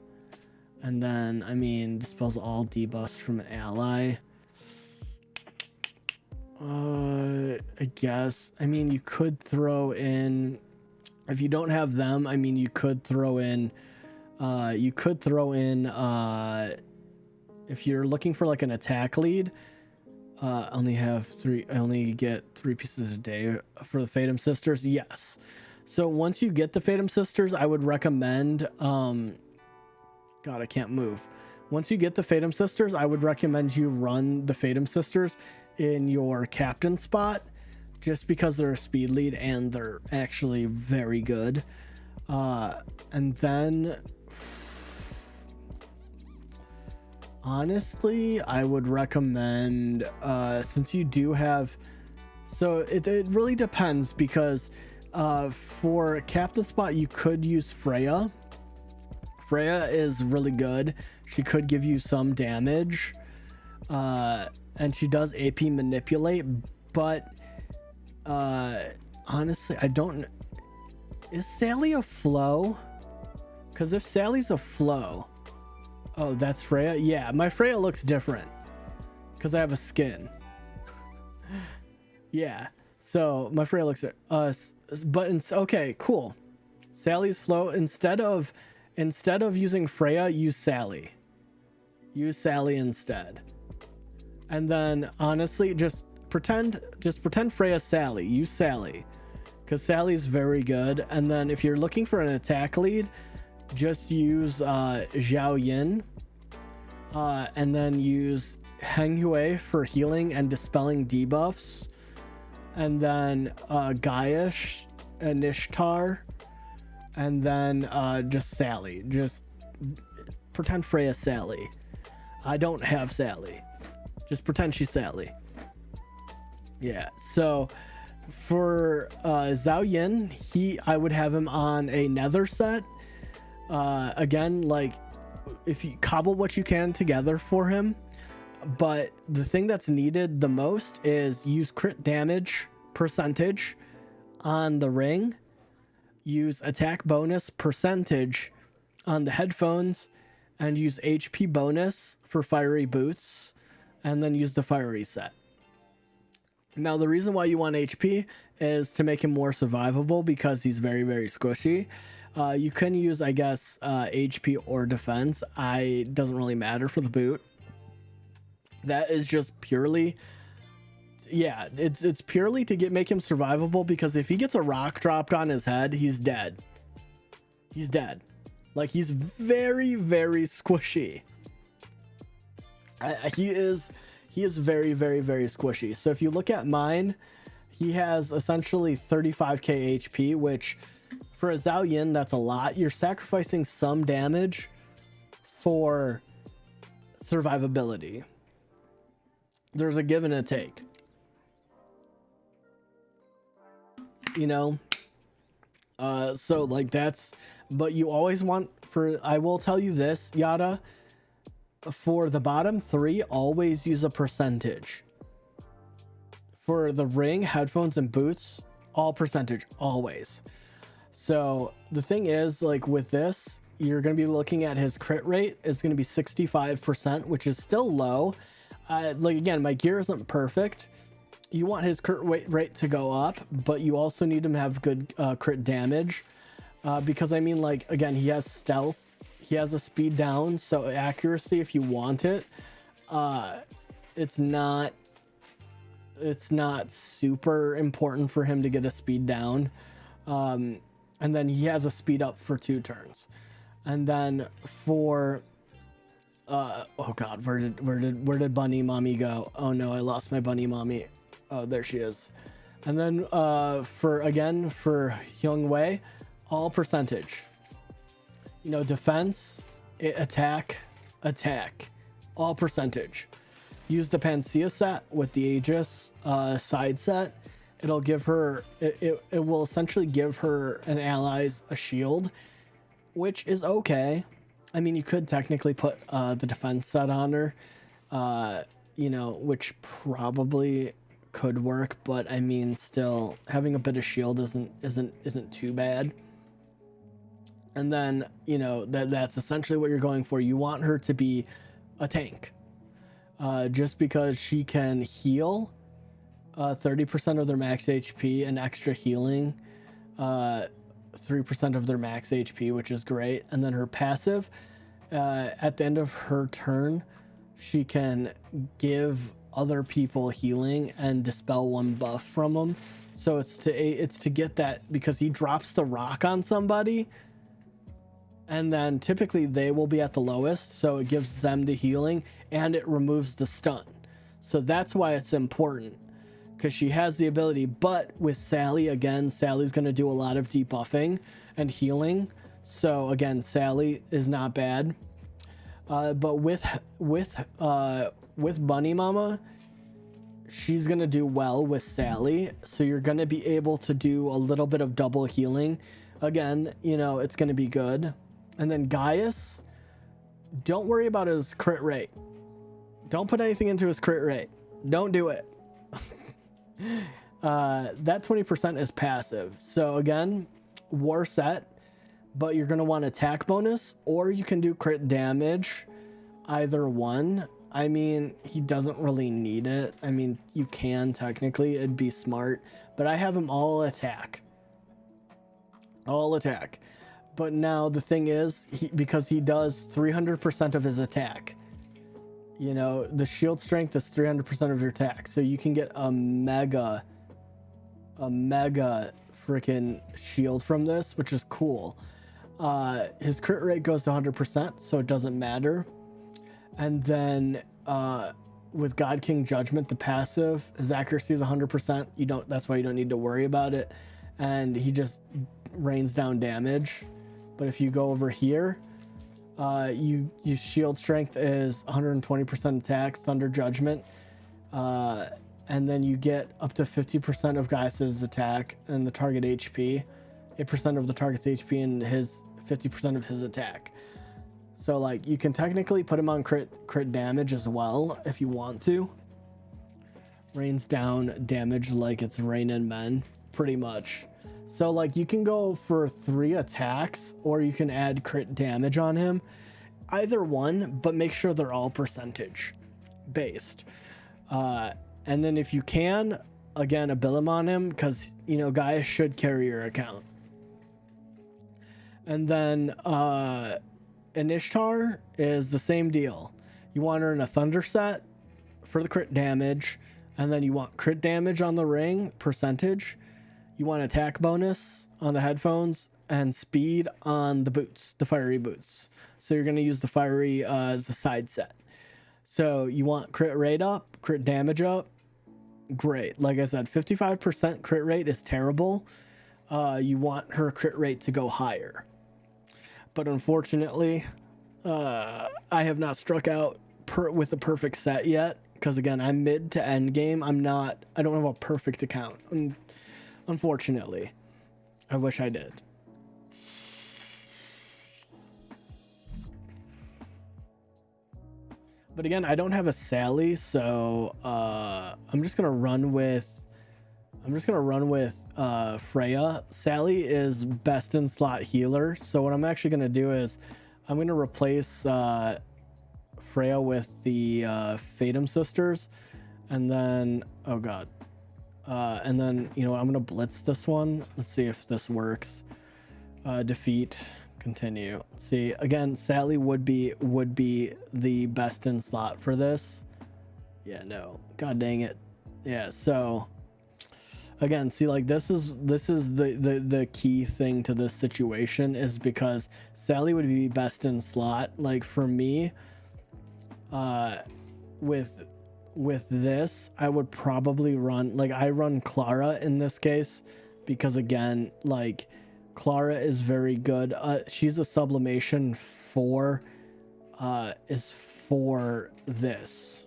And then, I mean, dispels all debuffs from an ally. I guess. I mean, you could throw in, if you don't have them, I mean, you could throw in, if you're looking for like an attack lead, I only get 3 pieces a day for the Phantom Sisters. Yes. So once you get the Phantom Sisters, I would recommend, God, I can't move. Once you get the Phantom Sisters, I would recommend you run the Phantom Sisters in your captain spot, just because they're a speed lead and they're actually very good. And then honestly, I would recommend, since you do have, so it really depends, because for a captain spot you could use Freya. Freya is really good. She could give you some damage, and she does AP manipulate, but honestly, I don't, is Sally a flow? Because if Sally's a flow, oh, that's Freya. Yeah, my Freya looks different because I have a skin. Yeah, so my Freya looks but okay, cool. Sally's flow, instead of using Freya, use Sally. Use Sally instead. And then honestly, just pretend Freya's Sally. Use Sally, because Sally's very good. And then if you're looking for an attack lead, just use Zhao Yin, and then use Heng Hui for healing and dispelling debuffs, and then Gaius and Ishtar, and then just Sally. Just pretend Freya's Sally. I don't have Sally. Just pretend she's Sally. Yeah, so for Zhao Yin, I would have him on a nether set. Again, like, if you cobble what you can together for him, but the thing that's needed the most is use crit damage percentage on the ring, use attack bonus percentage on the headphones, and use HP bonus for fiery boots, and then use the fiery set. Now, the reason why you want HP is to make him more survivable, because he's very, very squishy. You can use, I guess, HP or defense. Doesn't really matter for the boot. That is just purely, yeah, it's purely to make him survivable, because if he gets a rock dropped on his head, he's dead. He's dead. Like, he's very, very squishy. He is very, very, very squishy. So if you look at mine, he has essentially 35k HP, which for a Zhao Yin, that's a lot. You're sacrificing some damage for survivability. There's a give and a take. You know? So like that's, but you always want, I will tell you this, Yada, for the bottom 3, always use a percentage. For the ring, headphones, and boots, all percentage, always. So the thing is, like with this, you're going to be looking at his crit rate is going to be 65%, which is still low. Like again, my gear isn't perfect. You want his crit rate to go up, but you also need him to have good crit damage. Because I mean, like, again, he has stealth. he has a speed down, so accuracy, if you want it, it's not super important for him to get a speed down. And then he has a speed up for 2 turns. And then for oh god, where did Bunny Mommy go? Oh no, I lost my Bunny Mommy. Oh, there she is. And then for Young Wei, all percentage. You know, defense, attack, all percentage. Use the Panacea set with the Aegis side set. It'll give her, it will essentially give her and allies a shield, which is okay. I mean, you could technically put the defense set on her, you know, which probably could work, but I mean, still having a bit of shield isn't too bad. And then, you know, that's essentially what you're going for. You want her to be a tank, just because she can heal 30% of their max HP and extra healing, 3% of their max HP, which is great. And then her passive, at the end of her turn, she can give other people healing and dispel 1 buff from them. So it's to get that, because he drops the rock on somebody, and then typically they will be at the lowest, so it gives them the healing and it removes the stun. So that's why it's important, because she has the ability. But with Sally, again, Sally's going to do a lot of debuffing and healing. So again, Sally is not bad. But with Bunny Mama, she's going to do well with Sally. So you're going to be able to do a little bit of double healing. Again, you know, it's going to be good. And then Gaius, don't worry about his crit rate. Don't put anything into his crit rate. Don't do it. That 20% is passive. So again, war set, but you're going to want attack bonus, or you can do crit damage. Either one. I mean, he doesn't really need it. I mean, you can technically, it'd be smart, but I have him all attack. All attack. But now the thing is, because he does 300% of his attack, you know, the shield strength is 300% of your attack. So you can get a mega freaking shield from this, which is cool. His crit rate goes to 100%, so it doesn't matter. And then with God King Judgment, the passive, his accuracy is 100%. That's why you don't need to worry about it. And he just rains down damage. But if you go over here, you shield strength is 120% attack, Thunder Judgment, and then you get up to 50% of Gaius's attack and the target HP, 8% of the target's HP and his 50% of his attack. So like you can technically put him on crit damage as well if you want to. Rains down damage like it's raining men, pretty much. So like you can go for 3 attacks, or you can add crit damage on him. Either one, but make sure they're all percentage based. And then if you can, again, abilim on him, because, you know, Gaius should carry your account. And then Ishtar is the same deal. You want her in a thunder set for the crit damage, and then you want crit damage on the ring, percentage. You want attack bonus on the headphones, and speed on the boots, the fiery boots. So you're going to use the fiery as a side set. So you want crit rate up, crit damage up. Great. Like I said, 55% crit rate is terrible. You want her crit rate to go higher. But unfortunately, I have not struck out with a perfect set yet. Because again, I'm mid to end game. I don't have a perfect account. Unfortunately. I wish I did. But again, I don't have a Sally, so I'm just gonna run with Freya. Sally is best in slot healer, so what I'm actually gonna do is I'm gonna replace Freya with the Fatum sisters, and then and then, you know what, I'm gonna blitz this one. Let's see if this works. Defeat, Continue. See, again, Sally would be the best in slot for this. Yeah, no. God dang it. Yeah, so again, see, like this is the key thing to this situation, is because Sally would be best in slot. Like for me, with this, I would probably run, like I run Clara in this case, because again, like Clara is very good. She's a sublimation for is for this,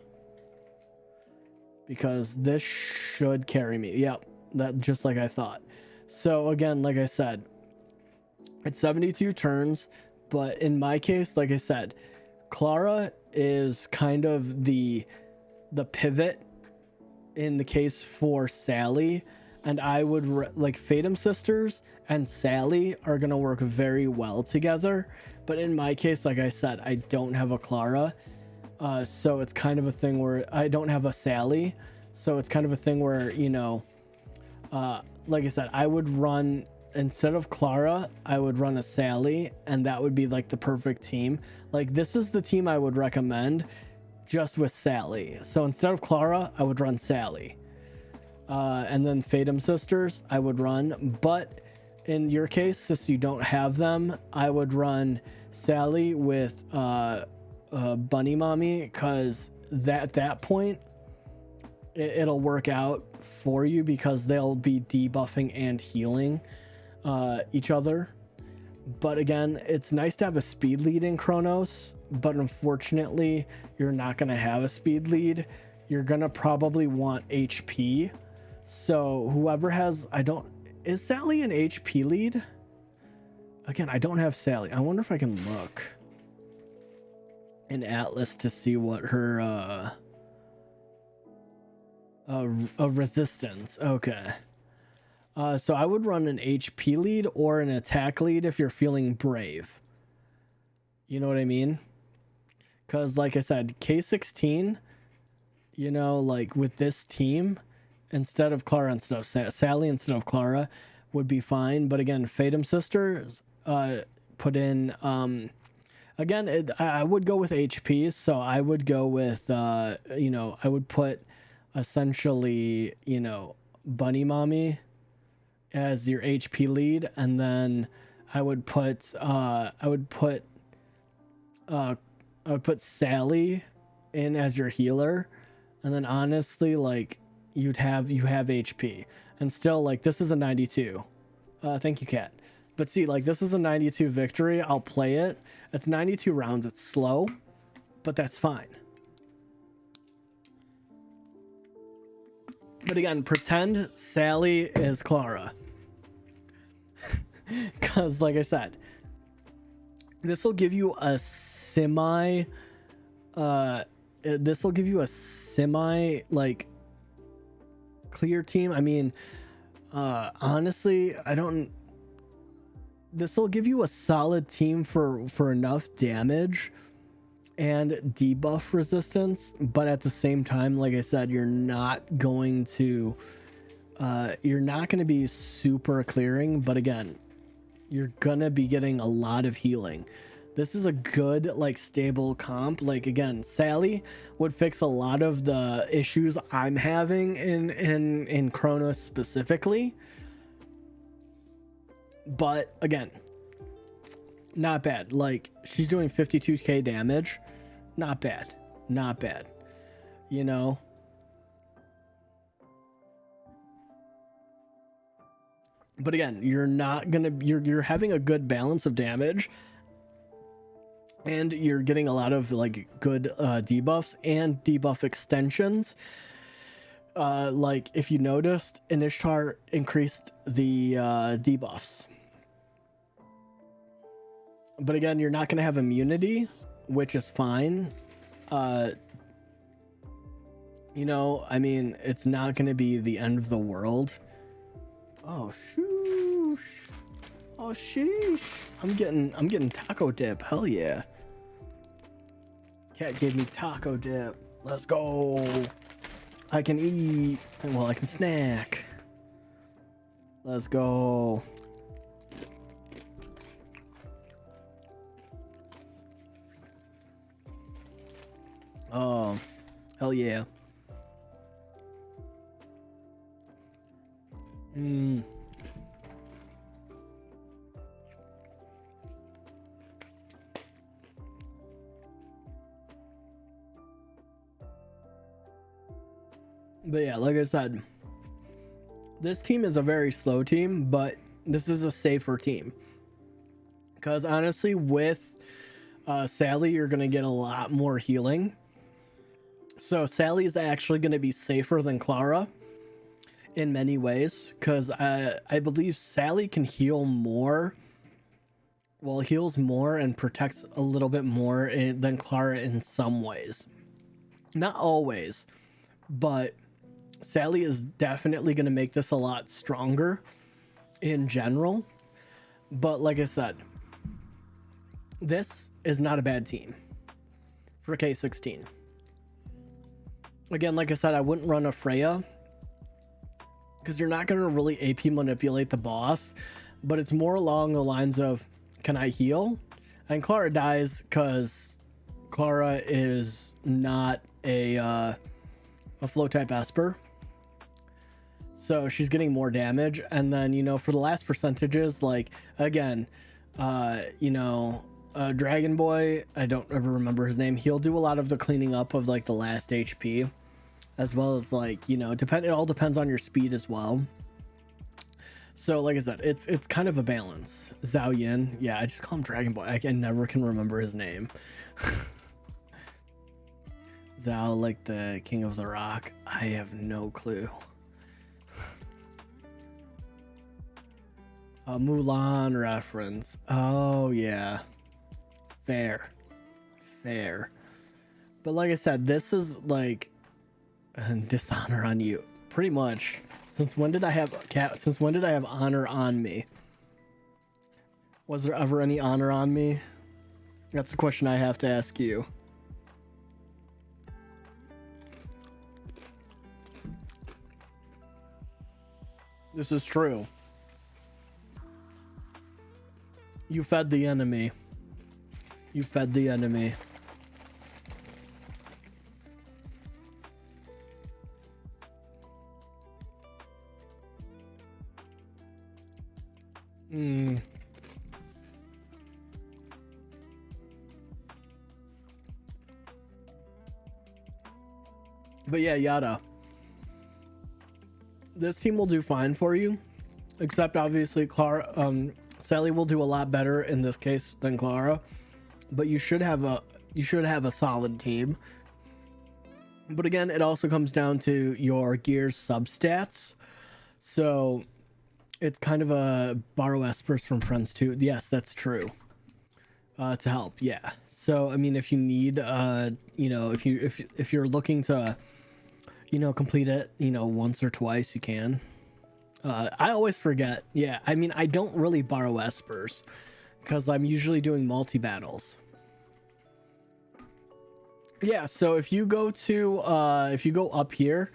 because this should carry me. Yep, that just like I thought. So again, like I said, it's 72 turns, but in my case, like I said, Clara is kind of the pivot in the case for Sally, and I would like Fatum Sisters and Sally are gonna work very well together. But in my case, like I said, I don't have a Clara, so it's kind of a thing where I don't have a Sally, so it's kind of a thing where, you know, like I said, I would run, instead of Clara, I would run a Sally, and that would be like the perfect team. Like this is the team I would recommend just with Sally. So instead of Clara, I would run Sally. And then Fatum Sisters, I would run. But in your case, since you don't have them, I would run Sally with Bunny Mommy, because at that point, it'll work out for you, because they'll be debuffing and healing each other. But again, it's nice to have a speed lead in Chronos, but unfortunately, you're not going to have a speed lead. You're going to probably want HP. So whoever has, is Sally an HP lead? Again, I don't have Sally. I wonder if I can look in Atlas to see what her resistance. Okay. So I would run an HP lead or an attack lead if you're feeling brave. You know what I mean? Because like I said, K16, you know, like with this team, instead of Clara and stuff, Sally instead of Clara would be fine. But again, Fatum Sisters, put in, again, I would go with HP. So I would go with, you know, I would put essentially, you know, Bunny Mommy as your HP lead, and then I would put Sally in as your healer, and then honestly, like you have HP, and still, like, this is a 92. Thank you, Kat. But see, like, this is a 92 victory. I'll play it. It's 92 rounds. It's slow, but that's fine. But again, pretend Sally is Clara. Because, like I said, this will give you a semi, like, clear team. I mean, honestly, this will give you a solid team for enough damage and debuff resistance, but at the same time, like I said, you're not going to be super clearing, but again, you're gonna be getting a lot of healing. This is a good, like, stable comp. Like, again, Sally would fix a lot of the issues I'm having in Chronos specifically, but again, not bad. Like, she's doing 52k damage. Not bad. Not bad. You know? But again, you're having a good balance of damage, and you're getting a lot of, like, good debuffs and debuff extensions. Like, if you noticed, Inishtar increased the debuffs. But again, you're not going to have immunity, which is fine. You know, I mean, it's not going to be the end of the world. Oh, shoosh. Oh, sheesh. I'm getting taco dip. Hell yeah. Cat gave me taco dip. Let's go. I can eat. Well, I can snack. Let's go. Oh, hell yeah. Mm. But yeah, like I said, this team is a very slow team, but this is a safer team. Because honestly, with Sally, you're going to get a lot more healing. So Sally is actually going to be safer than Clara in many ways. Because I believe Sally can heal more. Well, heals more and protects a little bit more than Clara in some ways. Not always, but Sally is definitely going to make this a lot stronger in general. But like I said, this is not a bad team for K16. Again, like I said, I wouldn't run a Freya because you're not going to really AP manipulate the boss, but it's more along the lines of, can I heal? And Clara dies because Clara is not a flow type Esper. So she's getting more damage. And then, you know, for the last percentages, like, again, you know, Dragon Boy, I don't ever remember his name. He'll do a lot of the cleaning up of like the last HP, as well as like, you know, it all depends on your speed as well. So like I said, it's kind of a balance. Zhao Yin, yeah, I just call him Dragon Boy. I never can remember his name. Zhao, like the King of the Rock, I have no clue. A Mulan reference. Oh yeah, fair. But like I said, this is like dishonor on you, pretty much. Since when did I have honor on me? Was there ever any honor on me? That's the question I have to ask you. This is true. You fed the enemy. You fed the enemy. But yeah, Yada. This team will do fine for you, except obviously Sally will do a lot better in this case than Clara, but you should have a solid team. But again, it also comes down to your gear's substats. So it's kind of a borrow Espers from friends too. Yes, that's true. To help, yeah. So I mean, if you need, you know, if you're looking to, you know, complete it, you know, once or twice, you can. I always forget. Yeah, I mean, I don't really borrow Espers because I'm usually doing multi battles. Yeah, so if you go up here,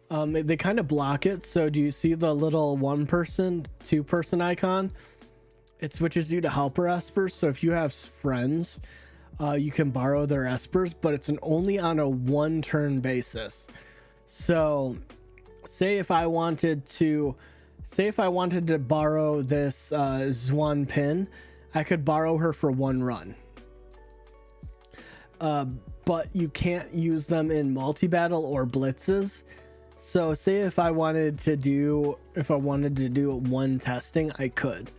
they kind of block it. So do you see the little 1-person, 2-person icon? It switches you to helper Espers. So if you have friends, you can borrow their Espers, but it's only on a 1-turn basis. So say if I wanted to borrow this Zwan Pin, I could borrow her for 1 run. But you can't use them in multi-battle or blitzes. So say if I wanted to do 1 testing, I could.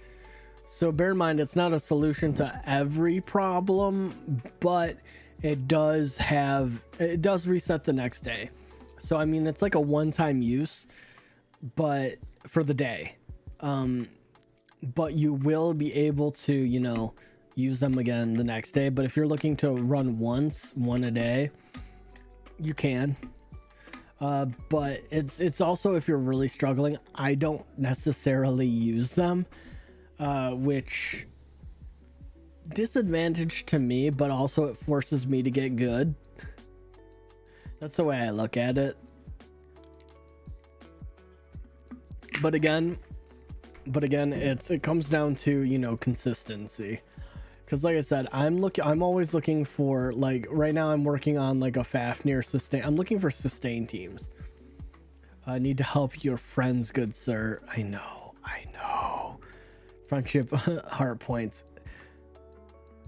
So bear in mind, it's not a solution to every problem, but it does reset the next day. So I mean, it's like a one-time use, but for the day. But you will be able to, you know, use them again the next day. But if you're looking to run one a day, you can. But it's also, if you're really struggling, I don't necessarily use them, which disadvantage to me, but also it forces me to get good. That's the way I look at it. But again, it comes down to, you know, consistency. Because like I said, I'm always looking for, like, right now I'm working on like a Fafnir sustain. I'm looking for sustain teams. I need to help your friends, good sir. I know. Friendship heart points.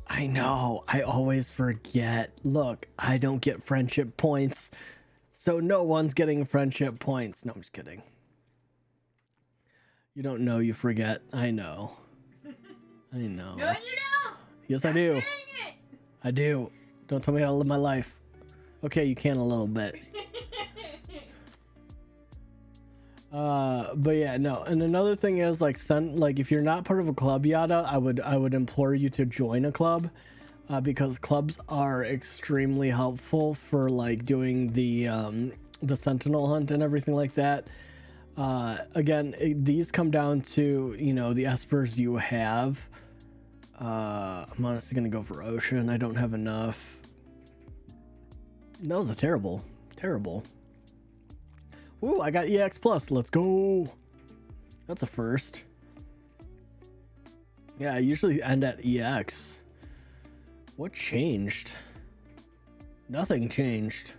I know. I always forget. Look, I don't get friendship points. So no one's getting friendship points. No, I'm just kidding. You don't know, you forget. I know. I know. No, you don't. Yes, I do. I do. Don't tell me how to live my life. Okay, you can a little bit. But yeah, no. And another thing is, like, if you're not part of a club yada, I would implore you to join a club, because clubs are extremely helpful for like doing the sentinel hunt and everything like that. Again, these come down to, you know, the espers you have. I'm honestly gonna go for ocean. I don't have enough. That was a terrible. Ooh, I got EX plus. Let's go. That's a first. Yeah, I usually end at EX. What changed? Nothing changed.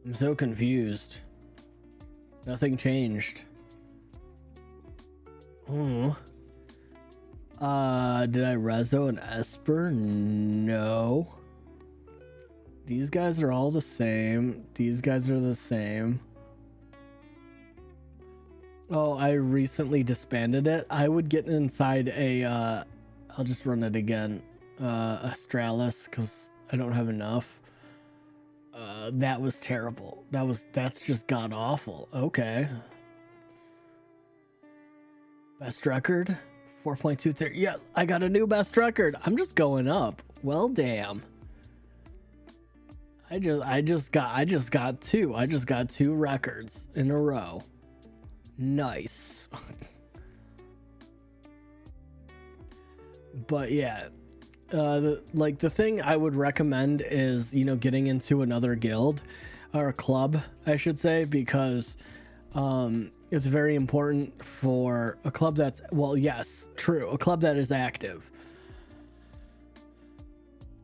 I'm so confused. Nothing changed. Oh. Did I rezo an Esper? No. These guys are all the same. These guys are the same. Oh, I recently disbanded it. I would get inside a, I'll just run it again. Astralis, because I don't have enough. That was terrible. That's just god awful. Okay. Best record? 4.23. Yeah, I got a new best record. I'm just going up. Well, damn. I just got two. I just got 2 records in a row. Nice. But yeah, the thing I would recommend is, you know, getting into another guild or a club, I should say, because it's very important for a club that's, well, yes, true, a club that is active.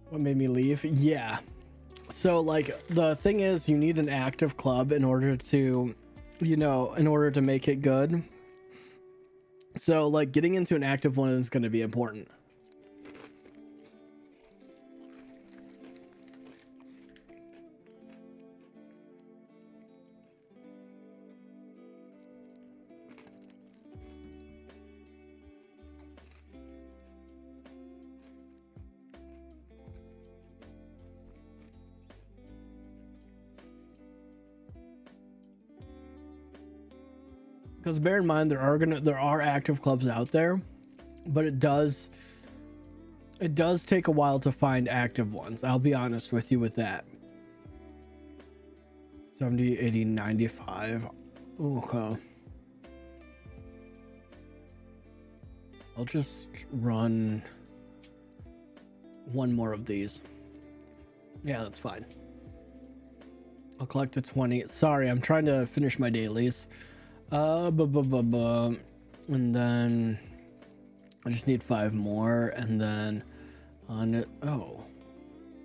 What made me leave? Yeah. So, like, the thing is, you need an active club in order to, you know, in order to make it good. So, like, getting into an active one is going to be important. Because bear in mind, there are active clubs out there, but it does take a while to find active ones. I'll be honest with you with that. 70, 80, 95. Okay. I'll just run one more of these. Yeah, that's fine. I'll collect the 20. Sorry, I'm trying to finish my dailies. And then I just need 5 more, and then on it. Oh,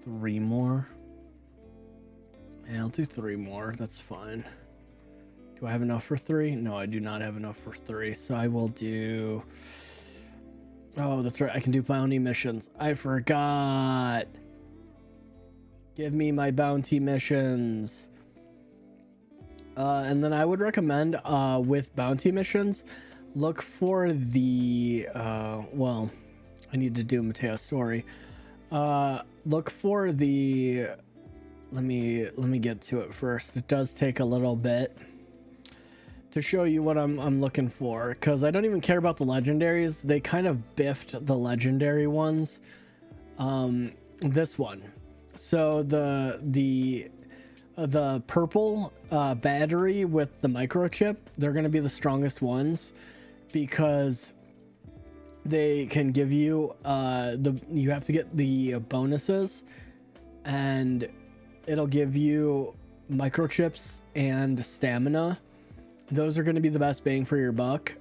3 more. Yeah, I'll do 3 more. That's fine. Do I have enough for 3? No, I do not have enough for 3. So I will do. Oh, that's right. I can do bounty missions. I forgot. Give me my bounty missions. And then I would recommend, with bounty missions, look for the, well, I need to do Mateo's story. Look for the, let me get to it first. It does take a little bit to show you what I'm looking for, because I don't even care about the legendaries. They kind of biffed the legendary ones. This one. So the purple battery with the microchip, they're going to be the strongest ones, because they can give you you have to get the bonuses, and it'll give you microchips and stamina. Those are going to be the best bang for your buck.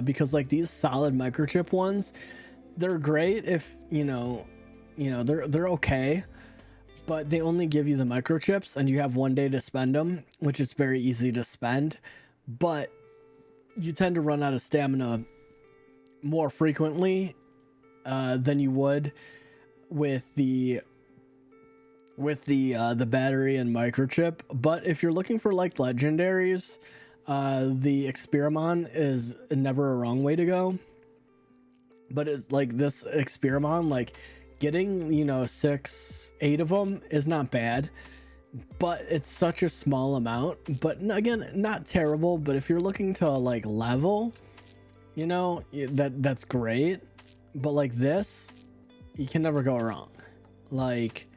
because like these solid microchip ones, they're great if they're okay, but they only give you the microchips and you have 1 day to spend them, which is very easy to spend, but you tend to run out of stamina more frequently than you would with the battery and microchip. But if you're looking for like legendaries, the Experimon is never a wrong way to go. But it's like this Experimon, like getting 6-8 of them is not bad, but it's such a small amount. But again, not terrible. But if you're looking to like level, that's great. But like this, you can never go wrong. Like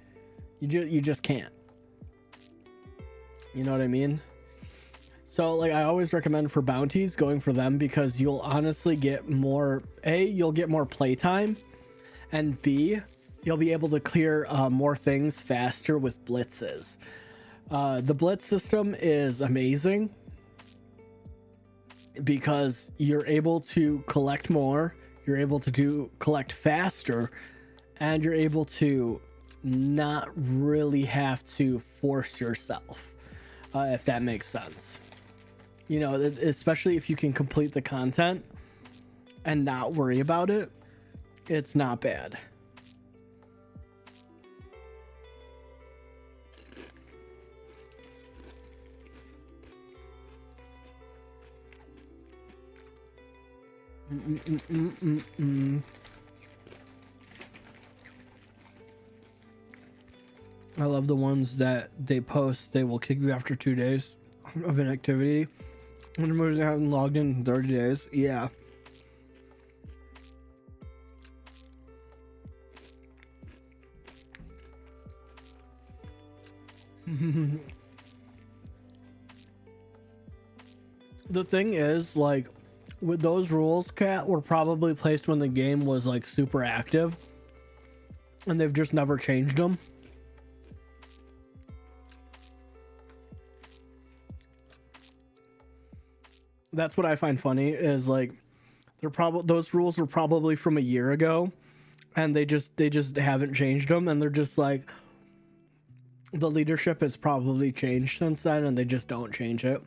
you just can't. You know what I mean? So like I always recommend for bounties going for them, because you'll honestly get more, you'll get more playtime, and B, you'll be able to clear more things faster with blitzes. The blitz system is amazing because you're able to collect more, you're able to collect faster, and you're able to not really have to force yourself, if that makes sense. Especially if you can complete the content and not worry about it, it's not bad. I love the ones that they post. They will kick you after 2 days of an activity. When removers haven't logged in 30 days. Yeah. The thing is, like, with those rules, Cat, were probably placed when the game was like super active, and they've just never changed them. That's what I find funny, is like those rules were probably from a year ago, and they just haven't changed them, and they're just like, the leadership has probably changed since then, and they just don't change it.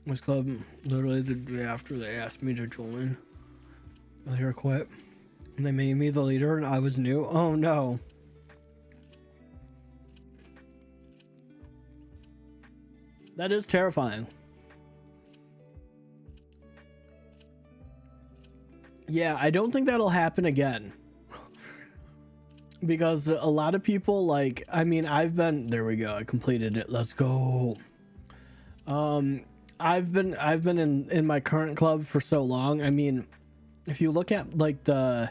This club literally the day after they asked me to join, I here quit. And they made me the leader, and I was new. Oh no. That is terrifying. Yeah, I don't think that'll happen again. Because a lot of people, like, I mean, there we go, I completed it. Let's go. I've been in my current club for so long. I mean, if you look at like the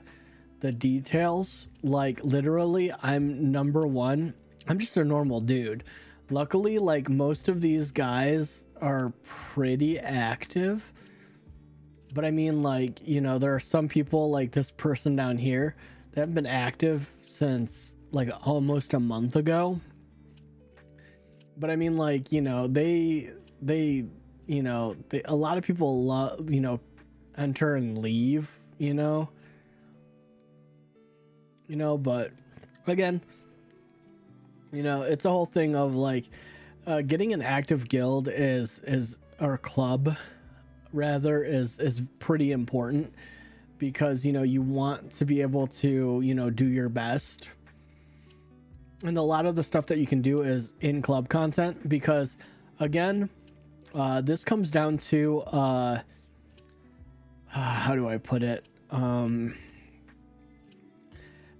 details, like literally I'm number 1. I'm just a normal dude. Luckily, like most of these guys are pretty active. But I mean, like, there are some people like this person down here that have been active since like almost a month ago. But I mean, like, a lot of people enter and leave, but again, it's a whole thing of like, getting an active guild or club rather is pretty important, because you want to be able to do your best, and a lot of the stuff that you can do is in club content, because again, this comes down to how do I put it,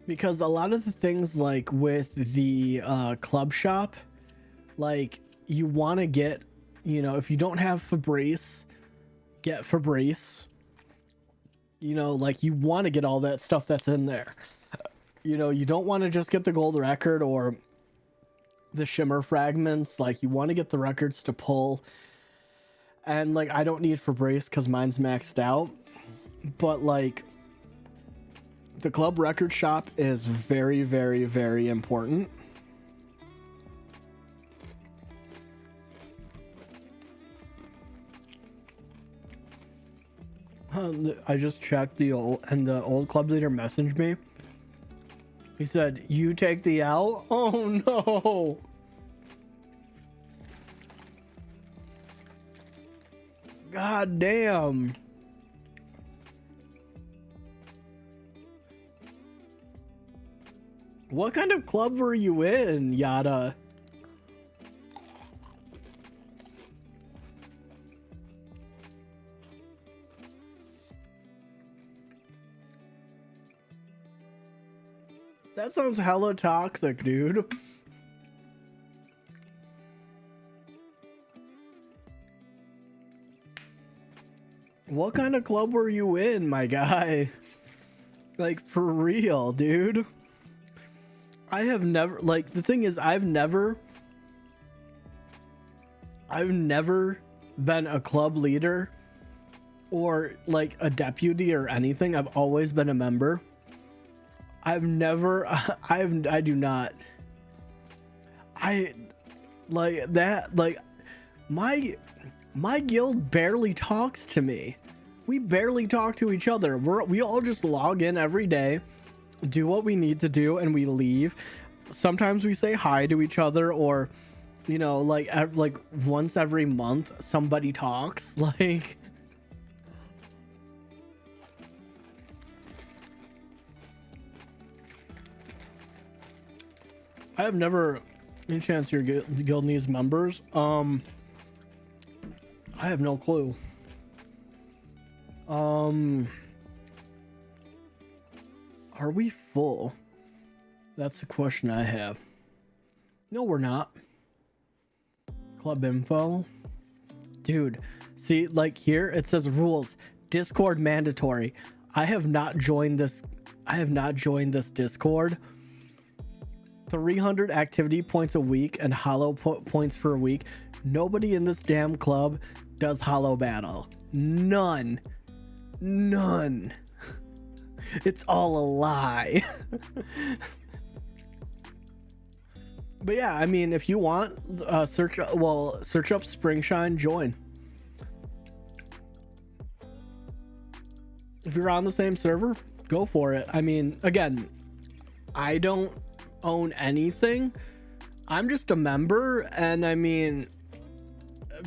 because a lot of the things like with the club shop, like you want to get, if you don't have Fabrice, get Fabrice. Like you want to get all that stuff that's in there. You don't want to just get the gold record or the shimmer fragments. Like you want to get the records to pull and like I don't need Febreze because mine's maxed out. But like the club record shop is very, very, very important. I just checked the old club leader messaged me. He said, "You take the L." Oh no. God damn. What kind of club were you in, Yada? That sounds hella toxic, dude. What kind of club were you in, my guy? Like, for real, dude. I have never, like, the thing is, I've never been a club leader or like a deputy or anything. I've always been a member. I've never, I do not. I like that, like my guild barely talks to me. We barely talk to each other. We all just log in every day, do what we need to do, and we leave. Sometimes we say hi to each other, or you know, like once every month somebody talks. Like, I have never, any chance your guild needs members? I have no clue. Are we full? That's the question I have. No, we're not. Club info. Dude, see, like here it says rules. Discord mandatory. I have not joined this Discord. 300 activity points a week and hollow points for a week. Nobody in this damn club does hollow battle. None. It's all a lie. But yeah, I mean, if you want, search up Springshine, join. If you're on the same server, go for it. I mean, again, I don't own anything. I'm just a member, and I mean,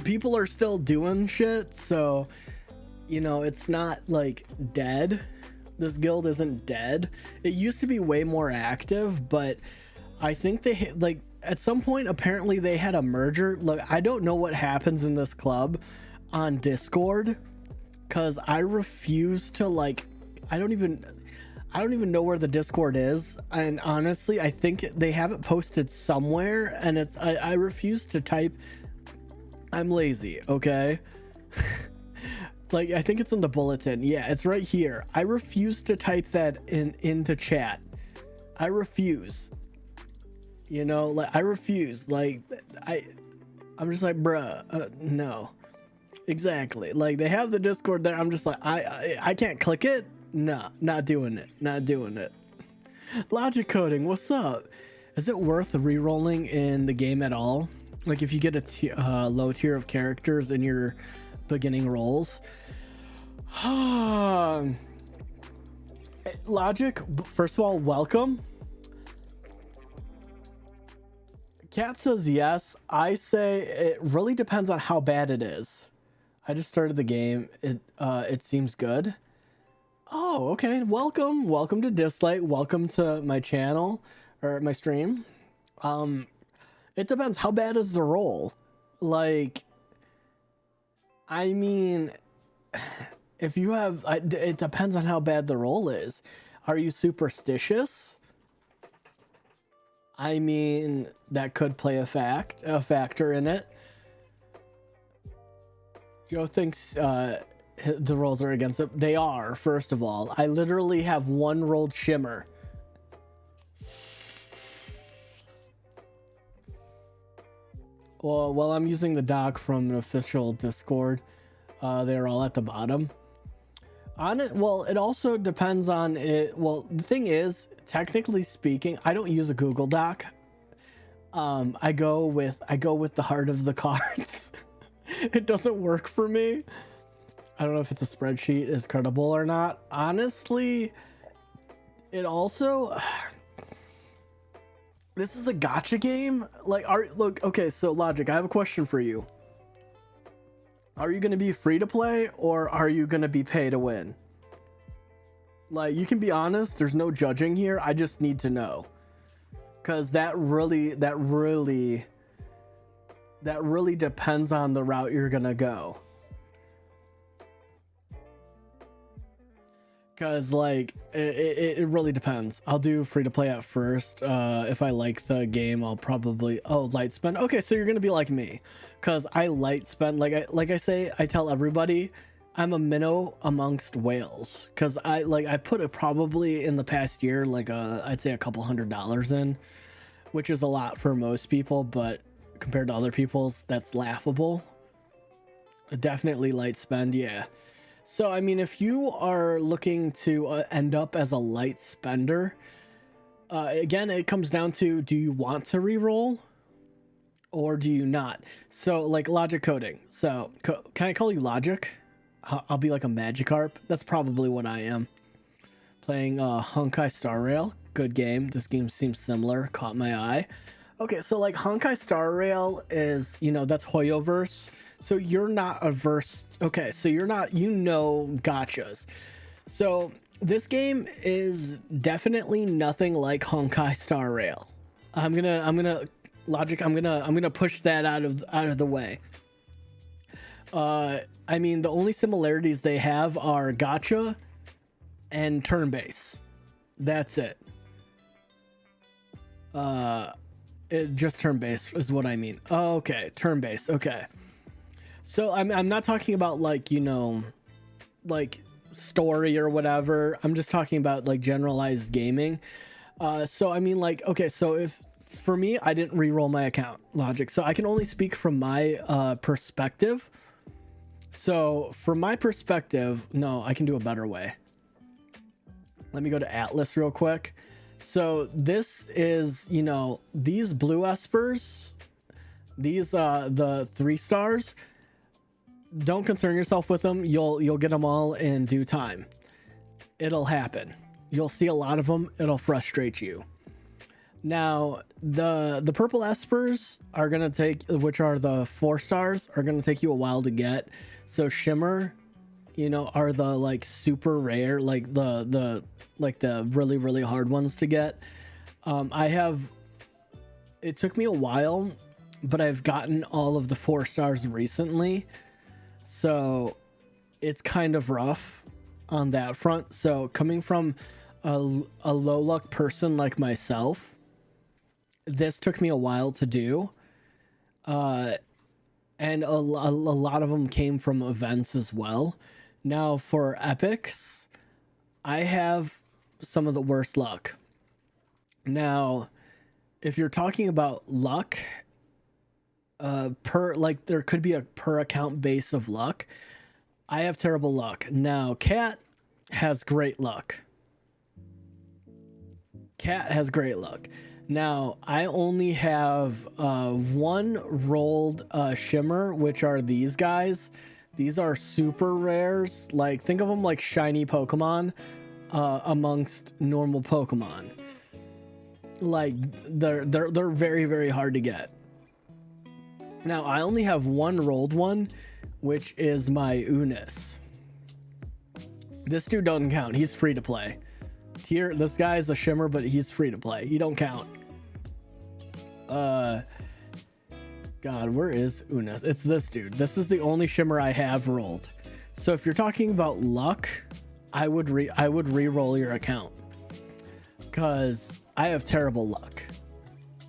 people are still doing shit, so you know, it's not like dead. This guild isn't dead. It used to be way more active, but I think they like at some point apparently they had a merger. Look, I don't know what happens in this club on Discord, because I refuse to, like, I don't even know where the Discord is, and honestly I think they have it posted somewhere, and it's I refuse to type. I'm lazy, okay? Like, I think it's in the bulletin. Yeah, it's right here. I refuse to type that into chat. I refuse. You know, like, I refuse. Like, I'm just like, bruh, no. Exactly. Like, they have the Discord there. I'm just like, I can't click it. Nah, not doing it. Not doing it. Logic coding, what's up? Is it worth re-rolling in the game at all? Like, if you get a low tier of characters in your beginning rolls. Logic, first of all, welcome. Cat says yes. I say it really depends on how bad it is. I just started the game. It seems good. Oh, okay. Welcome to Dislyte. Welcome to my channel or my stream. It depends. How bad is the roll? Like, I mean, if you have, it depends on how bad the roll is. Are you superstitious? I mean, that could play a factor in it. Joe thinks the rolls are against it. They are, first of all. I literally have one rolled shimmer. Well, I'm using the doc from an official Discord. They're all at the bottom. On it, well, it also depends on it. Well, the thing is, technically speaking, I don't use a Google Doc. I go with the heart of the cards. It doesn't work for me. I don't know if it's a spreadsheet is credible or not. Honestly, it also, this is a gacha game. Like, look, okay, so Logic, I have a question for you. Are you going to be free to play or are you going to be pay to win? Like, you can be honest. There's no judging here. I just need to know. Because that really depends on the route you're going to go. Because, like, it really depends. I'll do free to play at first. If I like the game, I'll probably... Oh, light spend. Okay, so you're going to be like me. Because I light spend. Like I say, I tell everybody, I'm a minnow amongst whales. Because I put it probably in the past year, like, I'd say a couple $100 in. Which is a lot for most people, but compared to other people's, that's laughable. Definitely light spend, yeah. So, I mean, if you are looking to end up as a light spender, again, it comes down to, do you want to reroll or do you not? So, like logic coding. So, can I call you Logic? I'll be like a Magikarp. That's probably what I am. Playing Honkai Star Rail. Good game. This game seems similar. Caught my eye. Okay, so like Honkai Star Rail is, you know, that's Hoyoverse. So you're not averse. Okay, so you're not, you know, gotchas. So this game is definitely nothing like Honkai Star Rail. I'm gonna Logic. I'm gonna push that out of the way. I mean, the only similarities they have are gotcha and turn base. That's it. Just turn base is what I mean. Oh, okay, turn base. Okay. So I'm not talking about like, you know, like story or whatever. I'm just talking about like generalized gaming. So I mean, like, okay, so if for me, I didn't re-roll my account, Logic, so I can only speak from my perspective. So from my perspective, no, I can do a better way. Let me go to Atlas real quick. So this is, you know, these blue espers, these the 3 stars. Don't concern yourself with them. You'll get them all in due time. It'll happen. You'll see a lot of them. It'll frustrate you. Now, the purple espers are gonna take, which are the 4 stars, are gonna take you a while to get. So shimmer, you know, are the like super rare, like the really, really hard ones to get. It took me a while, but I've gotten all of the 4 stars recently. So it's kind of rough on that front. So coming from a low luck person like myself, this took me a while to do. And a lot of them came from events as well. Now for epics, I have some of the worst luck. Now, if you're talking about luck, there could be a per account base of luck. I have terrible luck. Now, Cat has great luck. Cat has great luck. Now, I only have 1 rolled shimmer, which are these guys. These are super rares. Like, think of them like shiny Pokemon amongst normal Pokemon. Like, they're very, very hard to get. Now, I only have 1 rolled one, which is my Unis. This dude doesn't count. He's free to play. Here, this guy is a shimmer, but he's free to play. He don't count. God, where is Unis? It's this dude. This is the only shimmer I have rolled. So if you're talking about luck, I would re-roll your account. Because I have terrible luck.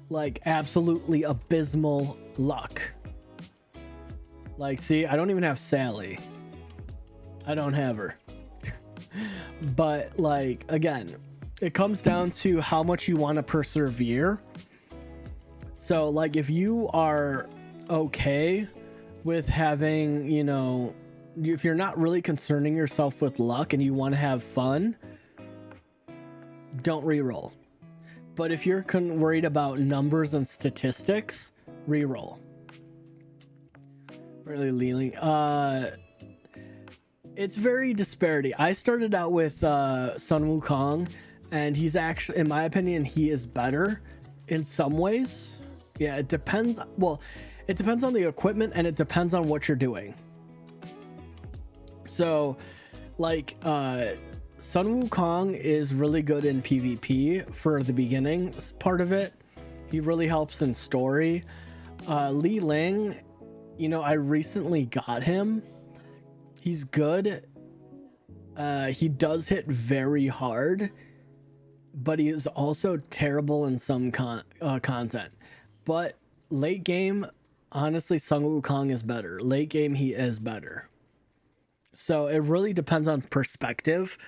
Like, absolutely abysmal luck. Like, see, I don't even have Sally. I don't have her. But, like, again, it comes down to how much you want to persevere. So, like, if you are okay with having, you know, if you're not really concerning yourself with luck and you want to have fun, don't reroll. But if you're worried about numbers and statistics, reroll. Really leaning. It's very disparity. I started out with Sun Wukong, and he's actually, in my opinion, he is better in some ways. Yeah, it depends. Well, it depends on the equipment, and it depends on what you're doing. So, like, Sun Wukong is really good in PvP for the beginning part of it. He really helps in story. Li Ling, you know, I recently got him. He's good. He does hit very hard, but he is also terrible in some content. But late game, honestly, Sun Wukong is better. Late game, he is better. So it really depends on perspective,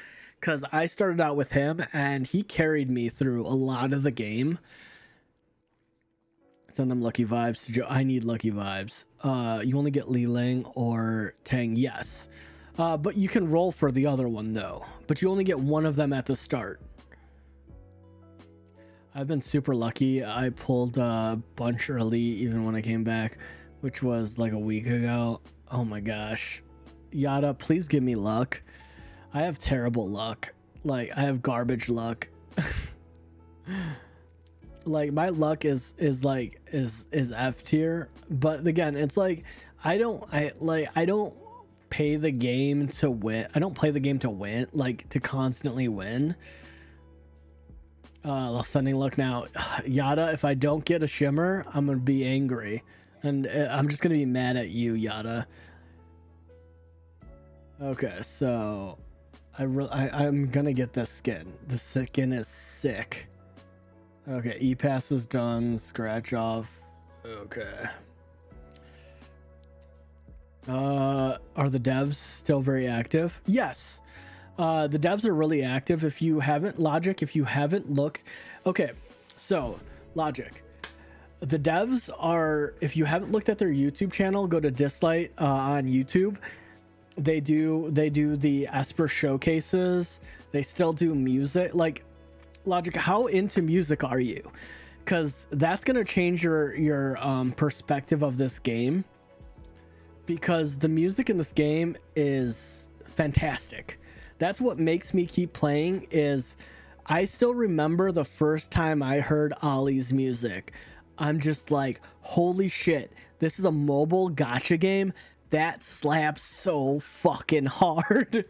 because I started out with him and he carried me through a lot of the game. Send them lucky vibes to Joe. I need lucky vibes. You only get Li Ling or Tang, yes. But you can roll for the other one though. But you only get one of them at the start. I've been super lucky. I pulled a bunch early even when I came back, which was like a week ago. Oh my gosh. Yada, please give me luck. I have terrible luck. Like, I have garbage luck. Like, my luck is F tier. But again, it's like I don't pay the game to win. I don't play the game to win, like to constantly win. Sending luck now. Yada, if I don't get a shimmer, I'm gonna be angry. And I'm just gonna be mad at you, Yada. Okay, so I'm gonna get this skin. The skin is sick. Okay, E-Pass is done. Scratch off. Okay. Are the devs still very active? Yes. The devs are really active. If you haven't looked. Okay, so Logic. The devs are, if you haven't looked at their YouTube channel, go to Dislyte on YouTube. They do the Esper showcases. They still do music. Like, Logic, how into music are you? Because that's gonna change your perspective of this game. Because the music in this game is fantastic. That's what makes me keep playing. Is I still remember the first time I heard Ollie's music. I'm just like, holy shit, this is a mobile gacha game that slaps so fucking hard.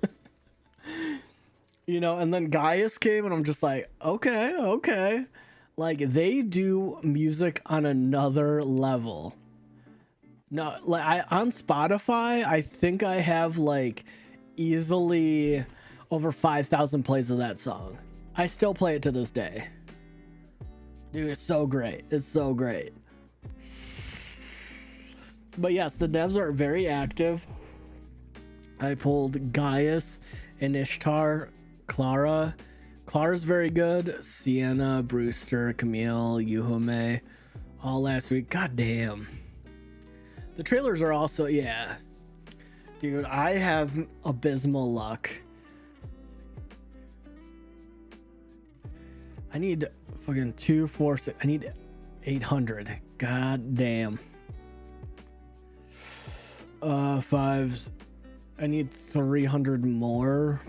You know, and then Gaius came and I'm just like, okay. Like, they do music on another level. No, like, on Spotify, I think I have like easily over 5,000 plays of that song. I still play it to this day. Dude, it's so great. It's so great. But yes, the devs are very active. I pulled Gaius and Ishtar, Clara. Clara's very good. Sienna, Brewster, Camille, Yuhume, all last week. God damn. The trailers are also, yeah. Dude, I have abysmal luck. I need fucking 2, 4, 6. I need 800. God damn. 5s. I need 300 more.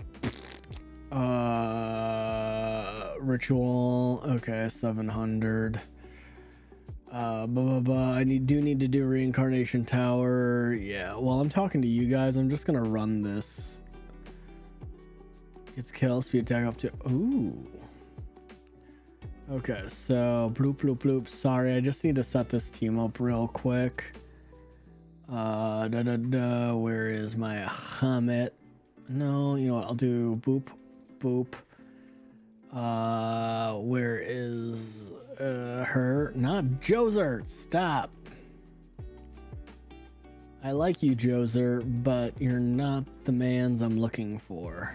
Ritual. Okay, 700. I do need to do reincarnation tower. Yeah, while I'm talking to you guys, I'm just gonna run this. It's kill speed attack up to. Ooh. Okay, so bloop. Sorry, I just need to set this team up real quick. Where is my Hamid? No, you know what? I'll do boop. Where is her? Not Joser. Stop. I like you, Joser, but you're not the mans I'm looking for.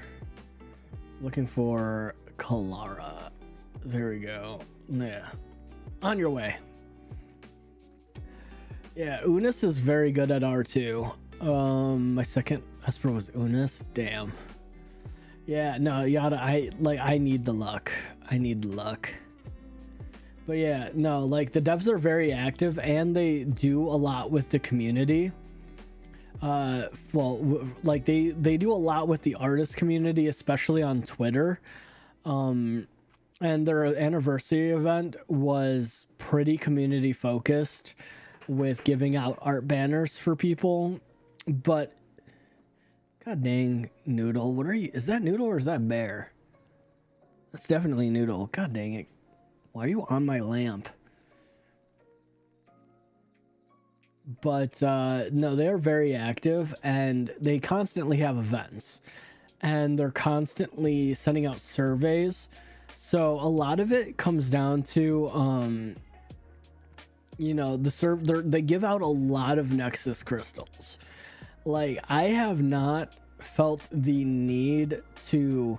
Looking for Kalara. There we go. Yeah. On your way. Yeah, Unis is very good at R2. My second Esper was Unis. Damn. Yeah, no, Yada, I need the luck. I need the luck. But yeah, no, like the devs are very active and they do a lot with the community. Like they do a lot with the artist community, especially on Twitter. And their anniversary event was pretty community focused with giving out art banners for people. But god dang, Noodle, what are you? Is that Noodle or is that Bear? That's definitely Noodle. God dang it. Why are you on my lamp? But no, they're very active and they constantly have events and they're constantly sending out surveys. So a lot of it comes down to you know, they give out a lot of Nexus crystals. Like I have not felt the need to.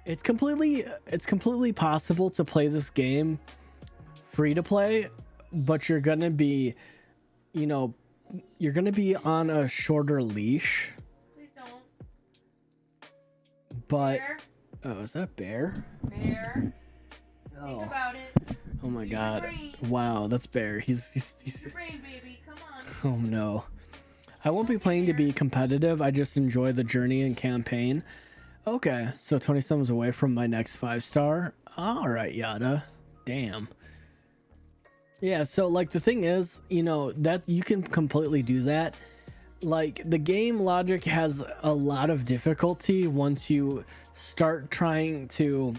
It's completely possible to play this game free to play, but you're gonna be, you know, you're gonna be on a shorter leash. Please don't. But Bear? oh, is that Bear? Bear. Oh. Think about it. Oh my Use god. your brain. Wow, that's Bear. Use your brain, baby. Come on. Oh no. I won't be playing to be competitive. I just enjoy the journey and campaign. Okay, so 27 is away from my next 5-star. All right, Yada. Damn. Yeah, so like the thing is, you know, that you can completely do that. Like the game logic has a lot of difficulty once you start trying to.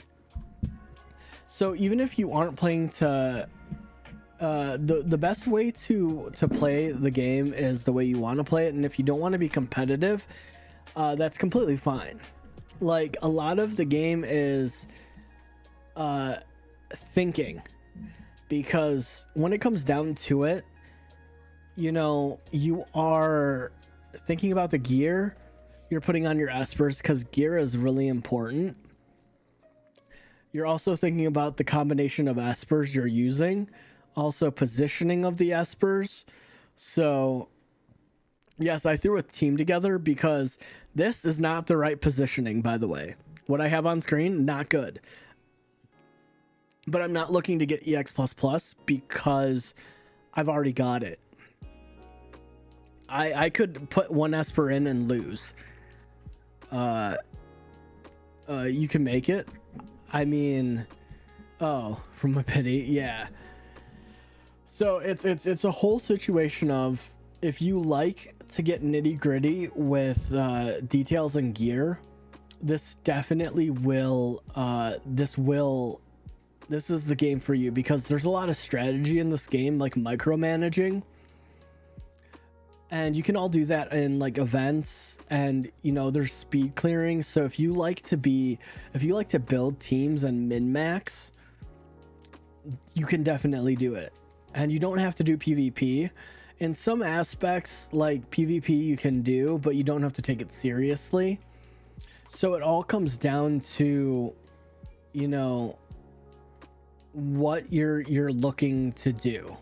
So even if you aren't playing to the best way to play the game is the way you want to play it, and if you don't want to be competitive, that's completely fine. Like a lot of the game is thinking, because when it comes down to it, you know, you are thinking about the gear you're putting on your espers, because gear is really important. You're also thinking about the combination of espers you're using, also positioning of the espers. So yes, I threw a team together because this is not the right positioning, by the way. What I have on screen, not good. But I'm not looking to get EX++ because I've already got it. I could put one Esper in and lose. You can make it. I mean, oh, from a pity, yeah. So it's a whole situation of, if you like to get nitty gritty with details and gear, this definitely will. This is the game for you, because there's a lot of strategy in this game, like micromanaging, and you can all do that in like events, and you know there's speed clearing. So if you like to build teams and min-max, you can definitely do it. And you don't have to do PvP. In some aspects, like PvP you can do, but you don't have to take it seriously. So it all comes down to, you know, what you're looking to do.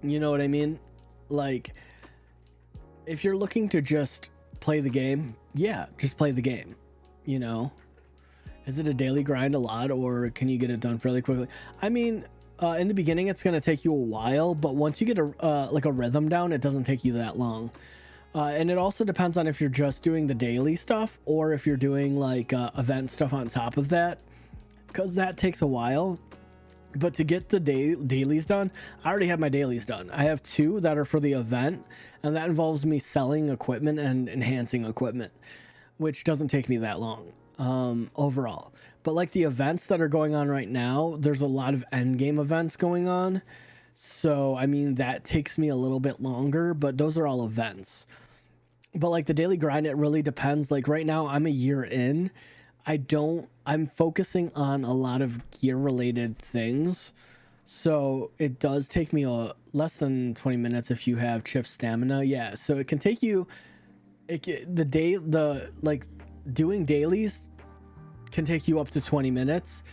You know what I mean? Like, if you're looking to just play the game, yeah, just play the game. You know? Is it a daily grind a lot, or can you get it done fairly quickly? I mean, in the beginning it's going to take you a while, but once you get a rhythm down, it doesn't take you that long. And it also depends on if you're just doing the daily stuff or if you're doing like event stuff on top of that, because that takes a while. But to get the dailies done, I already have my dailies done. I have 2 that are for the event, and that involves me selling equipment and enhancing equipment, which doesn't take me that long overall. But like the events that are going on right now, there's a lot of end game events going on. So, I mean, that takes me a little bit longer, but those are all events. But like the daily grind, it really depends. Like right now, I'm a year in. I'm focusing on a lot of gear related things. So it does take me less than 20 minutes if you have chip stamina. Yeah. So it can take you, doing dailies can take you up to 20 minutes.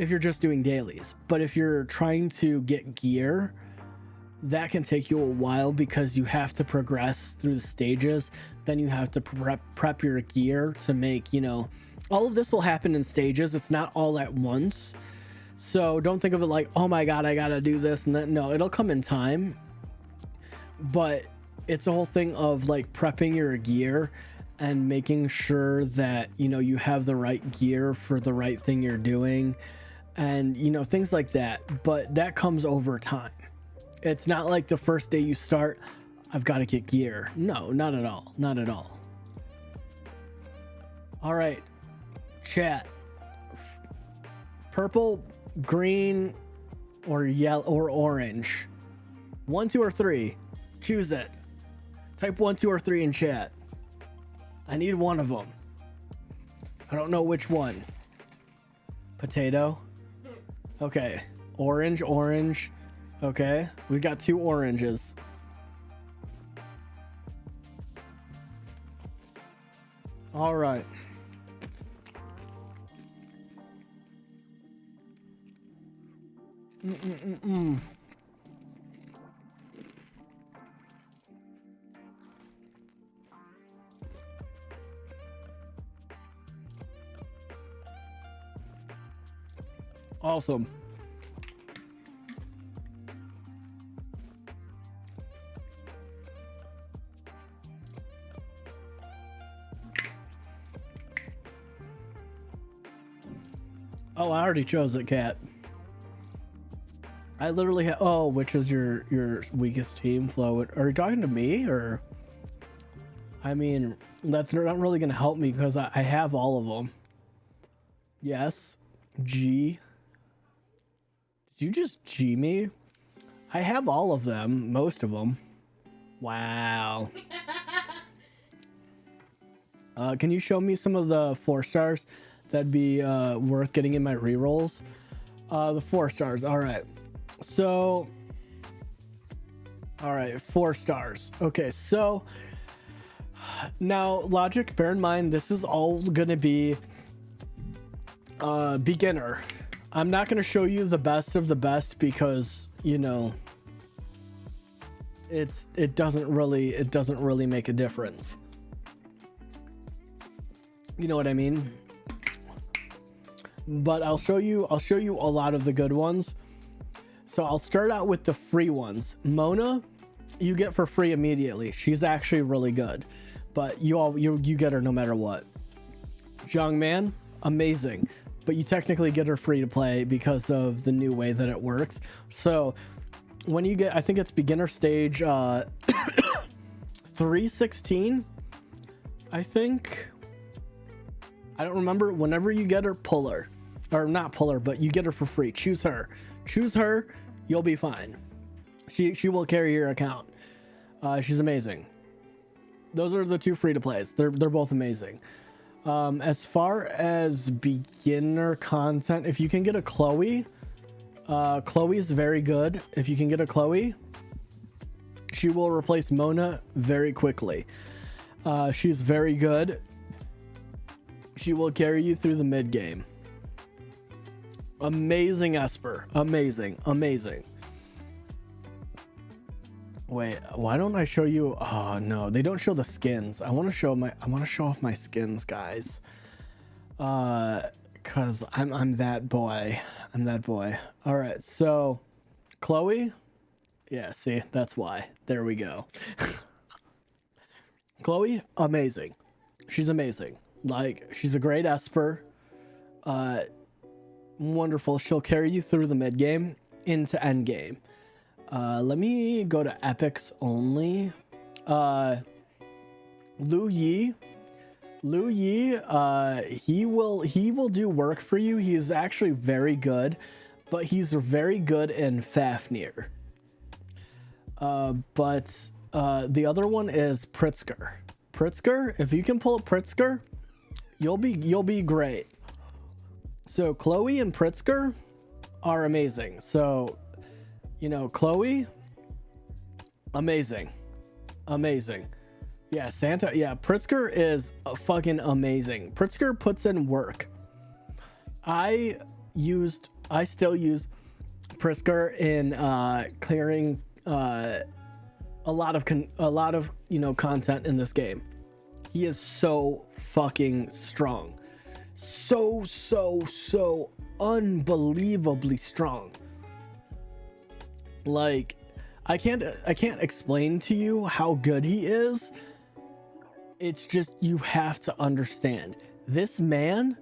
if you're just doing dailies. But if you're trying to get gear, that can take you a while because you have to progress through the stages. Then you have to prep your gear to make, you know, all of this will happen in stages. It's not all at once. So don't think of it like, oh my God, I gotta do this and that. No, it'll come in time. But it's a whole thing of like prepping your gear and making sure that, you know, you have the right gear for the right thing you're doing and, you know, things like that. But that comes over time. It's not like the first day you start, I've got to get gear. No, not at all. Not at all. All right, chat. Purple, green, or yellow or orange. 1, 2, or 3. Choose it. Type 1, 2, or 3 in chat. I need one of them. I don't know which one. Potato. Okay. Orange, orange. Okay. We got 2 oranges. All right. Awesome. Oh, I already chose it, Cat. I literally have. Oh, which is your weakest team, Flo? Are you talking to me or? I mean, that's not really gonna help me because I have all of them. Yes, G. Did you just G me? I have all of them, most of them. Wow. Can you show me some of the 4 stars that'd be worth getting in my rerolls? The 4 stars. All right. So, all right, 4 stars. Okay, so now logic, bear in mind, this is all gonna be beginner. I'm not gonna show you the best of the best because, you know, it doesn't really make a difference. You know what I mean? But I'll show you a lot of the good ones. So I'll start out with the free ones. Mona, you get for free immediately. She's actually really good, but you get her no matter what. Jungman, amazing, but you technically get her free to play because of the new way that it works. So when you get, I think it's beginner stage 316, I think. I don't remember. Whenever you get her, pull her. Or not pull her, but you get her for free. Choose her. Choose her. You'll be fine. She will carry your account. She's amazing. Those are the 2 free to plays. They're both amazing. As far as beginner content, if you can get a Chloe, Chloe is very good. If you can get a Chloe, she will replace Mona very quickly. She's very good. She will carry you through the mid game. Amazing Esper. Amazing. Wait, why don't I show you? Oh no, they don't show the skins. I want to show off my skins, guys. Cause I'm that boy. All right, so Chloe. Yeah, see, that's why. There we go. Chloe, amazing. She's amazing. Like, she's a great Esper. Wonderful. She'll carry you through the mid game into end game. Let me go to epics only. Lu Yi, he will do work for you. He's actually very good, but he's very good in Fafnir. But the other one is Pritzker. If you can pull a Pritzker, you'll be great. So Chloe and Pritzker are amazing. So, you know, Chloe, amazing. Yeah, Santa. Yeah, Pritzker is fucking amazing. Pritzker puts in work. I still use Prisker in clearing a lot of content in this game. He is so fucking strong. So unbelievably strong. Like, I can't explain to you how good he is. It's just, you have to understand. This man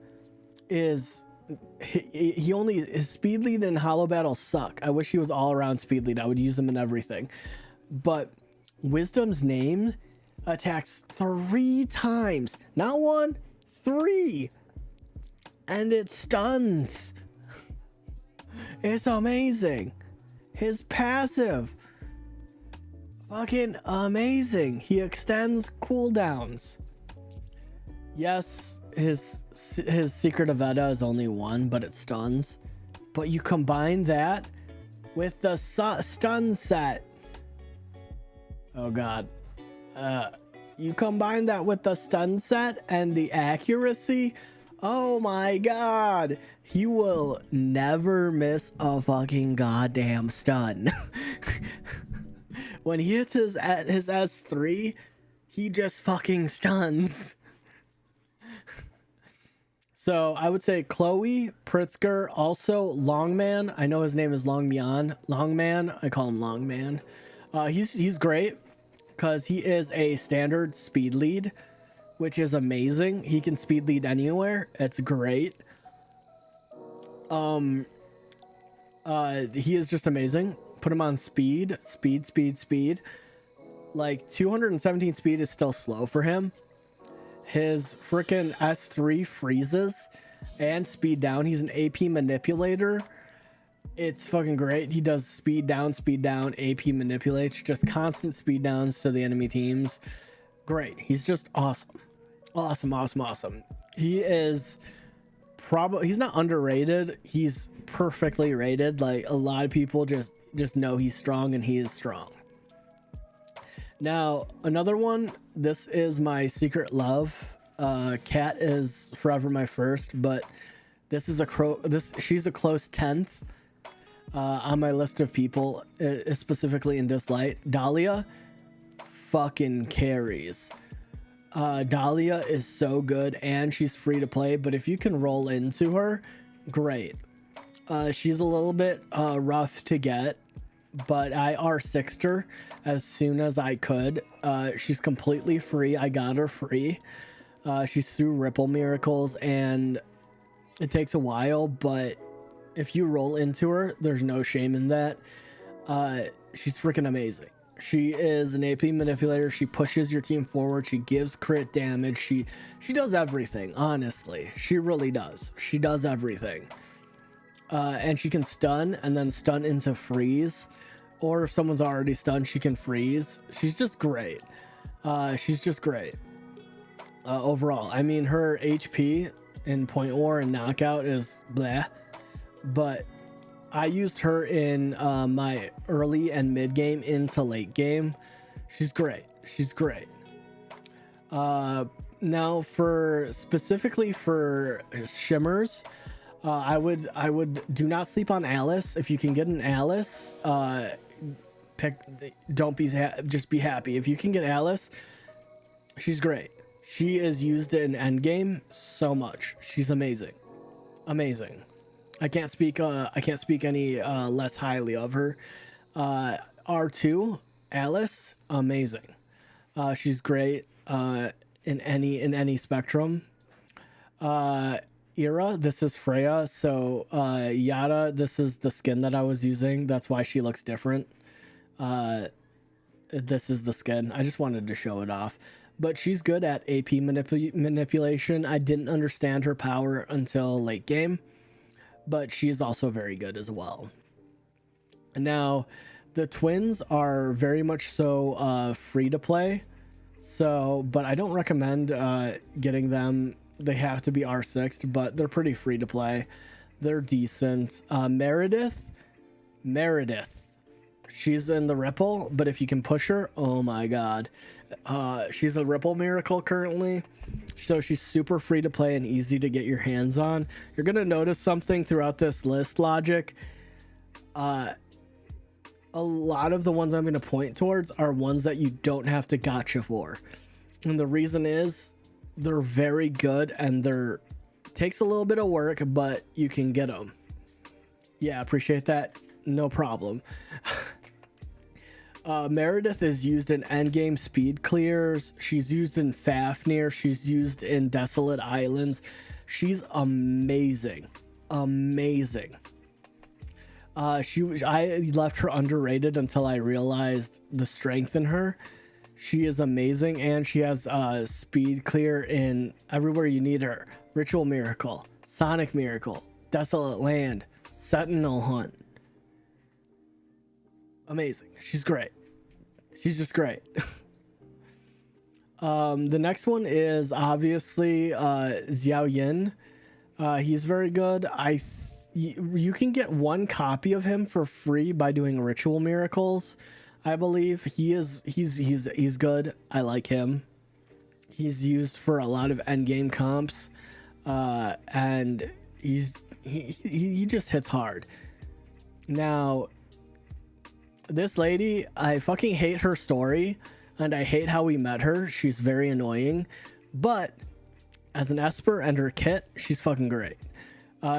is, his speed lead and hollow battle suck. I wish he was all around speed lead. I would use him in everything. But Wisdom's name attacks 3 times. Not 1, 3. And it stuns. It's amazing. His passive, fucking amazing. He extends cooldowns. Yes, his secret Aveda is only 1, but it stuns. But you combine that with the stun set. Oh god. You combine that with the stun set and the accuracy. Oh my god. He will never miss a fucking goddamn stun. When he hits his S3, he just fucking stuns. So I would say Chloe, Pritzker, also Longman. I know his name is Longman. Longman, I call him Longman. He's great because he is a standard speed lead, which is amazing. He can speed lead anywhere. It's great. He is just amazing. Put him on speed. Like 217 speed is still slow for him. His freaking S3 freezes and speed down. He's an AP manipulator. It's fucking great. He does speed down, AP manipulates, just constant speed downs to the enemy teams. Great. He's just awesome. Awesome. He is he's not underrated. He's perfectly rated. Like, a lot of people just know he's strong, and he is strong. Now, another one, this is my secret love. Kat is forever my first, but this is she's a close 10th on my list of people, specifically in Dislyte. Dahlia fucking carries. Dahlia is so good, and she's free to play, but if you can roll into her, great. She's a little bit rough to get, but I R6'd her as soon as I could. She's completely free. I got her free. She's through Ripple Miracles, and it takes a while, but if you roll into her, there's no shame in that. She's freaking amazing. She is an AP manipulator. She pushes your team forward. She gives crit damage. She does everything, honestly. She really does. She does everything. And she can stun and then stun into freeze. Or if someone's already stunned, she can freeze. She's just great. Overall, I mean, her HP in Point War and Knockout is bleh. But I used her in my early and mid game into late game. She's great. Now specifically for shimmers, I would do not sleep on Alice. If you can get an Alice, just be happy. If you can get Alice, she's great. She is used in endgame so much. She's amazing. I can't speak any less highly of her. R2 Alice, amazing. She's great in any spectrum. Era, this is Freya. So Yada, this is the skin that I was using. That's why she looks different. This is the skin. I just wanted to show it off. But she's good at AP manipulation. I didn't understand her power until late game, but she's also very good as well. Now, the twins are very much so free to play. So, but I don't recommend getting them. They have to be R6'd, but they're pretty free to play. They're decent. Meredith. She's in the Ripple, but if you can push her, oh my god. She's a Ripple Miracle currently, so she's super free to play and easy to get your hands on. You're gonna notice something throughout this list, Logic. A lot of the ones I'm gonna point towards are ones that you don't have to gotcha for, and the reason is they're very good and they're takes a little bit of work, but you can get them. Yeah, appreciate that. No problem. Meredith is used in endgame speed clears. She's used in Fafnir. She's used in Desolate Islands. She's amazing. Amazing. I left her underrated until I realized the strength in her. She is amazing, and she has speed clear in everywhere you need her. Ritual Miracle, Sonic Miracle, Desolate Land, Sentinel Hunt. Amazing. She's great. She's just great. The next one is obviously Xiao Yin. He's very good. You can get one copy of him for free by doing Ritual Miracles. I believe he's good. I like him. He's used for a lot of endgame comps, and he just hits hard. Now, this lady, I fucking hate her story, and I hate how we met her. She's very annoying, but as an Esper and her kit, she's fucking great.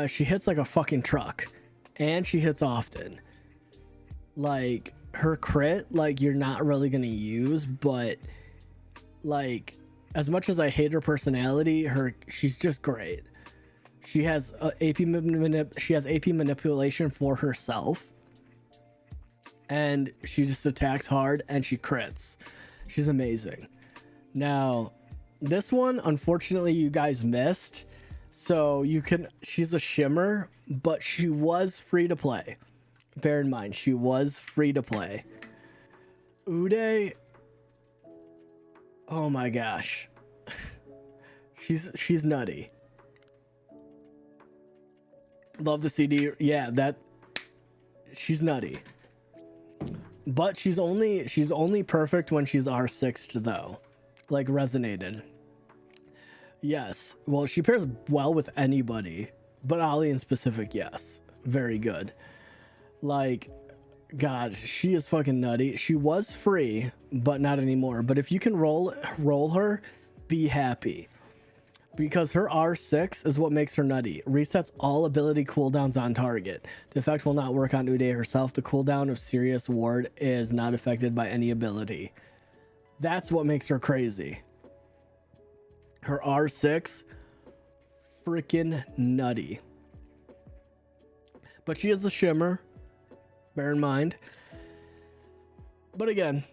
She hits like a fucking truck, and she hits often. Like, her crit, like, you're not really gonna use, but like, as much as I hate her personality, she's just great. She has AP manipulation for herself, and she just attacks hard and she crits. She's amazing. Now, this one, unfortunately, you guys missed. So she's a shimmer, but she was free to play. Bear in mind, she was free to play. Uday, oh my gosh. She's nutty. Love the CD. Yeah, she's nutty. But she's only perfect when she's R6'd though. Like resonated. Yes. Well, she pairs well with anybody, but Ollie in specific, yes. Very good. Like, God, she is fucking nutty. She was free, but not anymore. But if you can roll her, be happy. Because her R6 is what makes her nutty. Resets all ability cooldowns on target. The effect will not work on Uday herself. The cooldown of Sirius Ward is not affected by any ability. That's what makes her crazy. Her R6, freaking nutty. But she is a shimmer. Bear in mind. But again,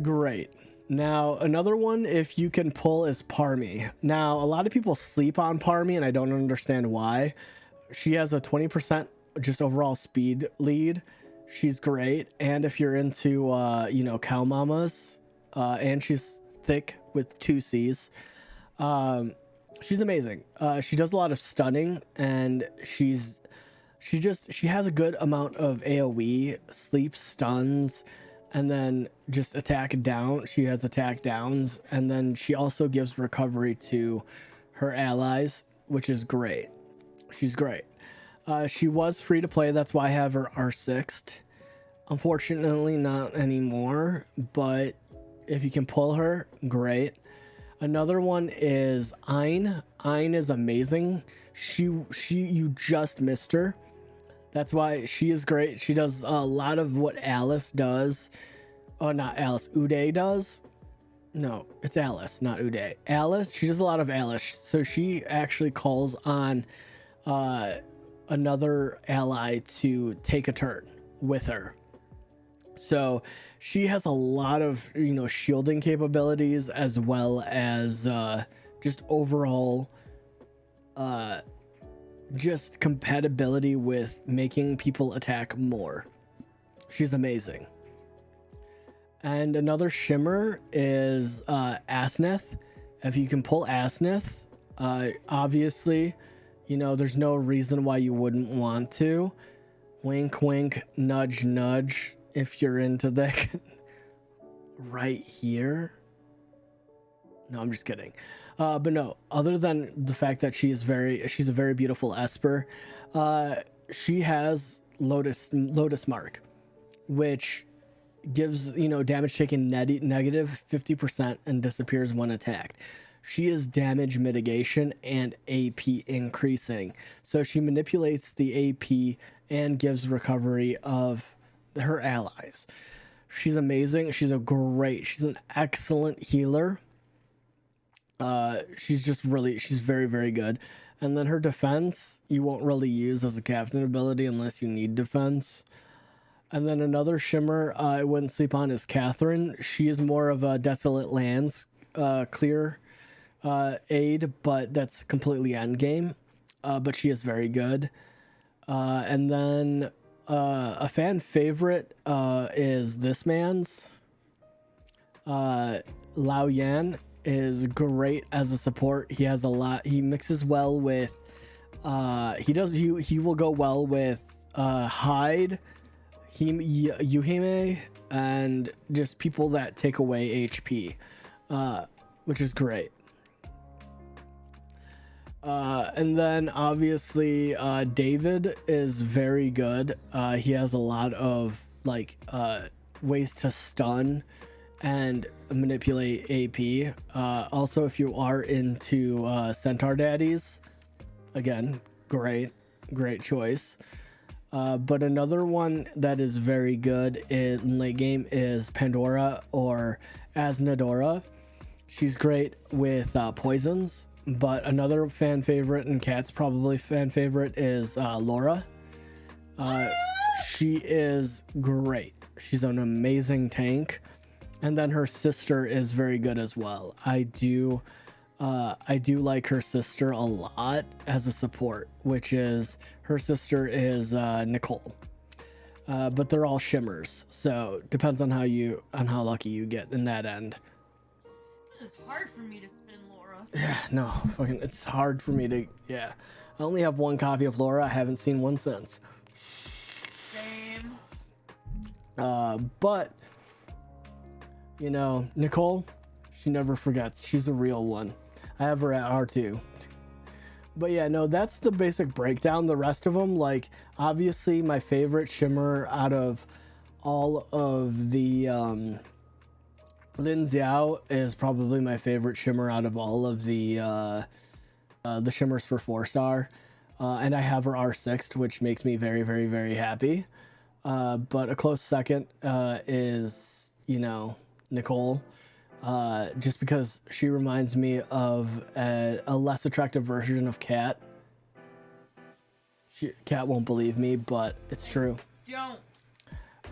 great. Now, another one, if you can pull, is Parmy. Now, a lot of people sleep on Parmy, and I don't understand why. She has a 20% just overall speed lead. She's great. And if you're into, cow mamas, and she's thick with 2 C's, she's amazing. She does a lot of stunning, and she has a good amount of AoE, sleep, stuns, and then just attack down. She has attack downs, and then she also gives recovery to her allies, which is great. She's great. She was free to play, that's why I have her R6'd. Unfortunately, not anymore, but if you can pull her, great. Another one is Ein. Ein is amazing. You just missed her. That's why she is great. She does a lot of what Alice does. Oh, not Alice. Uday does. No, it's Alice, not Uday. Alice, she does a lot of Alice. So she actually calls on another ally to take a turn with her. So she has a lot of, shielding capabilities, as well as just overall just compatibility with making people attack more. She's amazing. And another shimmer is Asneth. If you can pull Asneth, obviously, there's no reason why you wouldn't want to. Wink, wink, nudge, nudge. If you're into that, right here. No, I'm just kidding. But no, other than the fact that she's a very beautiful Esper, she has Lotus Mark, which gives, you know, damage taken negative 50% and disappears when attacked. She is damage mitigation and AP increasing. So she manipulates the AP and gives recovery of her allies. She's amazing. She's an excellent healer. She's very, very good. And then her defense, you won't really use as a captain ability unless you need defense. And then another shimmer I wouldn't sleep on is Catherine. She is more of a Desolate Lands clear aid, but that's completely end game. But she is very good. And then a fan favorite is this man's. Lao Yan is great as a support. He has a lot. He mixes well with. He will go well with Hyde, Yuhime, and just people that take away HP, which is great. And then obviously David is very good. He has a lot of ways to stun and manipulate AP. Also, if you are into Centaur Daddies, again, great choice. But another one that is very good in late game is Pandora or Asnodora. She's great with poisons. But another fan favorite, and Cat's probably fan favorite, is Laura. She is great. She's an amazing tank. And then her sister is very good as well. I do like her sister a lot as a support, which is her sister is Nicole. But they're all shimmers, so depends on how lucky you get in that end. It's hard for me to spin Laura. Yeah, no, fucking, it's hard for me to. Yeah, I only have one copy of Laura. I haven't seen one since. Same. But you know, Nicole, she never forgets. She's a real one. I have her at R2. But yeah, no, that's the basic breakdown. The rest of them, like, obviously my favorite shimmer out of all of the Lin Xiao is probably my favorite shimmer out of all of the shimmers for 4-star. And I have her R6'd, which makes me very, very, very happy. But a close second is, you know, Nicole. Just because she reminds me of a less attractive version of Cat. Cat won't believe me, but it's true. Don't.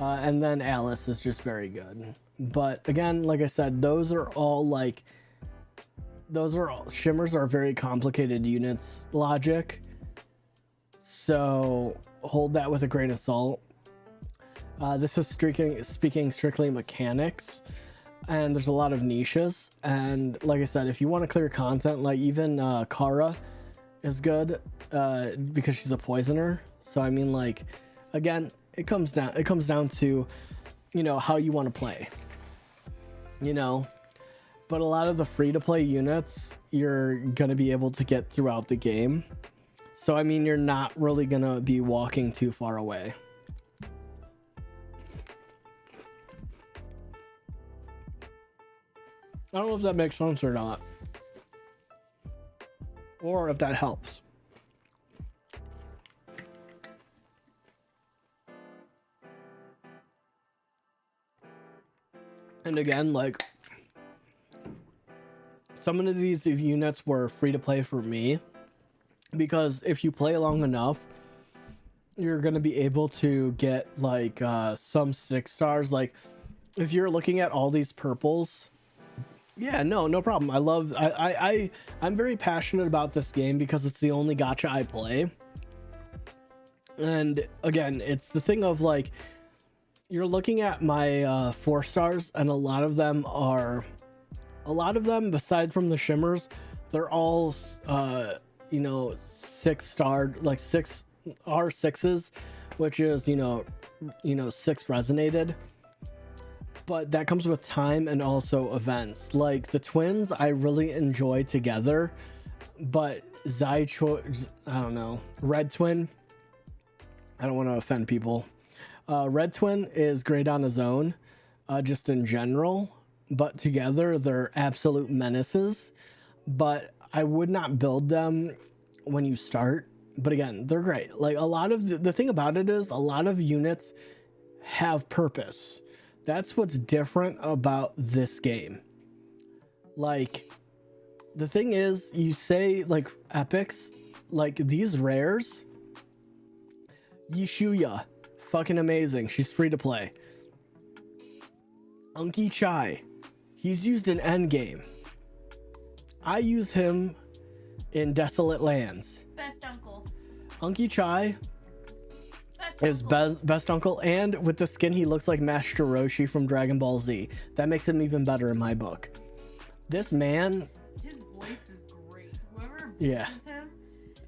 And then Alice is just very good. But again, like I said, those are all shimmers are very complicated units logic. So hold that with a grain of salt. This is speaking strictly mechanics. And there's a lot of niches, and like I said, if you want to clear content, like even Kara is good because she's a poisoner. So I mean, like, again, it comes down to, you know, how you want to play, you know. But a lot of the free to play units you're gonna be able to get throughout the game, so I mean, you're not really gonna be walking too far away. I don't know if that makes sense or not, or if that helps. And again, like, some of these units were free to play for me, because if you play long enough, you're going to be able to get like some 6-stars. Like, if you're looking at all these purples, yeah, no problem. I'm very passionate about this game because it's the only gacha I play. And again, it's the thing of like, you're looking at my 4-stars, and a lot of them, aside from the shimmers, they're all you know, 6-star, like 6 R6s, which is, you know 6 resonated. but that comes with time and also events. Like the twins, I really enjoy together, but I don't know, Red Twin. I don't want to offend people. Red Twin is great on his own, just in general, but together they're absolute menaces. But I would not build them when you start. But again, they're great. Like a lot of the thing about it is a lot of units have purpose. That's what's different about this game. Like the thing is, you say like epics, like these rares, Yishuya, fucking amazing. She's free to play. Unki Chai, he's used in endgame. I use him in Desolate Lands. Best uncle. Unki Chai is best uncle, and with the skin he looks like Master Roshi from Dragon Ball Z. That makes him even better in my book. This man, his voice is great. Whoever voices him is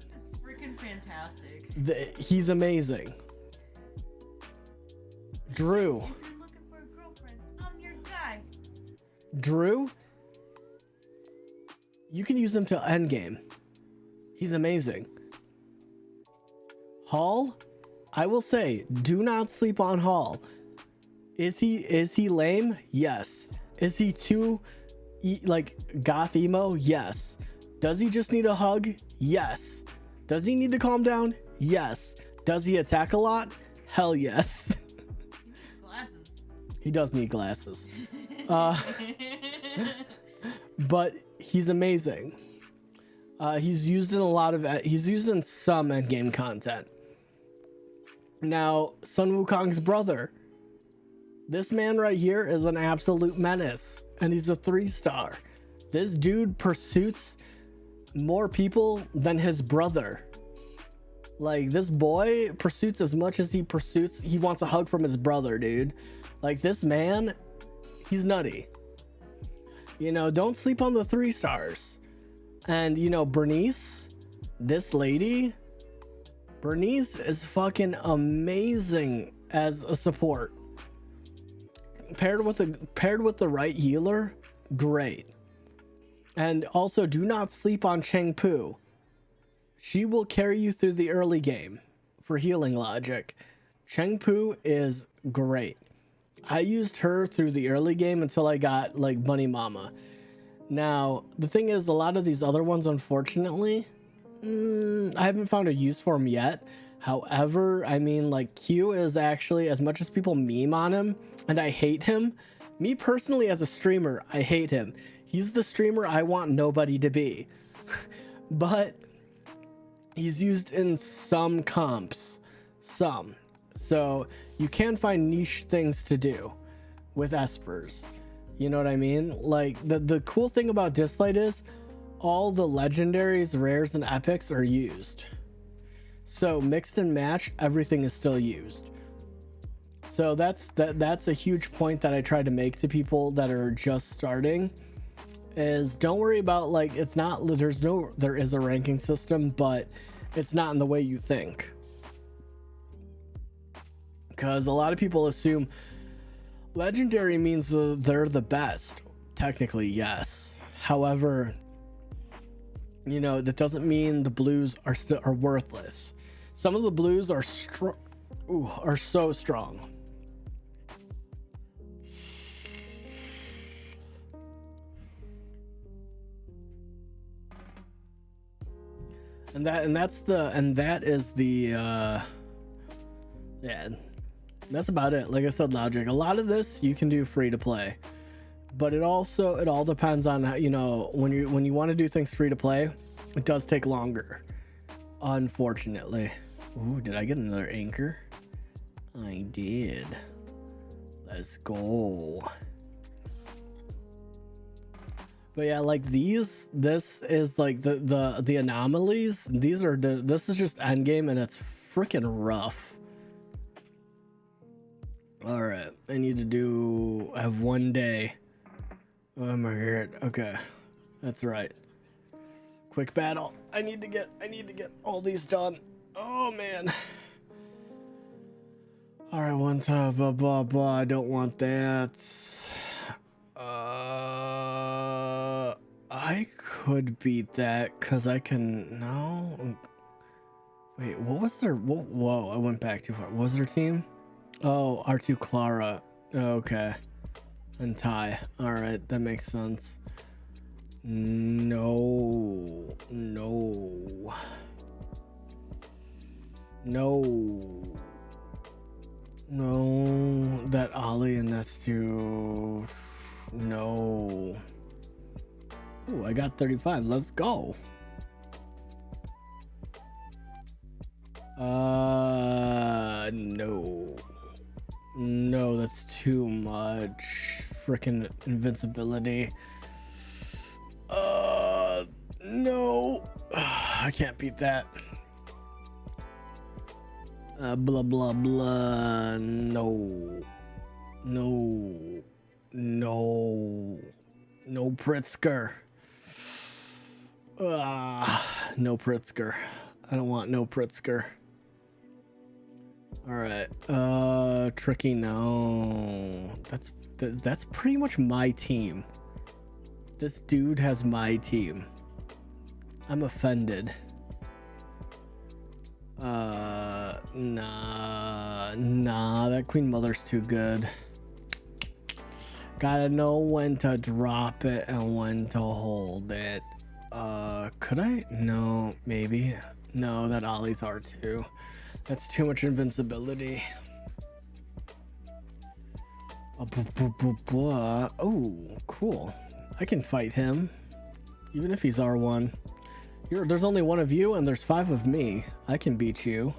freaking fantastic. He's amazing. Drew. If you're looking for a girlfriend, I'm your guy. Drew, you can use him to endgame. He's amazing. Hall, I will say, do not sleep on Hall. Is he lame? Yes. Is he too like goth emo? Yes. Does he just need a hug? Yes. Does he need to calm down? Yes. Does he attack a lot? Hell yes. He does need glasses. But he's amazing. He's used in some endgame content. Now, Sun Wukong's brother. This man right here is an absolute menace, and he's a 3-star. This dude pursues more people than his brother. Like, this boy pursues as much as he pursues. He wants a hug from his brother, dude. Like, this man, he's nutty. You know, don't sleep on the 3-stars. And, you know, Bernice, this lady, Bernice is fucking amazing as a support. Paired with the right healer, great. And also, do not sleep on Cheng Pu. She will carry you through the early game for healing logic. Cheng Pu is great. I used her through the early game until I got like Bunny Mama. Now, the thing is, a lot of these other ones, unfortunately, I haven't found a use for them yet. However, I mean, like, Q is actually, as much as people meme on him, and I hate him, me personally as a streamer, I hate him. He's the streamer I want nobody to be. But he's used in some comps. Some. So you can find niche things to do with Espers. You know what I mean? Like, the cool thing about Dislyte is all the legendaries, rares, and epics are used. So mixed and match, everything is still used. So that's a huge point that I try to make to people that are just starting, is don't worry about, like, it's not, there is a ranking system, but it's not in the way you think. Because a lot of people assume legendary means they're the best. Technically, yes. However, you know, that doesn't mean the blues are worthless. Some of the blues are so strong. And that is the yeah, that's about it. Like I said, logic. A lot of this you can do free to play, but it all depends on how, you know, when you want to do things free to play, it does take longer, unfortunately. Ooh, did I get another anchor? I did. Let's go. But yeah, like this is like the anomalies. This is just endgame, and it's freaking rough. All right, I have 1 day. Oh my god. Okay, that's right. Quick battle. I need to get all these done. Oh man. All right, one time, blah, blah, blah. I don't want that. I could beat that because I can. No. Wait, what was their. Whoa, I went back too far. What was their team? Oh, R2 Clara. Okay. And Ty. All right, that makes sense. No. No. No. No. That Ollie and that's too. No. Ooh, I got 35. Let's go. No. No, that's too much. Freaking invincibility. No. I can't beat that. Blah, blah, blah. No. No. No. No Pritzker. No Pritzker. I don't want no Pritzker. All right. Tricky. No. That's pretty much my team. This dude has my team. I'm offended. Nah, that Queen Mother's too good. Gotta know when to drop it and when to hold it. Could I? No, maybe. No, that Ollie's R2. That's too much invincibility. Oh, cool. I can fight him. Even if he's R1. There's only one of you and there's 5 of me. I can beat you.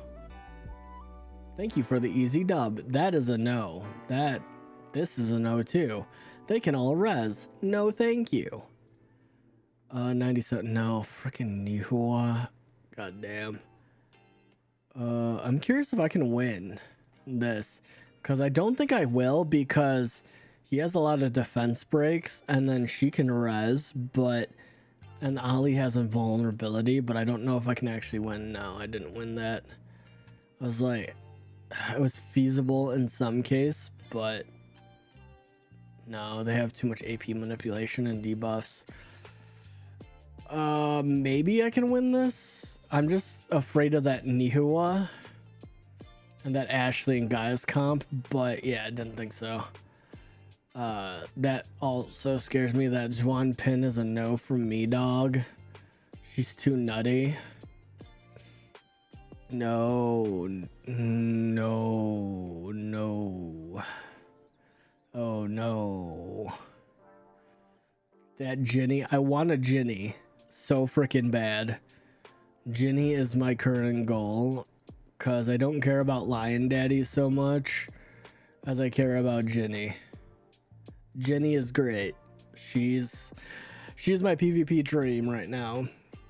Thank you for the easy dub. That is a no. This is a no too. They can all res. No thank you. 97. No, freaking Nihua. God damn. I'm curious if I can win this. Because I don't think I will because he has a lot of defense breaks and then she can res, and Ollie has invulnerability, but I don't know if I can actually win. No, I didn't win that. I was like, it was feasible in some case, but no, they have too much AP manipulation and debuffs. Maybe I can win this. I'm just afraid of that Nihua and that Ashley and Gaia's comp, but yeah, I didn't think so. That also scares me. That Juan Pin is a no from me, dog. She's too nutty. No. Oh no. That Ginny. I want a Ginny so freaking bad. Ginny is my current goal because I don't care about Lion Daddy so much as I care about Ginny. Ginny is great. She's my PvP dream right now.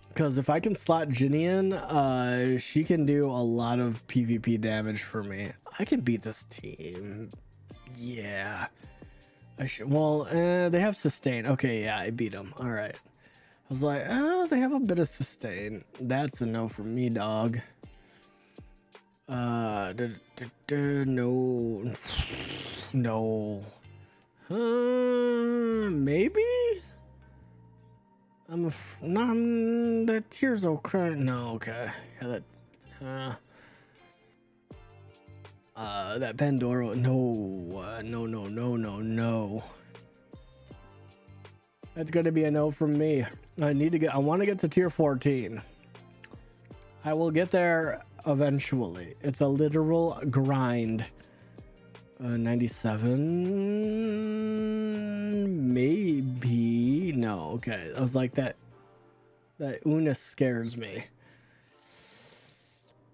Because if I can slot Ginny in, she can do a lot of PvP damage for me. I can beat this team. Yeah. I should. Well, they have sustain. Okay, yeah, I beat them. All right. I was like, they have a bit of sustain. That's a no for me, dog. No. No. Maybe? The tears will cry. No, okay. Yeah, that Pandora. No. No. That's gonna be a no from me. I want to get to tier 14. I will get there eventually. It's a literal grind. 97 maybe. No, okay. I was like that Una scares me.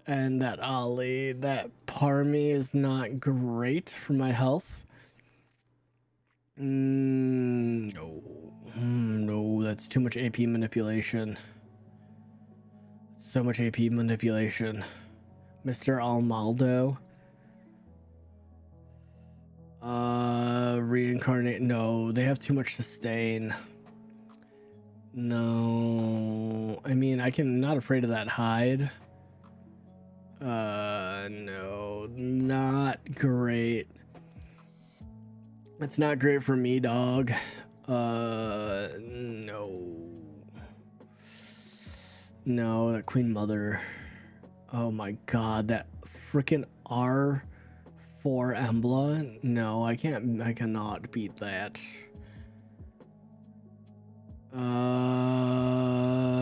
And that Ollie, that Parmy is not great for my health. No, that's too much AP manipulation. So much AP manipulation. Mr. Almaldo. Reincarnate. No, they have too much sustain. No, I mean, I'm not afraid of that hide. No, not great. It's not great for me, dog. No. No, that Queen Mother. Oh my god, that freaking R4 Embla. No, I cannot beat that.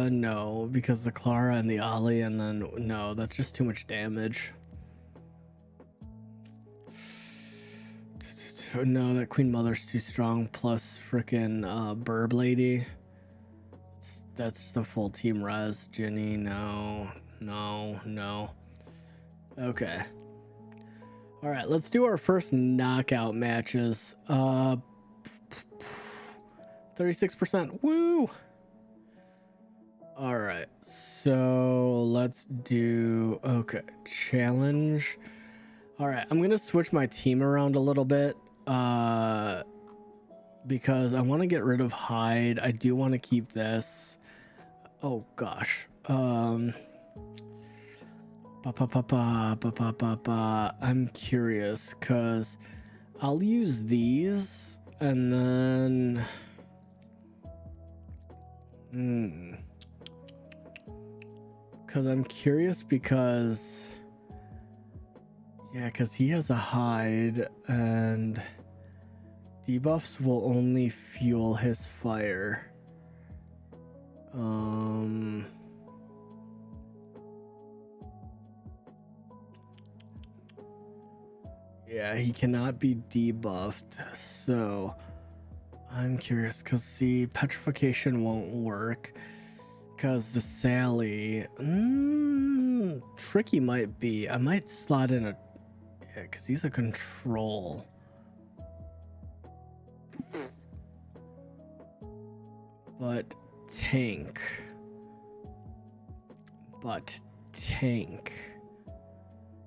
No, because the Clara and the Ollie, and then no, that's just too much damage. No, that Queen Mother's too strong. Plus, freaking Burb Lady. That's just a full team res. Ginny, no. Okay. All right, let's do our first knockout matches. 36%. Woo! All right, so let's do, okay, challenge. All right, I'm gonna switch my team around a little bit because I want to get rid of Hyde. I do want to keep this. Oh gosh. I'm curious because I'll use these and then because I'm curious because yeah, because he has a hide and debuffs will only fuel his fire. Yeah, he cannot be debuffed, so I'm curious because see, petrification won't work because the Sally tricky might be. I might slot in a yeah, because he's a control. But tank.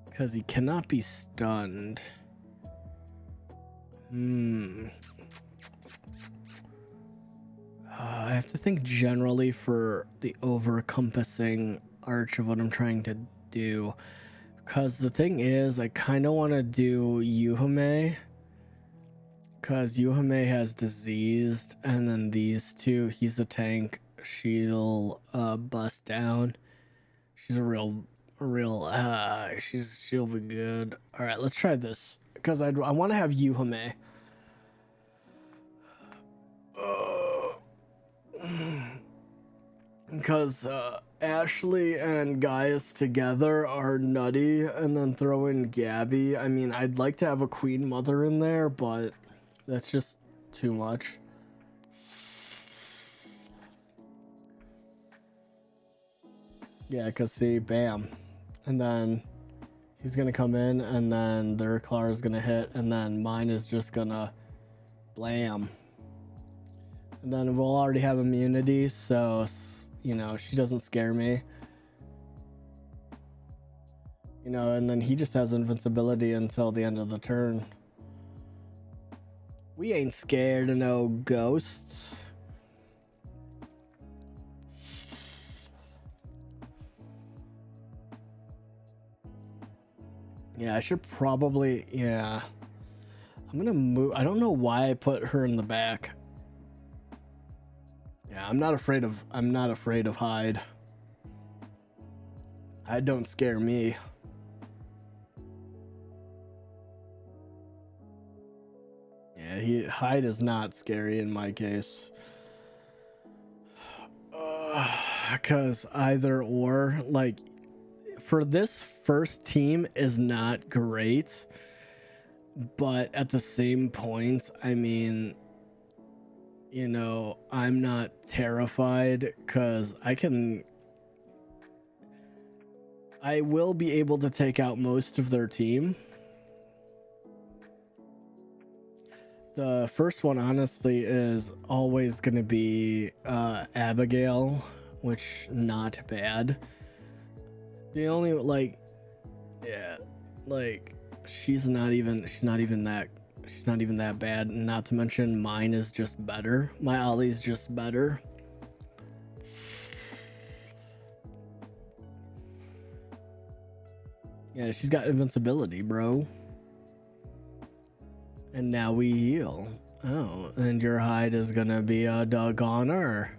Because he cannot be stunned. I have to think generally for the over-compassing arch of what I'm trying to do. Because the thing is, I kind of want to do Yuhime. Because Yuhime has diseased, and then these two, he's a tank. She'll bust down. She's she'll be good. All right, let's try this because I want to have Yuhime. Because Ashley and Gaius together are nutty, and then throw in Gabby. I mean, I'd like to have a Queen Mother in there, but that's just too much. Yeah, because see, bam. And then he's going to come in, and then their Clara's going to hit, and then mine is just going to blam. And then we'll already have immunity, so, you know, she doesn't scare me. You know, and then he just has invincibility until the end of the turn. We ain't scared of no ghosts. Yeah, I should probably, yeah. I'm gonna move. I don't know why I put her in the back. Yeah, I'm not afraid of Hyde. Hyde don't scare me. Yeah, Hyde is not scary in my case. Because either or, like, for this first team is not great, but at the same point, I mean, you know, I'm not terrified because I will be able to take out most of their team. The first one, honestly, is always going to be Abigail, which not bad. The only yeah, like she's not even that bad. Not to mention mine is just better. My Ollie's just better. Yeah, she's got invincibility, bro. And now we heal. Oh, and your hide is gonna be a doggoner.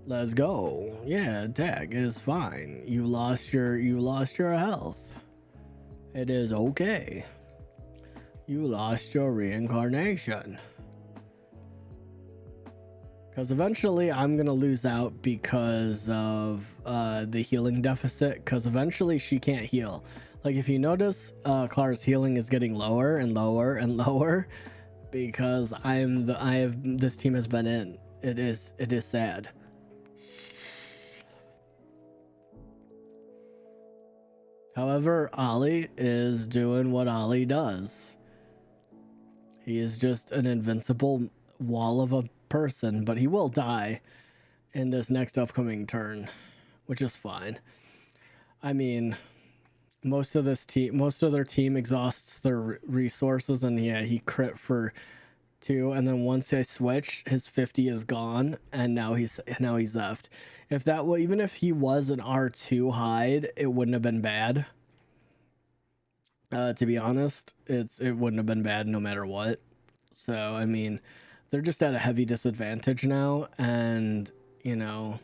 Let's go. Yeah, attack is fine. You lost your health. It is okay. You lost your reincarnation. Because eventually I'm gonna lose out because of the healing deficit. Because eventually she can't heal. Like if you notice, Clara's healing is getting lower and lower and lower because this team has been in. It is sad. However, Ollie is doing what Ollie does. He is just an invincible wall of a person, but he will die in this next upcoming turn, which is fine. I mean, most of their team exhausts their resources, and yeah, he crit for 2, and then once I switch, his 50 is gone, and now he's left. If that were, even if he was an R2 hide, it wouldn't have been bad. To be honest, it wouldn't have been bad no matter what. So I mean, they're just at a heavy disadvantage now, and you know,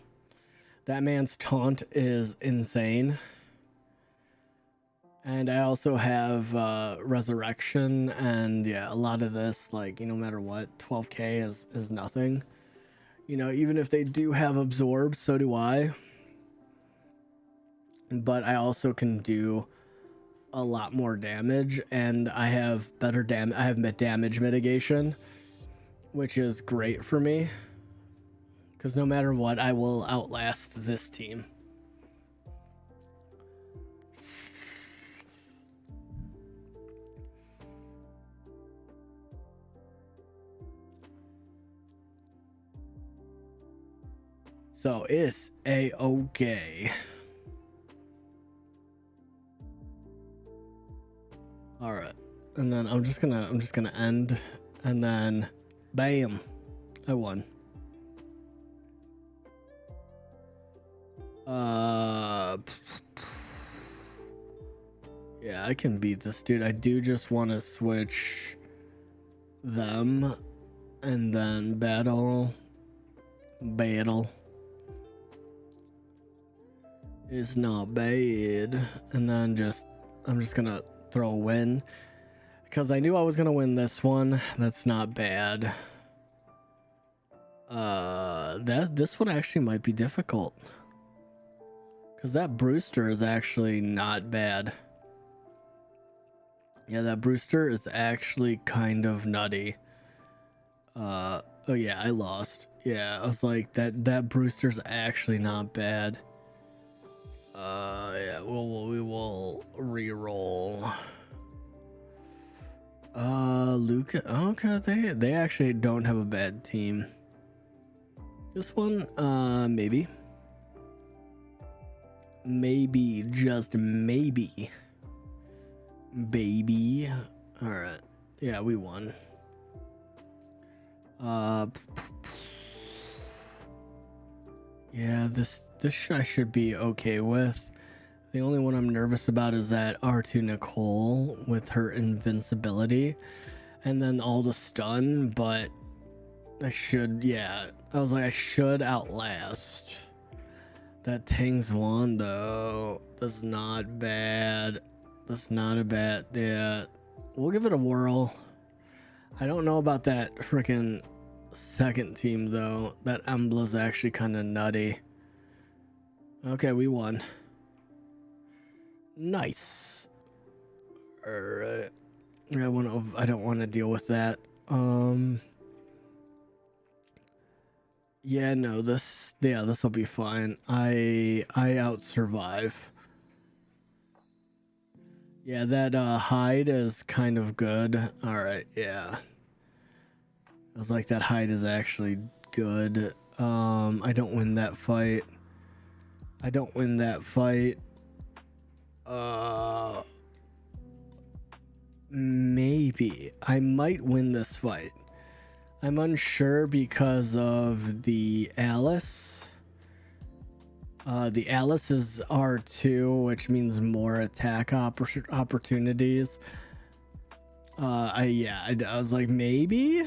that man's taunt is insane. And I also have resurrection, and yeah, a lot of this, like, no matter what, 12k is nothing. You know, even if they do have absorb, so do I. But I also can do a lot more damage, and I have better damage mitigation, which is great for me. Because no matter what, I will outlast this team. So it's a-okay. All right, and then I'm just gonna end, and then bam, I won. Yeah, I can beat this dude. I do just want to switch them, and then battle is not bad, and then I'm just gonna throw a win because I knew I was gonna win this one. That's not bad. This one actually might be difficult because that Brewster is actually not bad. Yeah, that Brewster is actually kind of nutty. Oh yeah, I lost. Yeah, I was like, that Brewster's actually not bad. Yeah, we will re-roll. Luca. Okay, they actually don't have a bad team. This one, maybe, just maybe, baby. All right, yeah, we won. Yeah, this I should be okay with. The only one I'm nervous about is that R2 Nicole with her invincibility and then all the stun, but I should, yeah. I was like, I should outlast. That Ting's one though, that's not bad. That's not a bad, yeah. We'll give it a whirl. I don't know about that freaking second team though. That Embla's actually kind of nutty. Okay, we won. Nice. All right. I don't want to deal with that. Yeah, no, this will be fine. I out survive. Yeah, that hide is kind of good. All right, yeah. I was like, that hide is actually good. I don't win that fight. Maybe I might win this fight. I'm unsure because of the Alice. The Alice is R2, which means more attack opportunities. I was like, maybe?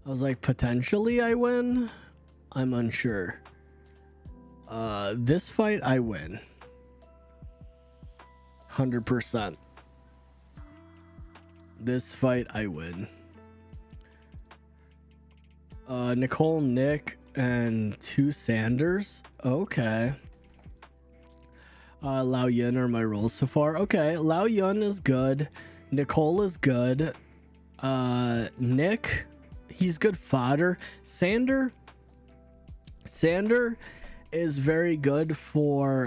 I was like, potentially I win? I'm unsure. This fight I win. 100%. This fight I win. Nicole, Nick, and 2 Sanders. Okay. Lao Yun are my roles so far. Okay, Lao Yun is good. Nicole is good. Nick, he's good fodder. Sander is very good for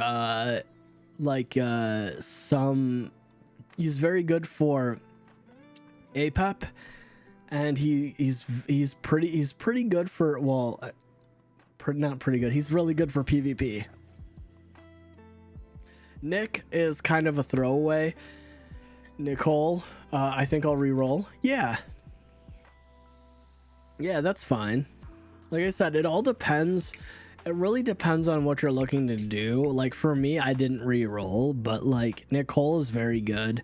he's very good for APEP, and he's pretty good for, well, not pretty good, he's really good for PvP. Nick is kind of a throwaway. Nicole, I think I'll reroll. Yeah, that's fine. Like I said, it all depends. It really depends on what you're looking to do. Like for me, I didn't re-roll, but like Nicole is very good.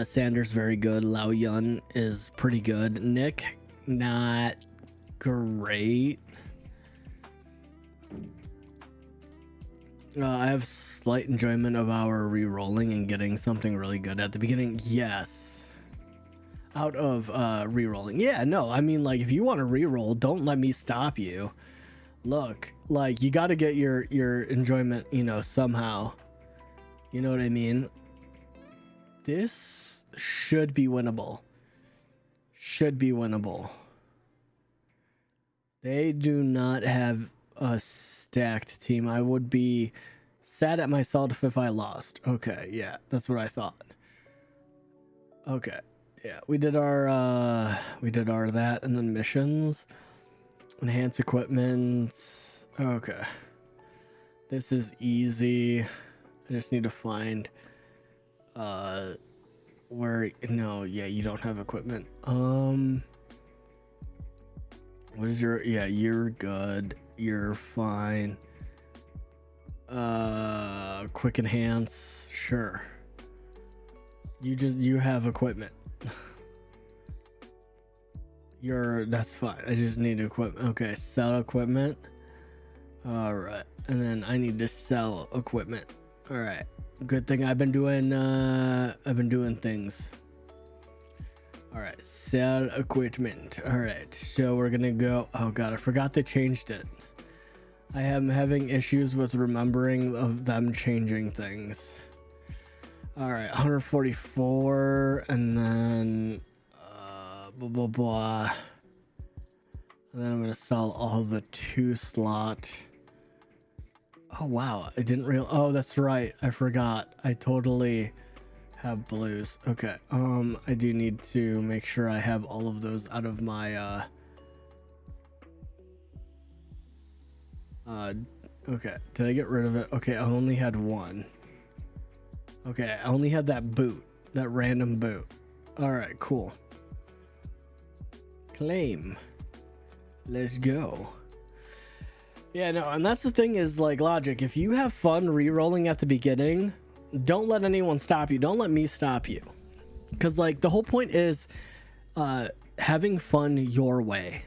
Sanders very good. Lao Yun is pretty good. Nick, not great. I have slight enjoyment of our re-rolling and getting something really good at the beginning. Yes. Out of re-rolling. Yeah, no, I mean, like, if you want to re-roll, don't let me stop you. Look, like, you got to get your enjoyment, you know, somehow. You know what I mean? This should be winnable. Should be winnable. They do not have a stacked team. I would be sad at myself if I lost. Okay, yeah, that's what I thought. Okay, yeah, we did our that, and then missions, enhance equipment. Okay, this is easy. I just need to find where, no, yeah, you don't have equipment. What is your, yeah, you're good, you're fine. Quick enhance, sure. You have equipment. That's fine. I just need equipment. Okay, sell equipment. All right, and then I need to sell equipment. All right, good thing I've been doing things. All right, sell equipment. All right, so we're gonna go. Oh god, I forgot they changed it. I am having issues with remembering of them changing things. All right, 144, and then blah blah blah. And then I'm gonna sell all the 2 slot. Oh wow, I didn't real. Oh, that's right, I forgot. I totally have blues. Okay, I do need to make sure I have all of those out of my okay, did I get rid of it? Okay, I only had 1. Okay, I only had that boot, that random boot. All right, cool. Claim. Let's go. Yeah, no, and that's the thing is, like, logic. If you have fun re-rolling at the beginning, don't let anyone stop you. Don't let me stop you. Because, like, the whole point is having fun your way.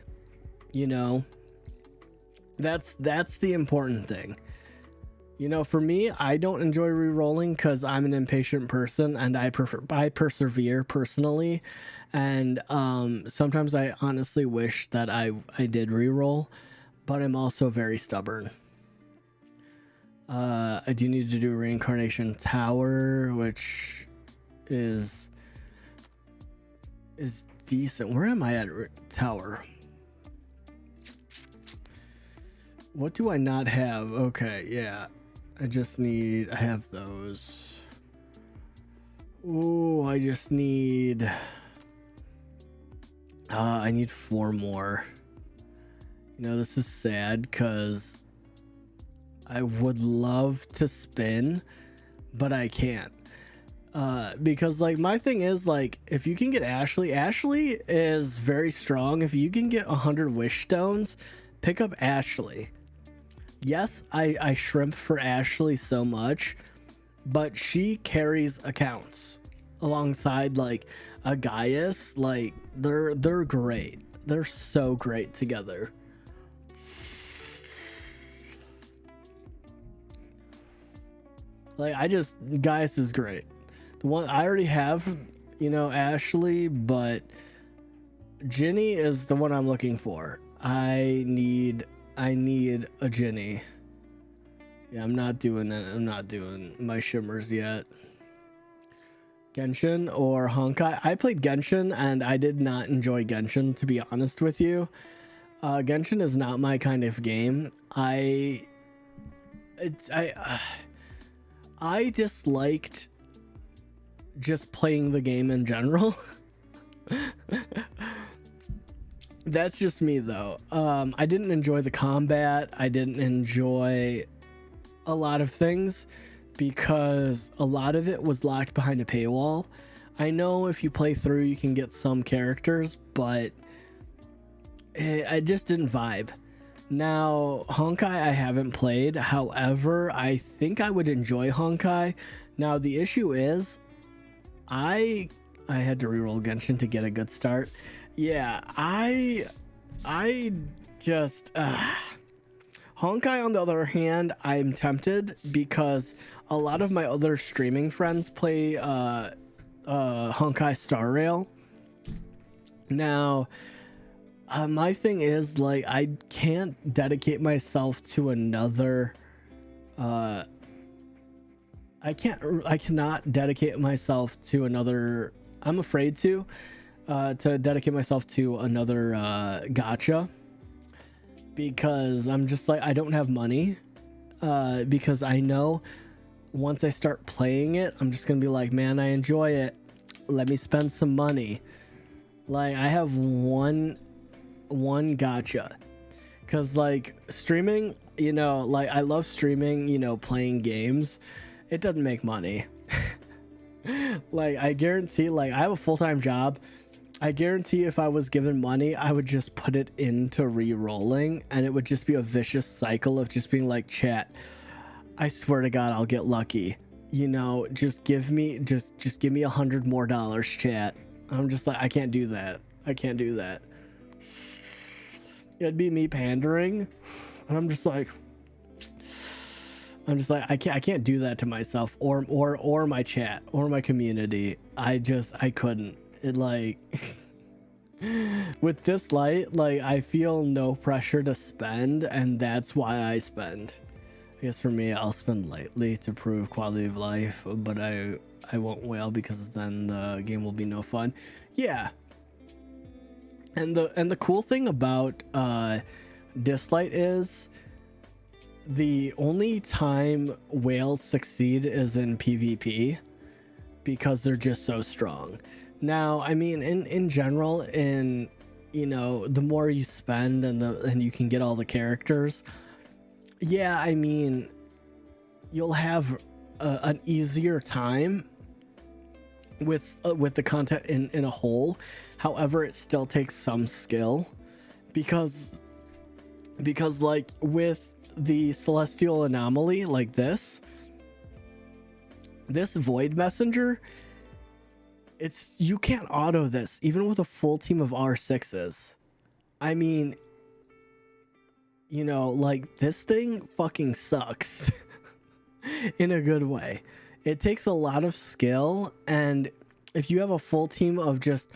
You know? That's the important thing. You know, for me, I don't enjoy re-rolling because I'm an impatient person, and I persevere personally. And sometimes I honestly wish that I did re-roll, but I'm also very stubborn. I do need to do Reincarnation Tower, which is decent. Where am I at Tower? What do I not have? Okay, yeah. I have those. Ooh, I just need... I need 4 more. You know, this is sad because I would love to spin, but I can't. Because, like, my thing is, like, if you can get Ashley is very strong. If you can get 100 wish stones, pick up Ashley. yes, I shrimp for Ashley so much, but she carries accounts alongside like a Gaius. Like they're great. They're so great together. Like Gaius is great. The one I already have, you know, Ashley, but Ginny is the one I'm looking for. I need a Ginny. Yeah, I'm not doing it. I'm not doing my shimmers yet. Genshin or Honkai? I played Genshin and I did not enjoy Genshin, to be honest with you. Genshin is not my kind of game. I disliked just playing the game in general. That's just me though. I didn't enjoy the combat. I didn't enjoy a lot of things because a lot of it was locked behind a paywall. I know if you play through you can get some characters, but I just didn't vibe. Now, Honkai I haven't played. However, I think I would enjoy Honkai. Now, the issue is I had to reroll Genshin to get a good start. Yeah, I just Honkai on the other hand, I'm tempted because a lot of my other streaming friends play Honkai Star Rail. Now, my thing is like I can't dedicate myself to another I cannot dedicate myself to another. I'm afraid to dedicate myself to another gacha because I'm just like I don't have money because I know once I start playing it I'm just gonna be like, man, I enjoy it, let me spend some money. Like I have one gacha because like streaming, you know, like I love streaming, you know, playing games, it doesn't make money. Like I guarantee, like I have a full-time job, I guarantee if I was given money I would just put it into re-rolling and it would just be a vicious cycle of just being like, chat, I swear to God I'll get lucky, you know, just give me $100 more, chat. I'm just like, I can't do that. It'd be me pandering and I'm just like I can't do that to myself or my chat or my community. I couldn't. It like with Dislyte, like I feel no pressure to spend and that's why I spend. I guess for me I'll spend lightly to prove quality of life, but I won't whale because then the game will be no fun. Yeah. And the cool thing about Dislyte is the only time whales succeed is in PvP because they're just so strong. Now, I mean, in general, in, you know, the more you spend and you can get all the characters, yeah, I mean, you'll have an easier time with the content in a whole. However, it still takes some skill because like with the celestial anomaly like this void messenger, you can't auto this even with a full team of R6s. I mean, you know, like this thing fucking sucks in a good way. It takes a lot of skill, and if you have a full team of just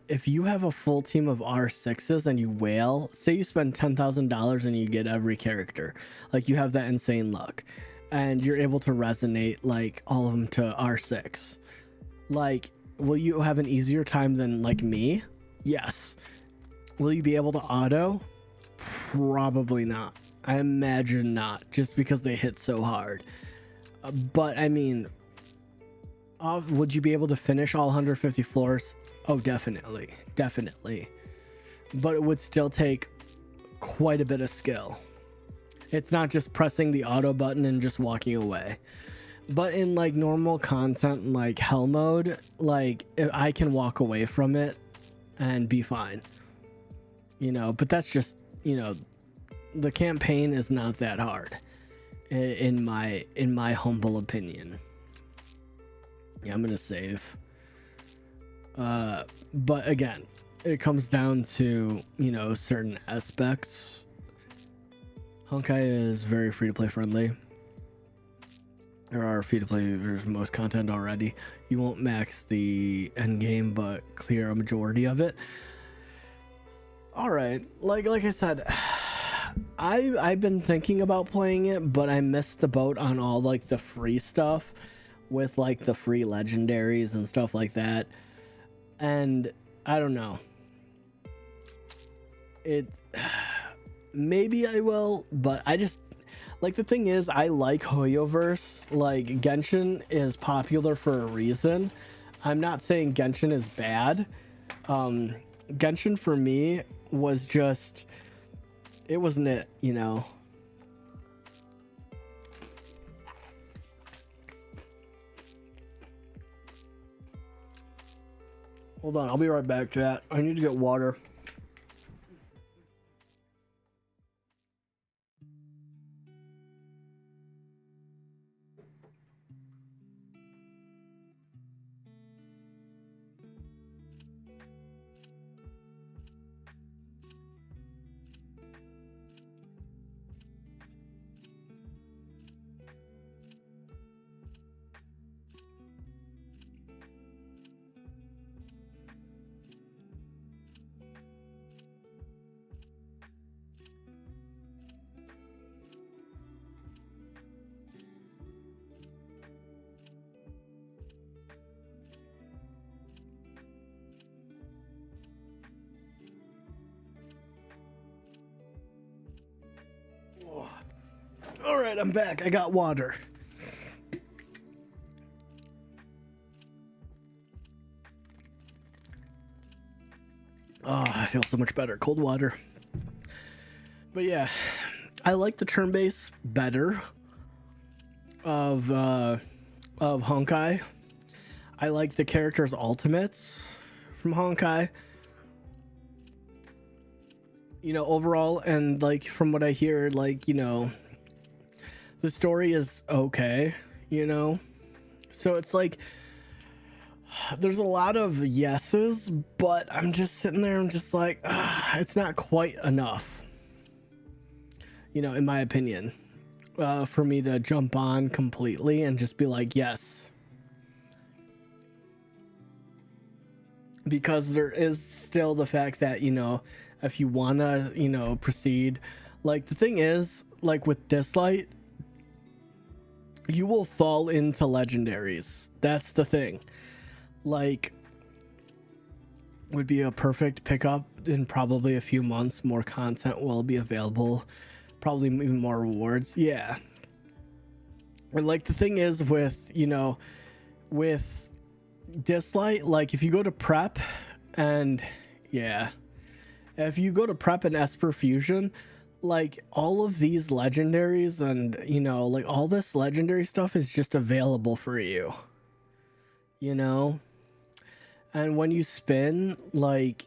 if you have a full team of R6s and you whale, say you spend $10,000 and you get every character, like you have that insane luck and you're able to resonate like all of them to R6, like will you have an easier time than like me? Yes. Will you be able to auto? Probably not. I imagine not, just because they hit so hard. But I mean, would you be able to finish all 150 floors? Oh, definitely. But it would still take quite a bit of skill. It's not just pressing the auto button and just walking away. But in like normal content, like hell mode, like I can walk away from it and be fine. You know, but that's just, you know, the campaign is not that hard, in my humble opinion. Yeah, I'm gonna save. But again, it comes down to, you know, certain aspects. Honkai is very free to play friendly. There are free to play, there's most content already. You won't max the end game, but clear a majority of it. All right, like I said, I've been thinking about playing it, but I missed the boat on all like the free stuff with like the free legendaries and stuff like that. And I don't know. It maybe I will, but I just like, the thing is, I like Hoyoverse. Like, Genshin is popular for a reason. I'm not saying Genshin is bad. Genshin for me was just, it wasn't it, you know. Hold on, I'll be right back, chat. I need to get water. All right, I'm back. I got water. Oh, I feel so much better. Cold water. But yeah, I like the turn base better of Honkai. I like the characters' ultimates from Honkai. You know, overall, and like from what I hear, like, you know, the story is okay, you know? So it's like, there's a lot of yeses, but I'm just sitting there, I'm just like, it's not quite enough, you know, in my opinion, for me to jump on completely and just be like, yes. Because there is still the fact that, you know, if you want to, you know, proceed, like, the thing is, like with Dislyte, you will fall into legendaries. That's the thing. Like, would be a perfect pickup in probably a few months. More content will be available, probably even more rewards. Yeah. And like, the thing is with, you know, with Dislyte, like if you go to prep and yeah, if you go to prep and Esper Fusion, like all of these legendaries and, you know, like all this legendary stuff is just available for you, you know? And when you spin, like,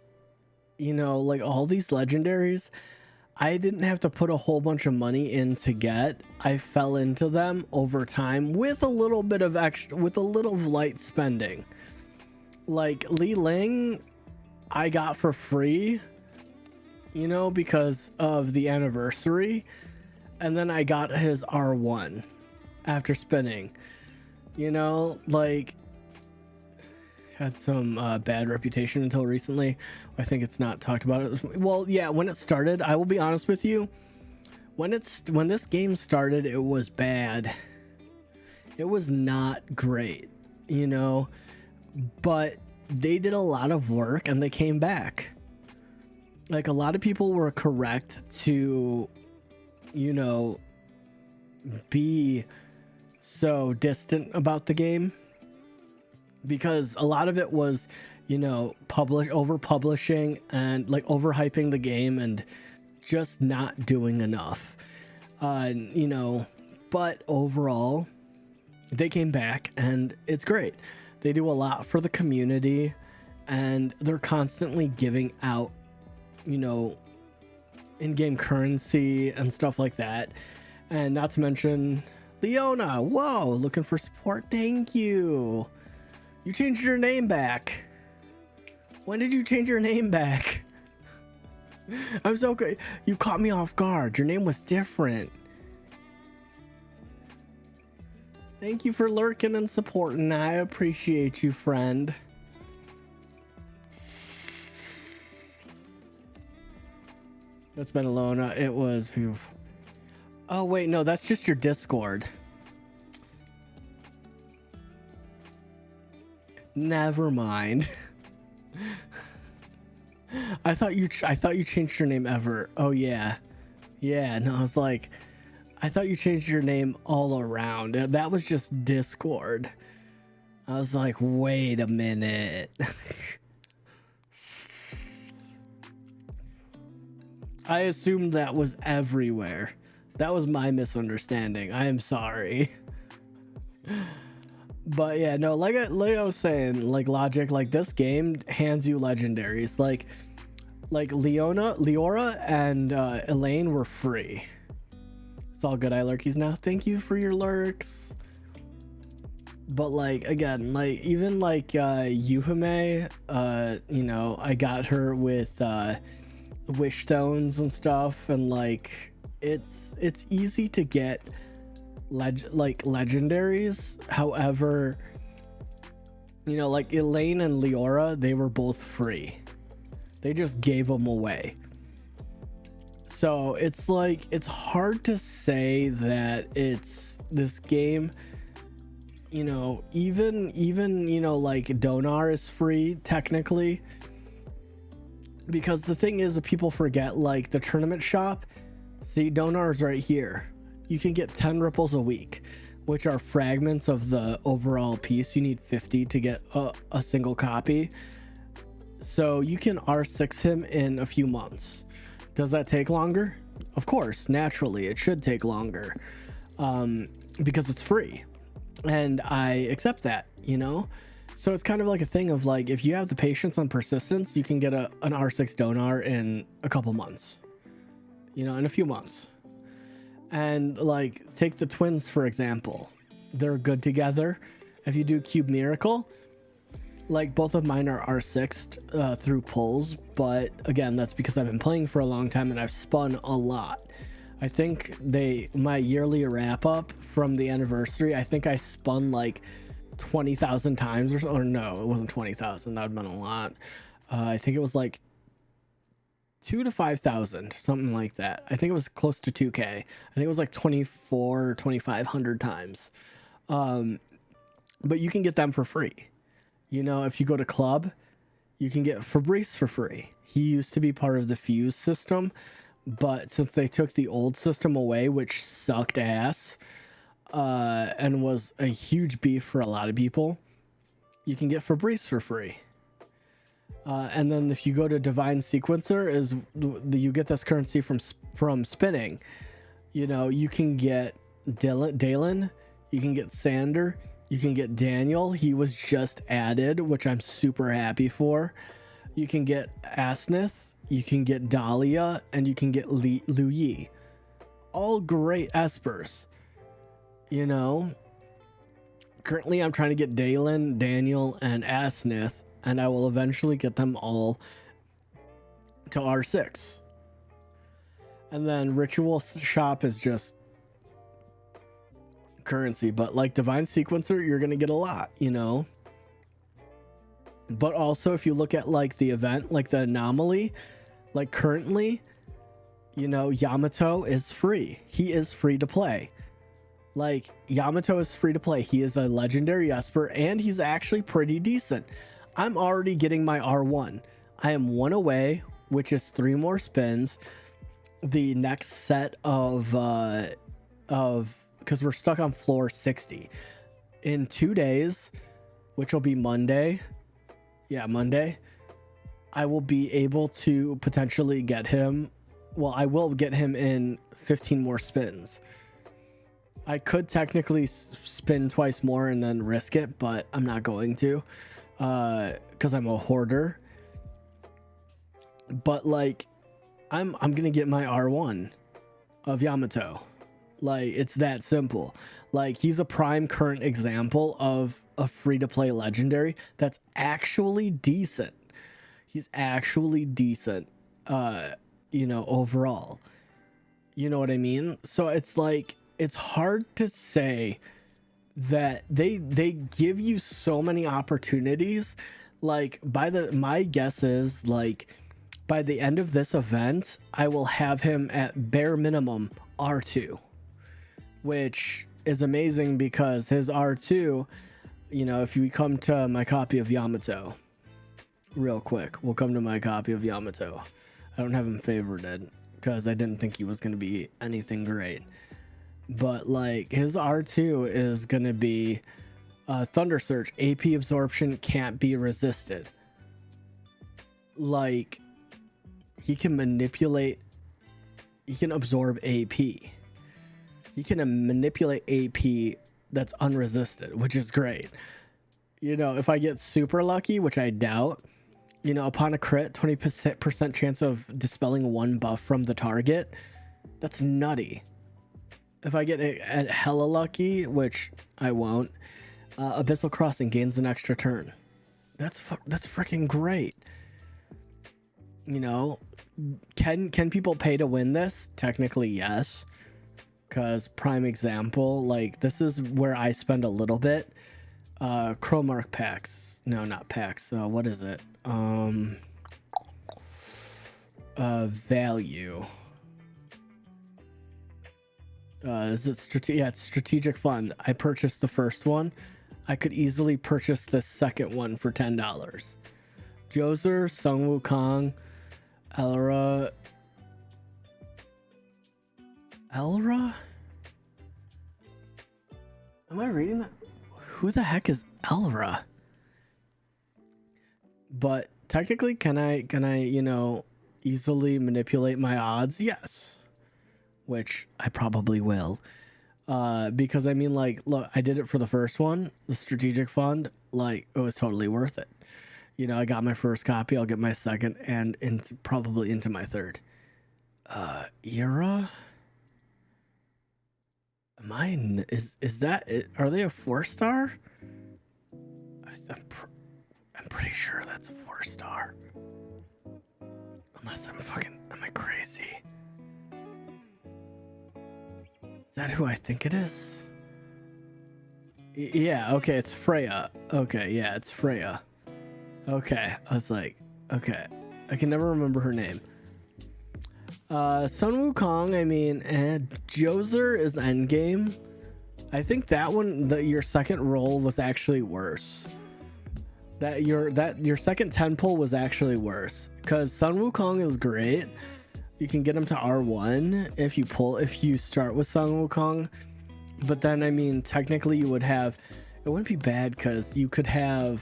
you know, like all these legendaries, I didn't have to put a whole bunch of money in to get. I fell into them over time with a little bit of extra, with a little light spending. Like Li Ling, I got for free, you know, because of the anniversary. And then I got his R1 after spinning, you know, like, had some bad reputation until recently. I think it's not talked about. Well, yeah, when it started, I will be honest with you, when this game started, it was bad. It was not great, you know, but they did a lot of work and they came back. Like, a lot of people were correct to, you know, be so distant about the game, because a lot of it was, you know, over publishing and like overhyping the game and just not doing enough, you know. But overall, they came back and it's great. They do a lot for the community and they're constantly giving out, you know, in-game currency and stuff like that. And not to mention Leona, whoa, looking for support. Thank you. You changed your name back. When did you change your name back? I'm so good. You caught me off guard. Your name was different. Thank you for lurking and supporting. I appreciate you, friend. It's been alone. It was. Phew. Oh wait, no, that's just your Discord. Never mind. I thought you changed your name ever. Oh yeah, yeah. No, I was like, I thought you changed your name all around. That was just Discord. I was like, wait a minute. I assumed that was everywhere. That was my misunderstanding. I am sorry. But yeah, no, like I was saying, like Logic, like this game hands you legendaries. Like Leora and Elaine were free. It's all good, I lurkies now. Thank you for your lurks. But like again, like even like Yuhime, you know, I got her with wish stones and stuff, and like it's easy to get legendaries. However, you know, like Elaine and Leora, they were both free. They just gave them away. So it's like, it's hard to say that it's this game, you know, even you know, like Donar is free technically, because the thing is that people forget, like the tournament shop, see, Donar is right here. You can get 10 ripples a week, which are fragments of the overall piece. You need 50 to get a single copy. So you can R6 him in a few months. Does that take longer? Of course, naturally, it should take longer, because it's free. And I accept that, you know? So it's kind of like a thing of like, if you have the patience and persistence, you can get an R6 Donar in a couple months, you know, in a few months. And like, take the twins, for example. They're good together. If you do Cube Miracle, like both of mine are R6'd through pulls, but again, that's because I've been playing for a long time and I've spun a lot. I think my yearly wrap up from the anniversary, I think I spun like 20,000 times or no, it wasn't 20,000. That would have been a lot. I think it was like 2,000 to 5,000, something like that. I think it was close to 2K. I think it was like 24 or 2,500 times. But you can get them for free. You know, if you go to club, you can get Fabrice for free. He used to be part of the Fuse system, but since they took the old system away, which sucked ass, and was a huge beef for a lot of people, you can get Fabrice for free. And then if you go to Divine Sequencer, you get this currency from spinning. You know, you can get Dalen, you can get Sander, you can get Daniel. He was just added, which I'm super happy for. You can get Asnith, you can get Dahlia, and you can get Lu Yi. All great espers. You know, currently I'm trying to get Dalen, Daniel, and Asnith, and I will eventually get them all to R6. And then Ritual Shop is just currency, but like Divine Sequencer, you're gonna get a lot, you know. But also, if you look at like the event, like the Anomaly, like currently, you know, Yamato is free. He is free to play. Like, Yamato is free to play. He is a legendary Esper, and he's actually pretty decent. I'm already getting my R1. I am one away, which is 3 more spins. The next set of because we're stuck on floor 60. In 2 days, which will be Monday. Yeah, Monday. I will be able to potentially get him. Well, I will get him in 15 more spins. I could technically spin twice more and then risk it, but I'm not going to, because I'm a hoarder. But like, I'm gonna get my R1 of Yamato. Like, it's that simple. Like, he's a prime current example of a free-to-play legendary that's actually decent. He's actually decent, you know, overall. You know what I mean? So it's like, it's hard to say that they give you so many opportunities. Like, my guess is, like, by the end of this event, I will have him at bare minimum R2, which is amazing because his R2, you know, if we come to my copy of Yamato real quick, we'll come to my copy of Yamato. I don't have him favorited because I didn't think he was going to be anything great. But like, his R2 is going to be Thunder Surge. AP absorption can't be resisted. Like, he can manipulate, he can absorb AP. He can manipulate AP that's unresisted, which is great. You know, if I get super lucky, which I doubt, you know, upon a crit, 20% chance of dispelling one buff from the target, that's nutty. If I get a hella lucky, which I won't, Abyssal Crossing gains an extra turn. That's freaking great. You know, can people pay to win this? Technically, yes. Because prime example, like, this is where I spend a little bit. Chromark packs. No, not packs. What is it? Value. Is it yeah, it's strategic fund. I purchased the first one. I could easily purchase the second one for $10. Joser, Sung Wukong, Elra. Am I reading that? Who the heck is Elra? But technically, can I, you know, easily manipulate my odds? Yes. Which I probably will. Because I mean, like, look, I did it for the first one, the strategic fund. Like, it was totally worth it. You know, I got my first copy, I'll get my second, and probably into my third. Era? Am I, is that it? Are they a 4-star? I'm pretty sure that's a 4-star. Unless am I crazy? Is that who I think it is? Yeah, okay, it's Freya. Okay, yeah, it's Freya. Okay, I was like, okay. I can never remember her name. Sun Wukong, I mean, Joser is endgame. I think that one, your second roll was actually worse. Your second 10 pull was actually worse. Because Sun Wukong is great. You can get him to R1 if you start with Sun Wukong. But then, I mean, technically you would have, it wouldn't be bad because you could have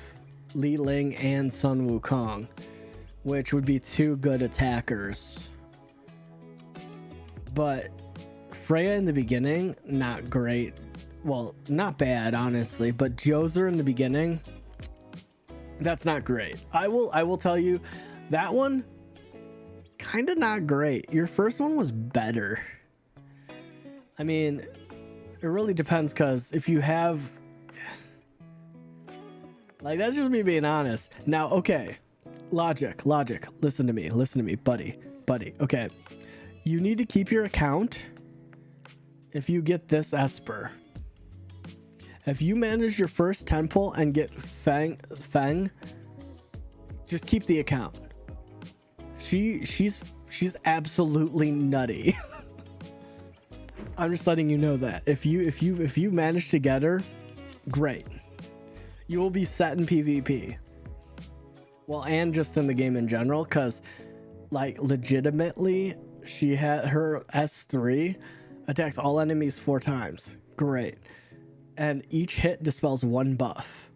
Li Ling and Sun Wukong, which would be two good attackers. But Freya in the beginning, not great. Well, not bad, honestly, but Joser in the beginning, that's not great. I will tell you, that one, kind of not great. Your first one was better. I mean, it really depends, because if you have, like, that's just me being honest. Now, okay, logic, listen to me, buddy, okay. You need to keep your account if you get this Esper. If you manage your first 10 pull and get Feng, just keep the account. She's absolutely nutty. I'm just letting you know that. If you manage to get her, great. You will be set in PvP. Well, and just in the game in general, because, like, legitimately, she had her S3 attacks all enemies 4 times. Great. And each hit dispels 1 buff.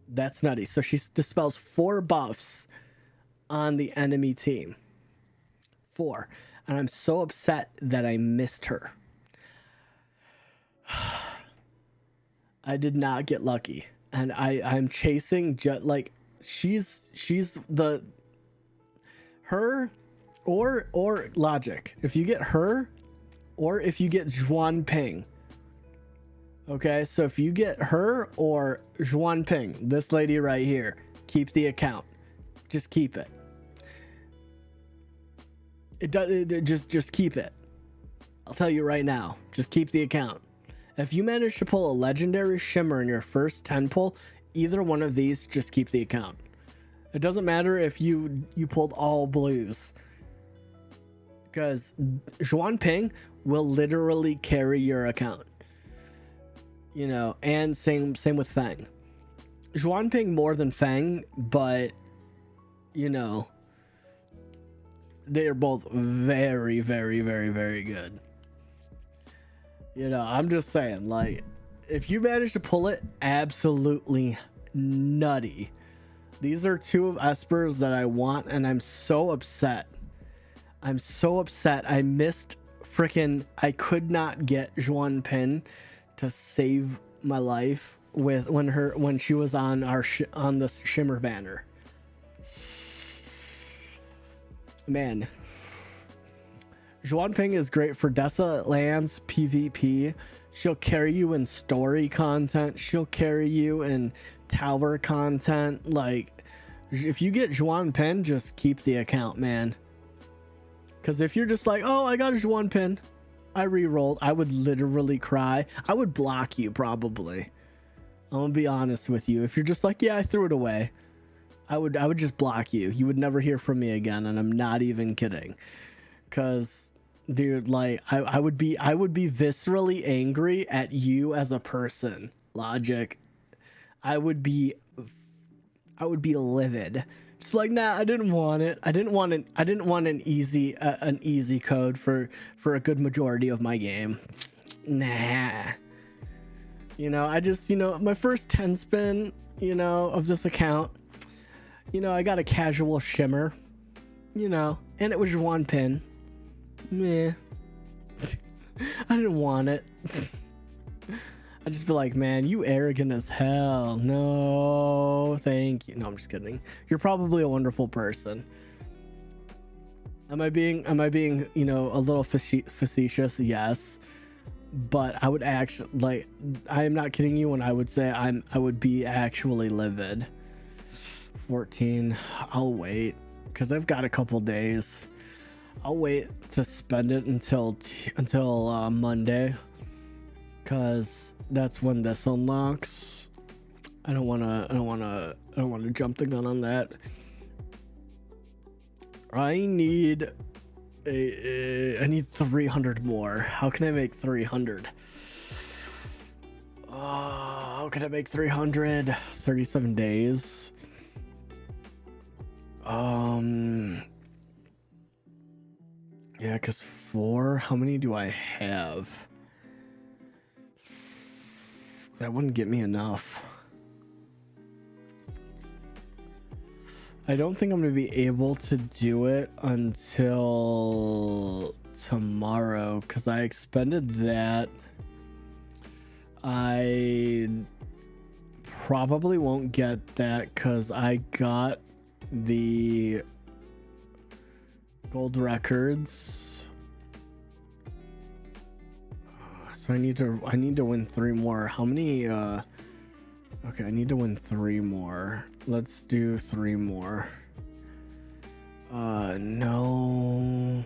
That's nutty. So she dispels 4 buffs on the enemy team. 4. And I'm so upset that I missed her. I did not get lucky. And I'm chasing just like she's the her Or logic. If you get her, or if you get Zhuan Ping. Okay, so if you get her or Zhuan Ping, this lady right here, keep the account. Just keep it. Just keep it. I'll tell you right now. Just keep the account. If you manage to pull a legendary shimmer in your first 10 pull, either one of these, just keep the account. It doesn't matter if you pulled all blues, because Zhuan Ping will literally carry your account. You know, and same with Fang. Zhuan Ping more than Fang, but you know, they are both very, very, very, very good. You know, I'm just saying, like, if you manage to pull it, absolutely nutty. These are two of Espers that I want, and I'm so upset. I'm so upset. I missed freaking. I could not get Zhuan Pin to save my life when she was on on the Shimmer banner. Man, Zhuan Ping is great for Desolate Lands PvP. She'll carry you in story content. She'll carry you in tower content. Like, if you get Zhuan Pin, just keep the account, man. Because if you're just like, oh, I got a Zhuan Pin, I re-rolled, I would literally cry. I would block you, probably. I'm gonna be honest with you. If you're just like, yeah, I threw it away, I would just block you. You would never hear from me again, and I'm not even kidding. Cause, dude, like, I would be viscerally angry at you as a person. Logic. I would be livid. Just like, nah, I didn't want it. I didn't want an easy code for a good majority of my game. Nah. You know, I just, you know, my first 10 spin, you know, of this account, you know, I got a casual shimmer, you know, and it was Zhuan Pin. Meh. I didn't want it. I just feel like, man, you arrogant as hell. No, thank you. No, I'm just kidding. You're probably a wonderful person. Am I being, you know, a little facetious? Yes. But I would actually, like, I am not kidding you when I would say I would be actually livid. 14. I'll wait, because I've got a couple days. I'll wait to spend it until Monday, because that's when this unlocks. I don't want to jump the gun on that. I need 300 more. How can I make 300? How can I make 300? 37 days. Yeah, because 4, how many do I have? That wouldn't get me enough. I don't think I'm going to be able to do it until tomorrow, because I expended that. I probably won't get that because I got the gold records. So I need to win 3 more. How many okay, I need to win 3 more. Let's do 3 more. No.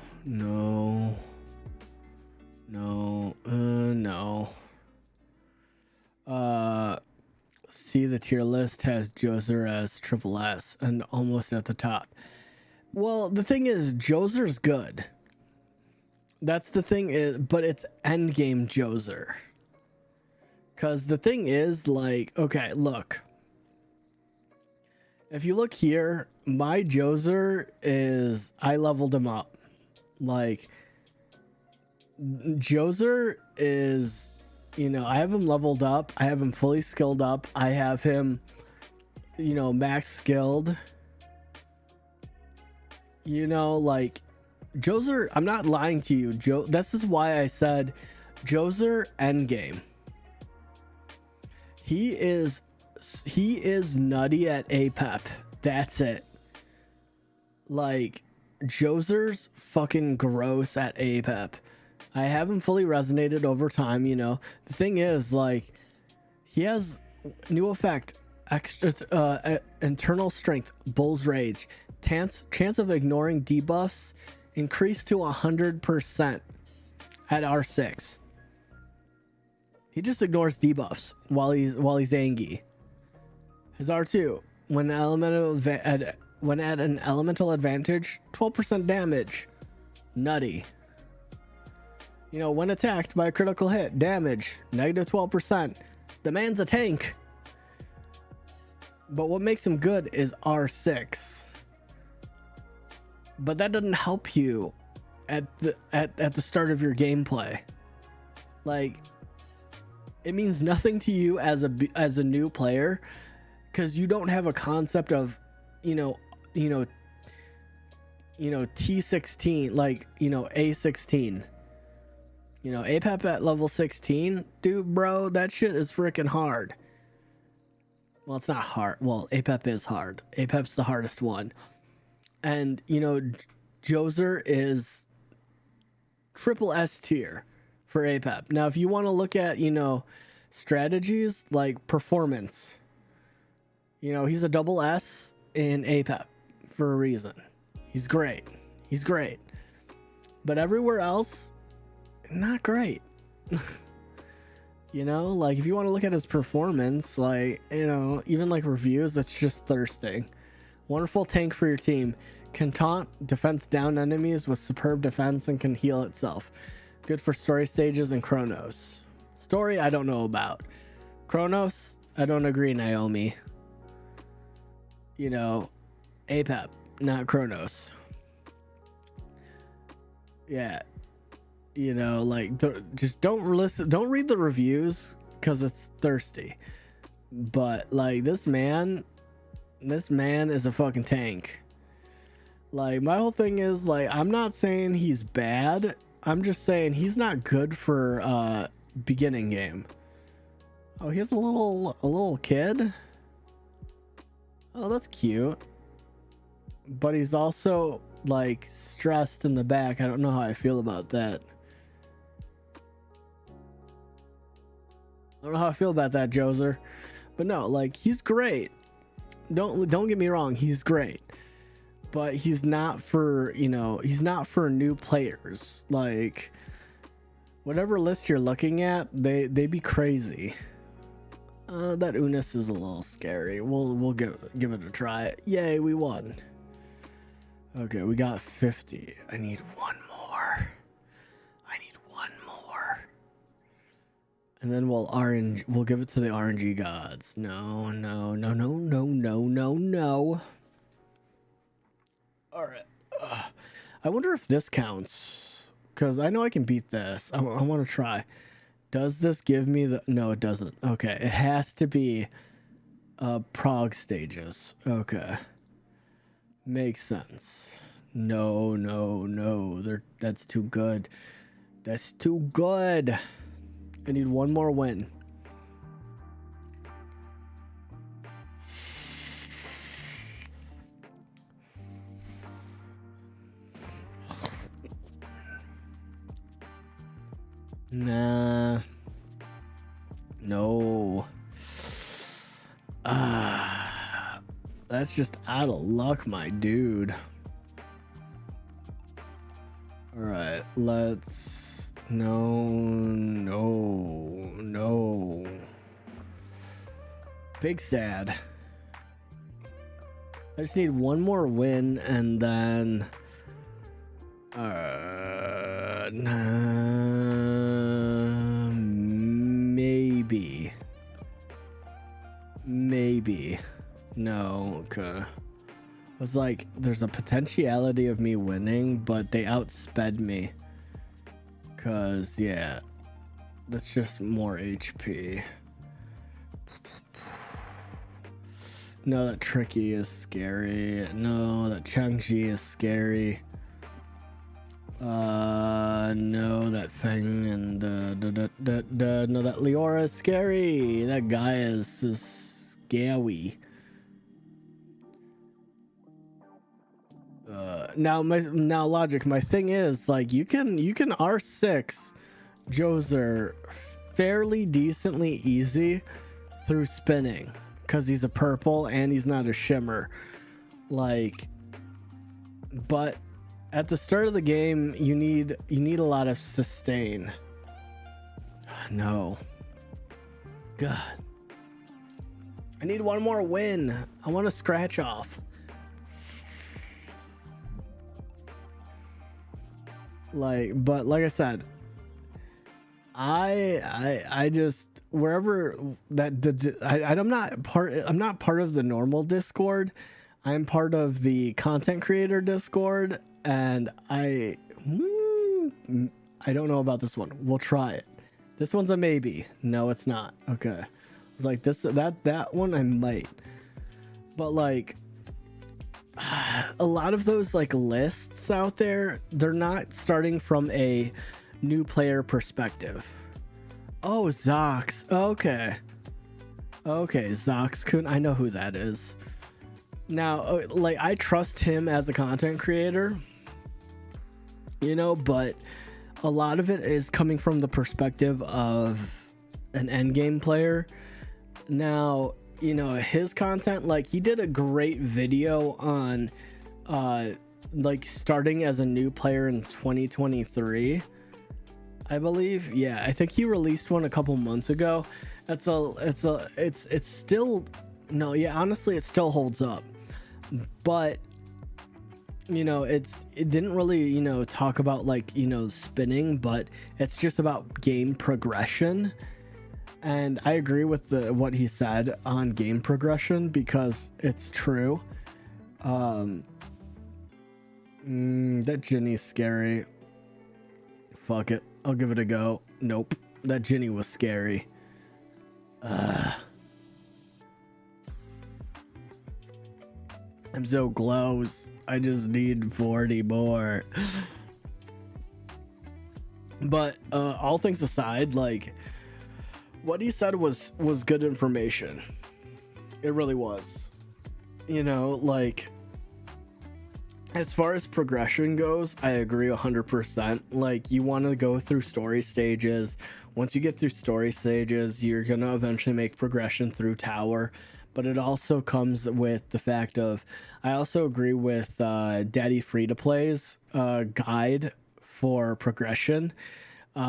See, the tier list has Joser as triple S and almost at the top. Well, the thing is, Joser's good. That's the thing is, but it's endgame Joser. Cause the thing is, like, okay, look. If you look here, my Joser is, I leveled him up. Like, Joser is, you know, I have him leveled up. I have him fully skilled up. I have him, you know, max skilled. You know, like, Joser, I'm not lying to you. This is why I said Joser endgame. He is nutty at APEP. That's it. Like, Joser's fucking gross at APEP. I haven't fully resonated over time, you know. The thing is, like, he has new effect, extra internal strength, Bull's Rage, chance of ignoring debuffs increased to 100% at R6. He just ignores debuffs while he's angry. His R2, when at an elemental advantage, 12% damage. Nutty. You know, when attacked by a critical hit, damage, negative 12%. The man's a tank. But what makes him good is R6. But that doesn't help you at the start of your gameplay. Like, it means nothing to you as a new player, because you don't have a concept of, you know, T16, like, you know, A16. You know, APEP at level 16, dude, bro, that shit is freaking hard. Well, it's not hard. Well, APEP is hard. APEP's the hardest one. And, you know, Joser is triple S tier for APEP. Now, if you want to look at, you know, strategies like performance, you know, he's a double S in APEP for a reason. He's great. He's great. But everywhere else, not great. You know, like, if you want to look at his performance, like, you know, even like reviews, it's just thirsting. Wonderful tank for your team. Can taunt defense down enemies with superb defense and can heal itself. Good for story stages and Chronos. Story, I don't know about. Chronos, I don't agree, Naomi. You know, APEP, not Chronos. Yeah. You know, like, just don't read the reviews, because it's thirsty. But, like, this man is a fucking tank. Like, my whole thing is, like, I'm not saying he's bad. I'm just saying he's not good for beginning game. Oh, he has a little kid. Oh, that's cute. But he's also, like, stressed in the back. I don't know how I feel about that. I don't know how I feel about that, Joser. But no, like, he's great. Don't get me wrong, he's great. But he's not for, you know, he's not for new players. Like, whatever list you're looking at, they be crazy. That Unis is a little scary. We'll give it a try. Yay, we won. Okay, we got 50. I need one more. And then we'll give it to the RNG gods. No. All right. I wonder if this counts, because I know I can beat this. I want to try. Does this give me the... No, it doesn't. Okay, it has to be prog stages. Okay. Makes sense. No. That's too good. That's too good. I need one more win. Nah. No. That's just out of luck, my dude. All right, let's... No. Big sad. I just need one more win and then... Maybe. No, okay. I was like, there's a potentiality of me winning, but they outsped me. Cause, yeah, that's just more HP. No, that Tricky is scary. No, that Changji is scary. No, that Feng and no, that Leora is scary. That guy is scary. Now logic. My thing is like you can R6 Joser fairly decently easy through spinning because he's a purple and he's not a shimmer. Like, but at the start of the game, you need a lot of sustain. No. God. I need one more win. I want to scratch off. But like I said, I just wherever that I'm not part of the normal Discord. I'm part of the content creator Discord, and I don't know about this one. We'll try it. This one's a maybe. No, it's not. Okay. It's like that one I might. But like a lot of those like lists out there, they're not starting from a new player perspective. Oh, Zox. Okay, Zox-kun. I know who that is. Now, like, I trust him as a content creator, you know, but a lot of it is coming from the perspective of an endgame player. Now, you know, his content, like, he did a great video on like starting as a new player in 2023, I believe. Yeah, I think he released one a couple months ago. It's still, no, yeah, honestly, it still holds up. But you know, it didn't really, you know, talk about like, you know, spinning, but it's just about game progression. And I agree with what he said on game progression because it's true. That Ginny's scary. Fuck it, I'll give it a go. Nope, that Ginny was scary. I'm so close. I just need 40 more. But all things aside, like, what he said was good information. It really was. You know, like, as far as progression goes, I agree 100%. Like, you want to go through story stages. Once you get through story stages, you're going to eventually make progression through tower. But it also comes with the fact of, I also agree with Daddy Free-to-Play's guide for progression.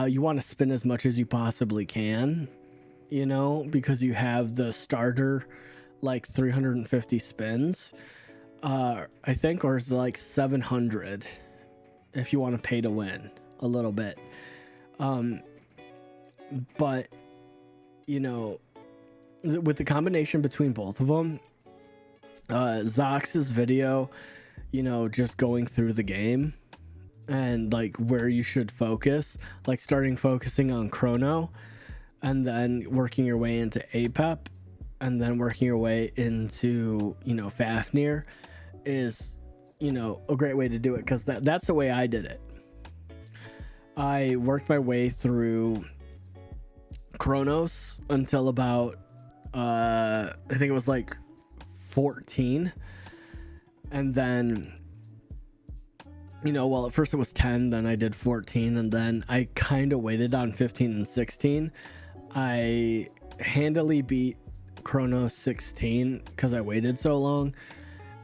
You want to spin as much as you possibly can, you know, because you have the starter, like 350 spins, I think, or is it like 700 if you want to pay to win a little bit. But, you know, with the combination between both of them, Zox's video, you know, just going through the game and like where you should focus, like focusing on Chrono and then working your way into APEP and then working your way into, you know, Fafnir is, you know, a great way to do it, because that's the way I did it. I worked my way through Chronos until about I think it was like 14, and then, you know, well, at first it was 10, then I did 14, and then I kind of waited on 15 and 16. I handily beat Chronos 16 because I waited so long,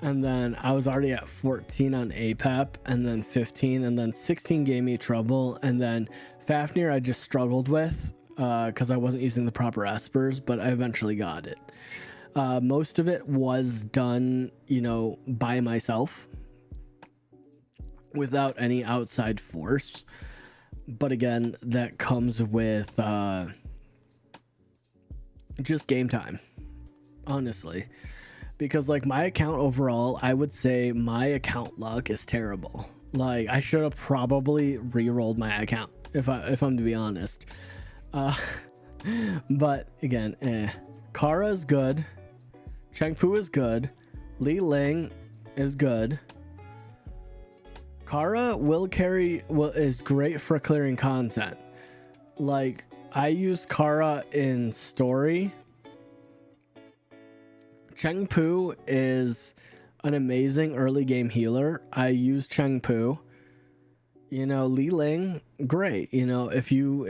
and then I was already at 14 on APEP, and then 15, and then 16 gave me trouble, and then Fafnir I just struggled with because I wasn't using the proper espers, but I eventually got it. Most of it was done, you know, by myself without any outside force. But again, that comes with just game time, honestly. Because like my account overall, I would say my account luck is terrible. Like, I should have probably re-rolled my account if I'm to be honest. But again, Kara's good. Chengpu is good. Li Ling is good. Kara is great for clearing content. Like, I use Kara in story. Chengpu is an amazing early game healer. I use Cheng Pu. You know, Li Ling, great. You know, if you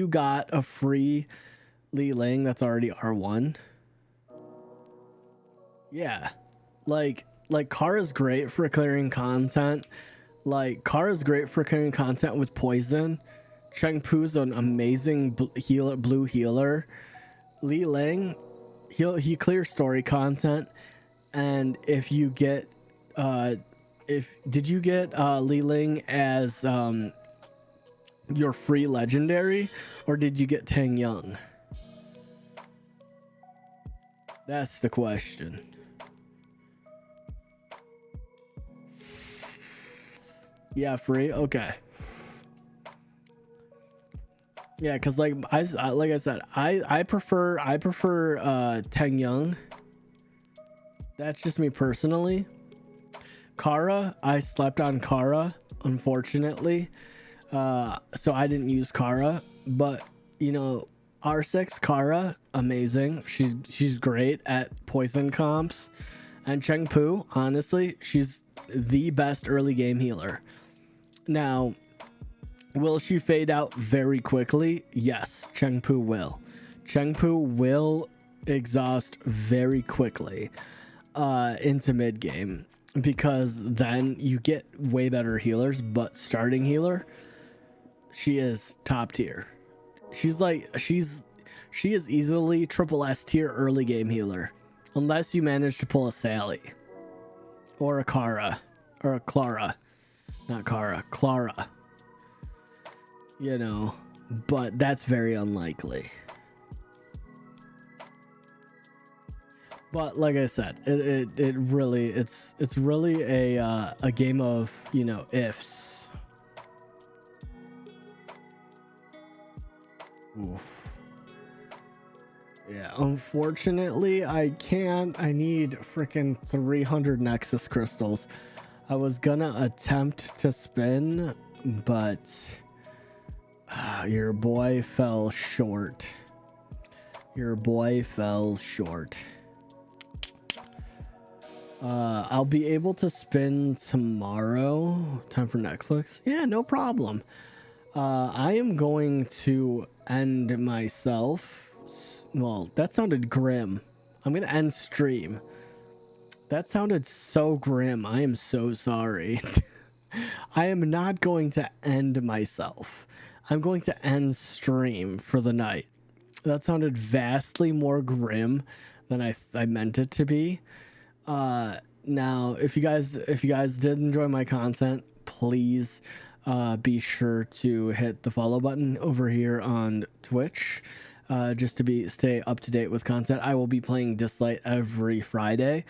got a free Li Ling that's already R1, yeah, like Kara's great for clearing content. Like Kara's great for clearing content with poison. Cheng Pu's an amazing blue healer. Li Ling, he clears story content, and if you get did you get Li Ling as your free legendary, or did you get Tang Yang? That's the question. Yeah, free. Okay. Yeah, because like I said, I prefer Tang Yang. That's just me personally. Kara, I slept on Kara, unfortunately. So I didn't use Kara, but you know, R6 Kara, amazing. She's great at poison comps. And Cheng Pu, honestly, she's the best early game healer. Now, will she fade out very quickly? Yes, Cheng Pu will. Cheng Pu will exhaust very quickly into mid game, because then you get way better healers. But starting healer, she is top tier. She is easily triple S tier early game healer, unless you manage to pull a Sally or a Kara or a Clara. Not Kara, Clara. You know, but that's very unlikely. But like I said, it's really a game of, you know, ifs. Oof. Yeah, unfortunately, I can't. I need freaking 300 Nexus crystals. I was gonna attempt to spin, but your boy fell short. Your boy fell short. I'll be able to spin tomorrow. Time for Netflix? Yeah, no problem. I am going to end myself. Well, that sounded grim. I'm gonna end stream. That sounded so grim. I am so sorry. I am not going to end myself. I'm going to end stream for the night. That sounded vastly more grim than I meant it to be. Now, if you guys did enjoy my content, please be sure to hit the follow button over here on Twitch, just to stay up to date with content. I will be playing Dislyte every Friday,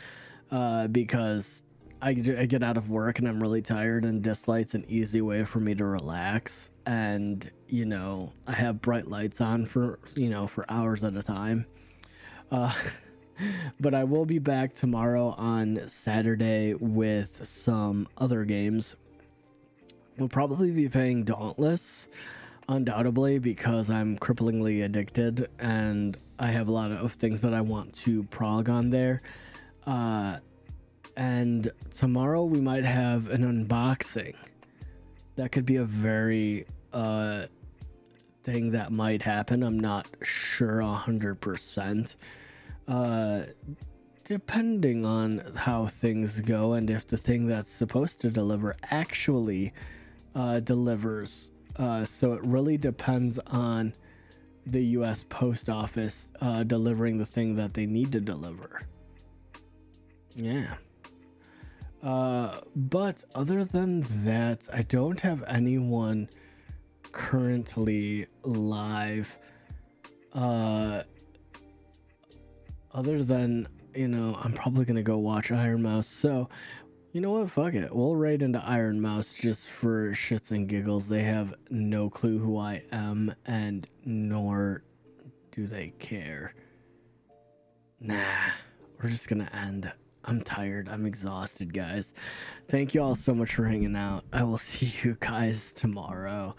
because I get out of work and I'm really tired, and Dislyte's an easy way for me to relax. And you know, I have bright lights on for hours at a time. But I will be back tomorrow on Saturday with some other games. We'll probably be playing Dauntless, undoubtedly, because I'm cripplingly addicted and I have a lot of things that I want to prog on there. And tomorrow we might have an unboxing. That could be a very thing that might happen. I'm not sure 100%. Depending on how things go and if the thing that's supposed to deliver actually delivers. So it really depends on the US Post Office delivering the thing that they need to deliver. Yeah. But other than that, I don't have anyone currently live. Other than, you know, I'm probably gonna go watch Iron Mouse. So, you know what? Fuck it. We'll raid into Iron Mouse just for shits and giggles. They have no clue who I am, and nor do they care. Nah, we're just gonna end. I'm tired. I'm exhausted, guys. Thank you all so much for hanging out. I will see you guys tomorrow.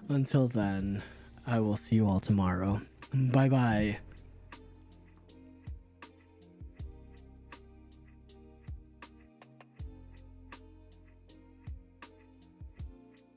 Until then, I will see you all tomorrow. Bye-bye.